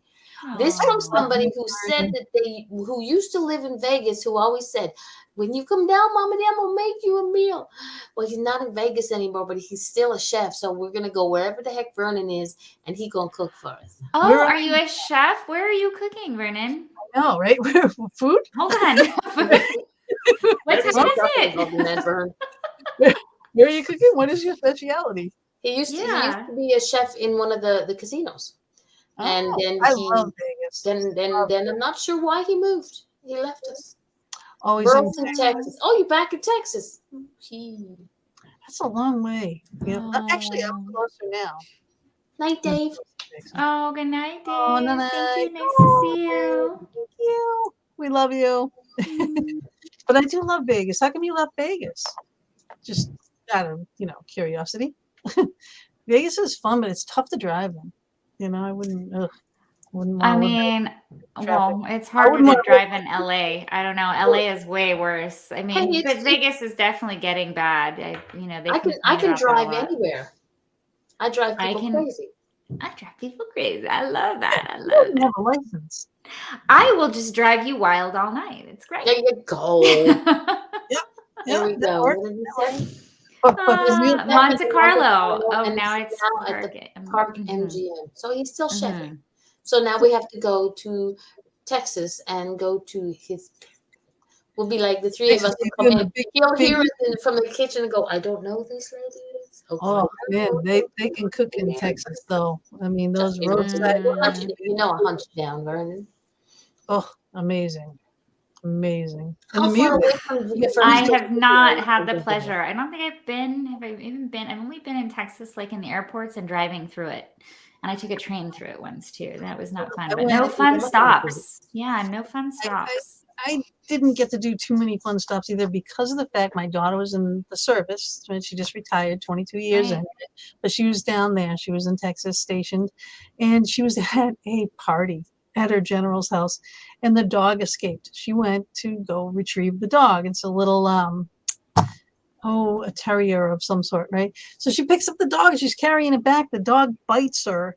This from Aw. somebody who said that who used to live in Vegas, who always said, "When you come down, Mama, I'm gonna make you a meal." Well, he's not in Vegas anymore, but he's still a chef. So we're gonna go wherever the heck Vernon is, and he gonna cook for us. Oh, Where are you a chef? Where are you cooking, Vernon? No, right? Food? Hold on. What There's time some is stuff it? involved in that, Vern. Where are you cooking? What is your specialty? He used Yeah. to be a chef in one of the casinos. And Oh, then I he love Vegas. then I'm not sure why he moved. He left us. Oh, he's in Burleson, Texas. Oh, you're back in Texas. That's a long way. Actually, I'm Oh. closer now. Night, Dave. Oh, good night, Dave. Oh, Thank night. you. Nice to see you. Thank you. We love you. But I do love Vegas. How come you love Vegas? Just out of curiosity. Vegas is fun, but it's tough to drive in. I wouldn't want I to live mean, traffic. well, it's harder wouldn't to wanna drive in LA. I don't know. LA is way worse. I mean, Hey, but Vegas is definitely getting bad. They I complain can about that a drive lot. anywhere. I drive I people can- crazy. I drive people crazy. I love that. I You love don't it. have a license. I will just drive you wild all night. It's great. There you go. There we that go. works. What did he say? But the real Monte Carlo. Oh, And now he's it's now at the Park Mhm. MGM. So he's still chefing. Mhm. So now we have to go to Texas and go to his. We'll be like the three of us will come Doing the in. big- He'll big- hear us from the kitchen and go, "I don't know these ladies." Okay. Oh man, they can cook in Texas though. I mean, those If roadside. you know, a hunch down, Vernon. Oh, amazing. And How the far music. away from I have not had the pleasure. I don't think I've been. Have I even been? I've only been in Texas, like in the airports and driving through it. And I took a train through it once too. That was not fun. But no fun stops. Yeah, no fun stops. I didn't get to do too many fun stops either because of the fact my daughter was in the service. When she just retired 22 years Right. in, but she was down there. She was in Texas stationed, and she was at a party at her general's house, and the dog escaped. She went to go retrieve the dog. It's a little a terrier of some sort, right? So she picks up the dog and she's carrying it back. The dog bites her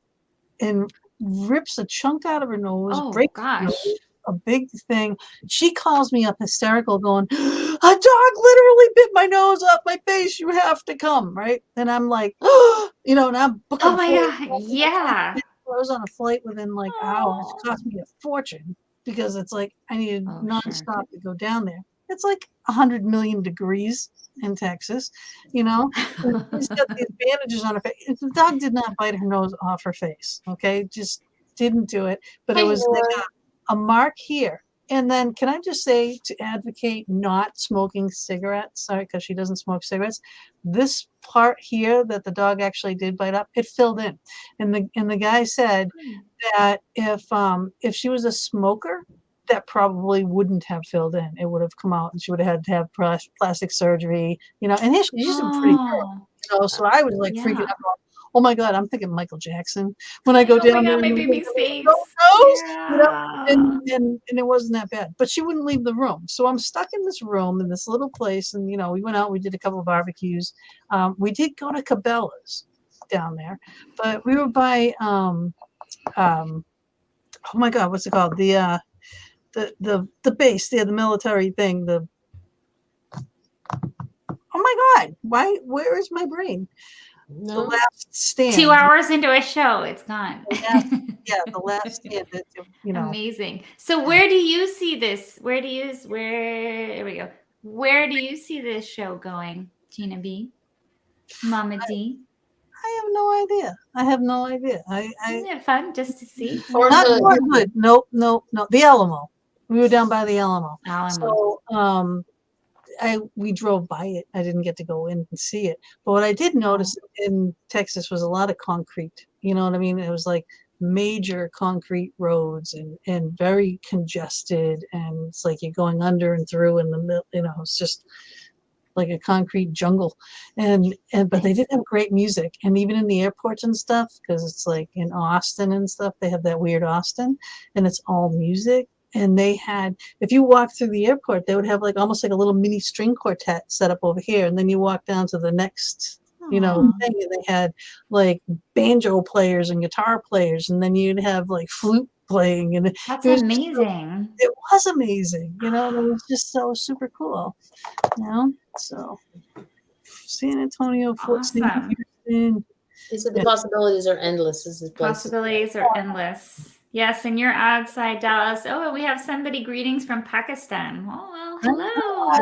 and rips a chunk out of her nose, Oh breaks her gosh. nose, a big thing. She calls me up hysterical, going, "A dog literally bit my nose off my face. You have to come," right? And I'm like, and I'm booking. Oh my god. Yeah. I was on a flight within like hours. It Oh. cost me a fortune because it's like I needed Oh, nonstop to go down there. It's like 100 million degrees in Texas, you know. And she's got these bandages on her face. The dog did not bite her nose off her face. Okay, just didn't do it. But it Hey, was like Laura. a mark here. And then, can I just say, to advocate not smoking cigarettes, sorry, because she doesn't smoke cigarettes, this part here that the dog actually did bite up, it filled in. And the guy said that if she was a smoker, that probably wouldn't have filled in. It would have come out, and she would have had to have plastic surgery, you know. And she's a pretty girl, Oh, you know. So I was like freaking yeah. out. Going, oh my God, I'm thinking Michael Jackson when I go Oh my down there. God, my And baby's no face. nose, you know. Yeah. And it wasn't that bad, but she wouldn't leave the room. So I'm stuck in this room in this little place, and you know, we went out, we did a couple of barbecues. We did go to Cabela's down there, but we were by oh my God, what's it called? The base there, the military thing. Oh my God, where is my brain? The No. last stand. 2 hours into a show, it's gone. The last stand. You know. Amazing. So where do you see this? Where here we go. Where do you see this show going, Gina B? Mama D? I have no idea. I have no idea. Isn't it fun just to see? Fort Not Hood. Fort Hood. Nope. The Alamo. We were down by the Alamo. Alamo. So we drove by it. I didn't get to go in and see it. But what I did notice in Texas was a lot of concrete. You know what I mean? It was like major concrete roads and very congested, and it's like you're going under and through in the middle, you know, it's just like a concrete jungle. But they did have great music, and even in the airports and stuff, because it's like in Austin and stuff, they have that weird Austin, and it's all music. And they had, if you walk through the airport, they would have like almost like a little mini string quartet set up over here, and then you walk down to the next, you know, thing, and they had like banjo players and guitar players, and then you'd have like flute playing, and That's it was amazing. it was amazing, you know, and it was just so super cool, you know. So San Antonio, Fort St. Awesome. Houston. He said the possibilities are endless. Is this place? Possibilities are endless. Yes, and you're outside Dallas. Oh, and we have somebody greetings from Pakistan. Oh, well, hello.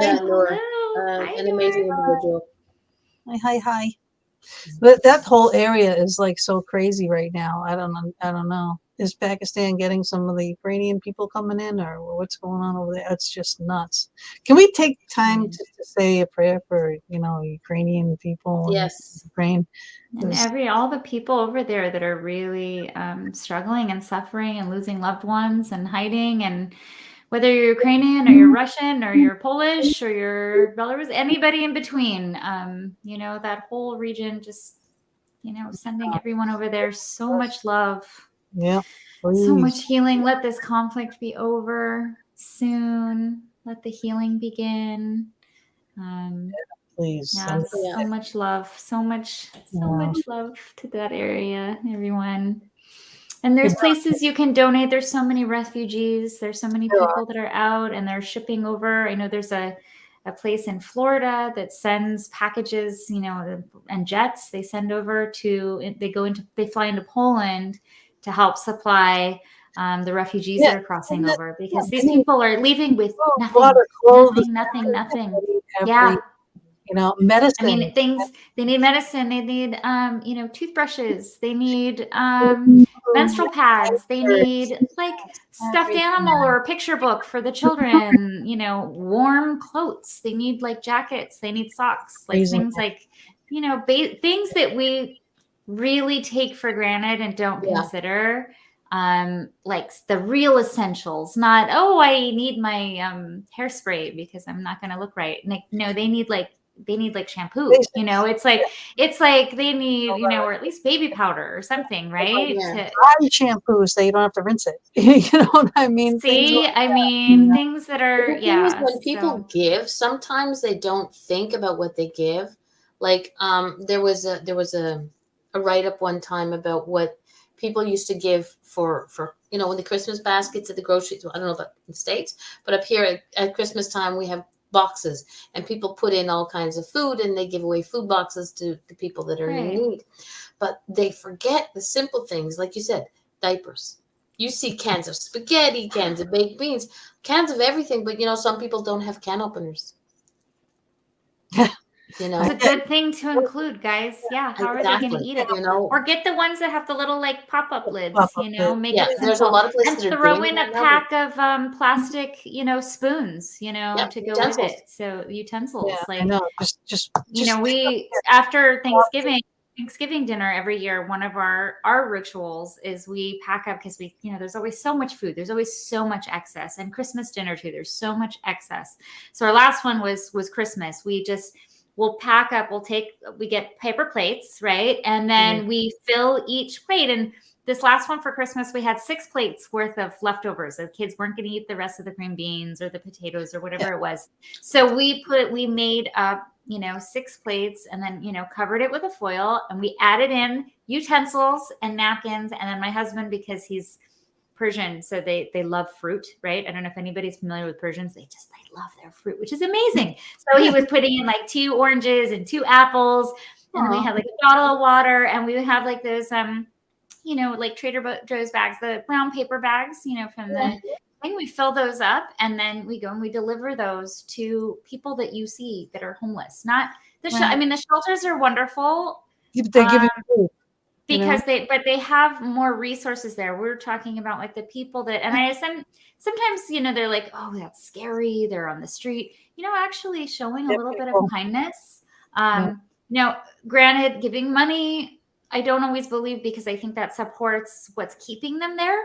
Yeah, Laura. Hello. Hi, An Laura. amazing individual. Hi. But that whole area is like so crazy right now. I don't know. Is Pakistan getting some of the Ukrainian people coming in, or what's going on over there? It's just nuts. Can we take time to say a prayer for, you know, Ukrainian people in Yes. Ukraine? And all the people over there that are really struggling and suffering and losing loved ones and hiding, and whether you're Ukrainian or you're Russian or you're Polish or you're Belarus, anybody in between, you know, that whole region, just, you know, sending everyone over there so much love. Yeah. Please. So much healing. Let this conflict be over soon. Let the healing begin. Please. Yeah, so much love. So much love to that area, everyone. And there's places you can donate. There's so many refugees. There's so many people that are out and they're shipping over. I know there's a place in Florida that sends packages, you know, and jets. They send over they fly into Poland to help supply the refugees that are crossing over, because these people are leaving with nothing. Water, clothes, nothing. Yeah. You know, medicine. I mean, they need medicine. They need, you know, toothbrushes. They need menstrual pads. They need like stuffed animal or a picture book for the children, you know, warm clothes. They need like jackets. They need socks, like things like, you know, things that we really take for granted and don't consider. Like the real essentials, not, oh, I need my hairspray because I'm not going to look right. Like, no, they need like shampoo, you know, it's like they need, you know, or at least baby powder or something, right? Body shampoo so you don't have to rinse it. You know what I mean? See, things that are, when people give, sometimes they don't think about what they give. Like, there was a write-up one time about what people used to give for you know, in the Christmas baskets at the grocery store. I don't know about in the States, but up here at Christmas time we have boxes, and people put in all kinds of food, and they give away food boxes to the people that are in need. But they forget the simple things, like you said, diapers. You see cans of spaghetti, cans of baked beans, cans of everything, but you know, some people don't have can openers. You know, It's a good thing to include, guys. Yeah. How are they going to exactly. eat it? You know, Or get the ones that have the little like pop-up lids, Pop-up lid. make yeah, it there's a simple. lot of places And that are throw doing in that a now. pack of plastic, spoons, Yeah, to go with utensils. it. So utensils, Yeah, I like, know. Just we after Thanksgiving dinner every year, one of our rituals is we pack up because there's always so much food, there's always so much excess, and Christmas dinner too, there's so much excess. So our last one was Christmas. We'll pack up, we get paper plates, right? And then we fill each plate. And this last one for Christmas, we had 6 plates worth of leftovers. The kids weren't going to eat the rest of the green beans or the potatoes or whatever it was. So we made up, 6 plates, and then, covered it with a foil, and we added in utensils and napkins. And then my husband, because he's Persian, so they love fruit, right? I don't know if anybody's familiar with Persians. They love their fruit, which is amazing. So he was putting in like 2 oranges and 2 apples, and then we had like a bottle of water, and we would have like those like Trader Joe's bags, the brown paper bags, from the thing. We fill those up, and then we go and we deliver those to people that you see that are homeless. Not the Right. I mean, the shelters are wonderful. They're giving food. Because they have more resources there. We're talking about like the people that, and sometimes, they're like, oh, that's scary, they're on the street, actually showing a little bit of kindness. Granted, giving money, I don't always believe, because I think that supports what's keeping them there,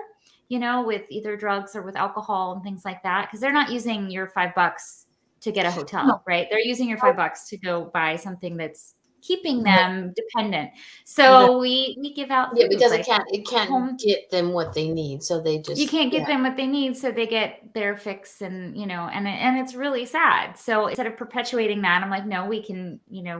with either drugs or with alcohol and things like that. Because they're not using your $5 to get a hotel, right? They're using your $5 to go buy something that's keeping them dependent. So we give out food, because like, it can't get them what they need. So they just, you can't get them what they need, so they get their fix, and and it's really sad. So instead of perpetuating that, I'm like, no, we can,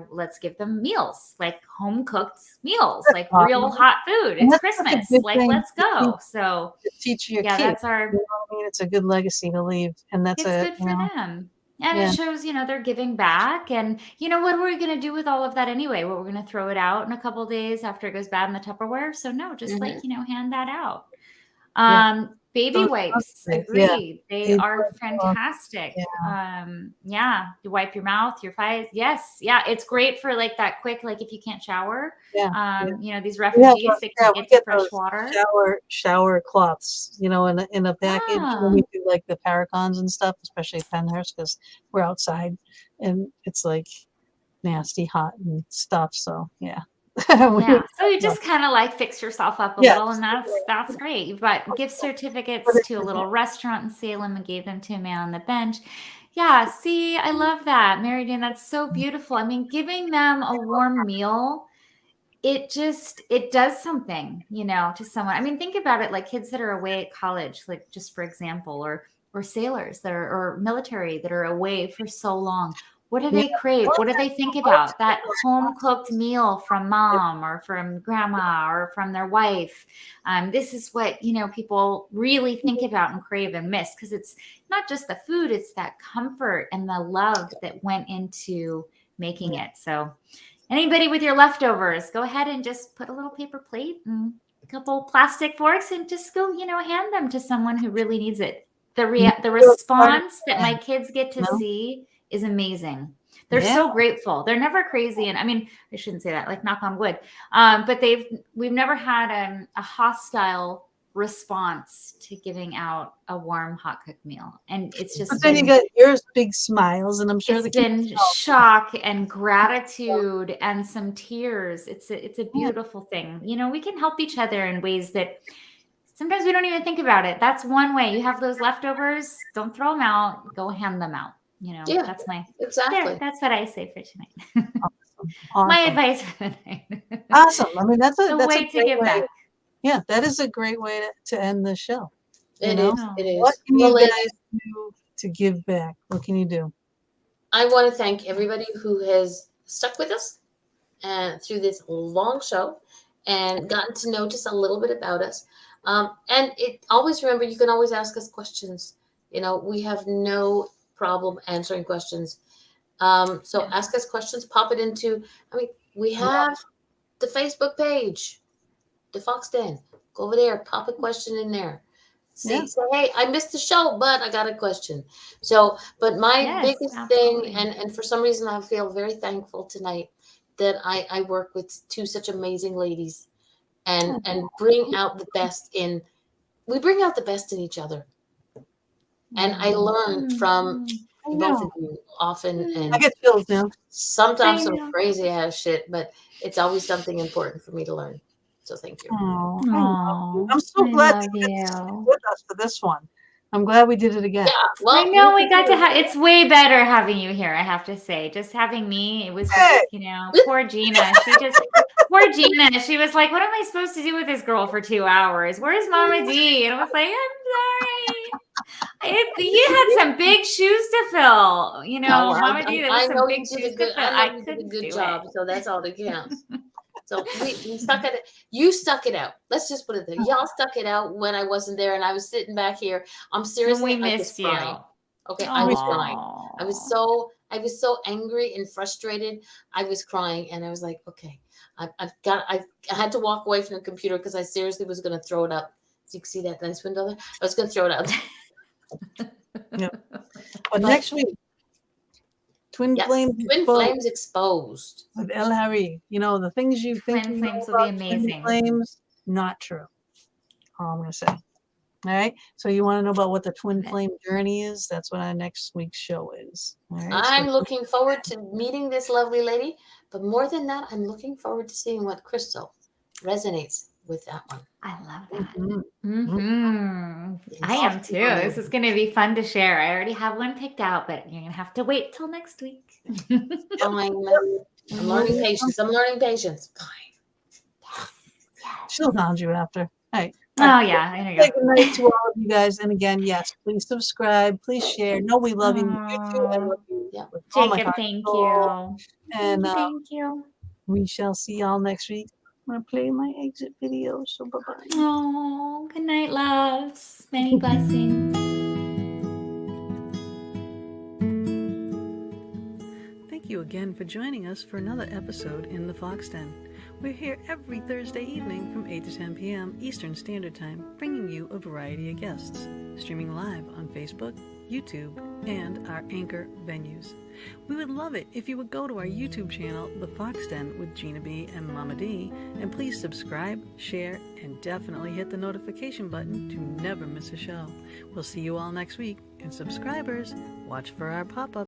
let's give them meals, like home cooked meals, like real hot food. It's Christmas, like, let's go. So to teach your yeah, kids. that's our. You know what I mean? It's a good legacy to leave, and that's It's good for them. And it shows, they're giving back. And, what are we going to do with all of that anyway? Well, we're going to throw it out in a couple of days after it goes bad in the Tupperware. So no, just like, hand that out. Baby wipes, agreed. They are fantastic. You wipe your mouth, your face. Yes. Yeah. It's great for like that quick, like if you can't shower, these refugees, they can get to fresh water. Shower cloths, in a package when we do like the Paracons and stuff, especially Penhurst, because we're outside and it's like nasty, hot and stuff. So yeah. So you just kind of like fix yourself up a little, and that's great. You've got gift certificates to a little restaurant in Salem and gave them to a man on the bench. Yeah, see, I love that, Mary Jane. That's so beautiful. I mean, giving them a warm meal, it does something, to someone. I mean, think about it, like kids that are away at college, like just for example, or sailors that are, or military that are away for so long. What do they crave? What do they think about? That home cooked meal from mom or from grandma or from their wife. This is what, people really think about and crave and miss, because it's not just the food, it's that comfort and the love that went into making it. So anybody with your leftovers, go ahead and just put a little paper plate and a couple plastic forks and just go, hand them to someone who really needs it. The response that my kids get to see is amazing. They're so grateful. They're never crazy. And I mean, I shouldn't say that, like, knock on wood. But we've never had a hostile response to giving out a warm, hot cooked meal. And it's just, but then you got yours big smiles, and I'm sure it's been shock and gratitude and some tears. It's a beautiful thing. We can help each other in ways that sometimes we don't even think about it. That's one way. You have those leftovers, don't throw them out, go hand them out. That's that's what I say for tonight. Awesome. My advice for the night. Awesome. I mean, that's a way to give back. Yeah, that is a great way to end the show. It is. What can you guys do to give back? What can you do? I want to thank everybody who has stuck with us through this long show and gotten to know just a little bit about us. And always remember, you can always ask us questions. We have no problem answering questions. So ask us questions, pop it into, we have the Facebook page, the Fox Den. Go over there, pop a question in there. Yeah. say, hey, I missed the show, but I got a question. So, but my Yes, biggest absolutely. thing, and for some reason I feel very thankful tonight that I work with two such amazing ladies and bring out the best in, we bring out the best in each other. And I learn from I both know. of you often, I and get chills now. sometimes I some know. crazy ass shit, but it's always something important for me to learn. So thank you. Oh, I love you. Oh, I'm so I glad love you get to stay you. with us for this one. I'm glad we did it again. Yeah, I well, know you we got to too. have, it's way better having you here, I have to say. Just having me, it was just, Hey. poor Gina. Poor Gina, she was like, what am I supposed to do with this girl for 2 hours? Where's Mama D? And I was like, I'm sorry. You had some big shoes to fill. Oh, well, Mama D, there was I some know big you did shoes a to good. fill. I know I you did a couldn't good do job. it. So that's all that counts. So we stuck it. You stuck it out. Let's just put it there. Y'all stuck it out when I wasn't there, and I was sitting back here. I'm And seriously. we I was missed you. crying. Okay, I was crying. Aw. I was so angry and frustrated. I was crying, and I was like, okay, I had to walk away from the computer because I seriously was going to throw it up. So you can see that nice window there. I was going to throw it out. Yeah. But next week, Twin Yes, Flames twin Exposed flames exposed. with El Harry. The things you think Twin you know flames will be about Twin amazing. Flames, not true. All I'm going to say. All right. So you want to know about what the twin Okay. flame journey is? That's what our next week's show is. All right. I'm So looking forward to meeting this lovely lady, but more than that, I'm looking forward to seeing what Crystal resonates with that one. I love that. mhm. I am too. This Awesome. is going to be fun to share. I already have one picked out, but you're going to have to wait till next week. I'm learning patience. I'm learning patience. She'll hound you after. Hey. Oh, yeah. There you Say go. good night to all of you guys. And again, yes, please subscribe. Please share. No, we love you. You too. I love you Yeah. with all my Jacob, heart. thank soul. you. And Thank you. we shall see y'all next week. I'm going to play my exit video. So bye-bye. Oh, good night, loves. Many blessings. Thank you again for joining us for another episode in the Fox Den. We're here every Thursday evening from 8 to 10 p.m. Eastern Standard Time, bringing you a variety of guests, streaming live on Facebook, YouTube, and our Anchor venues. We would love it if you would go to our YouTube channel, The Fox Den with Gina B and Mama D, and please subscribe, share, and definitely hit the notification button to never miss a show. We'll see you all next week, and subscribers, watch for our pop-up.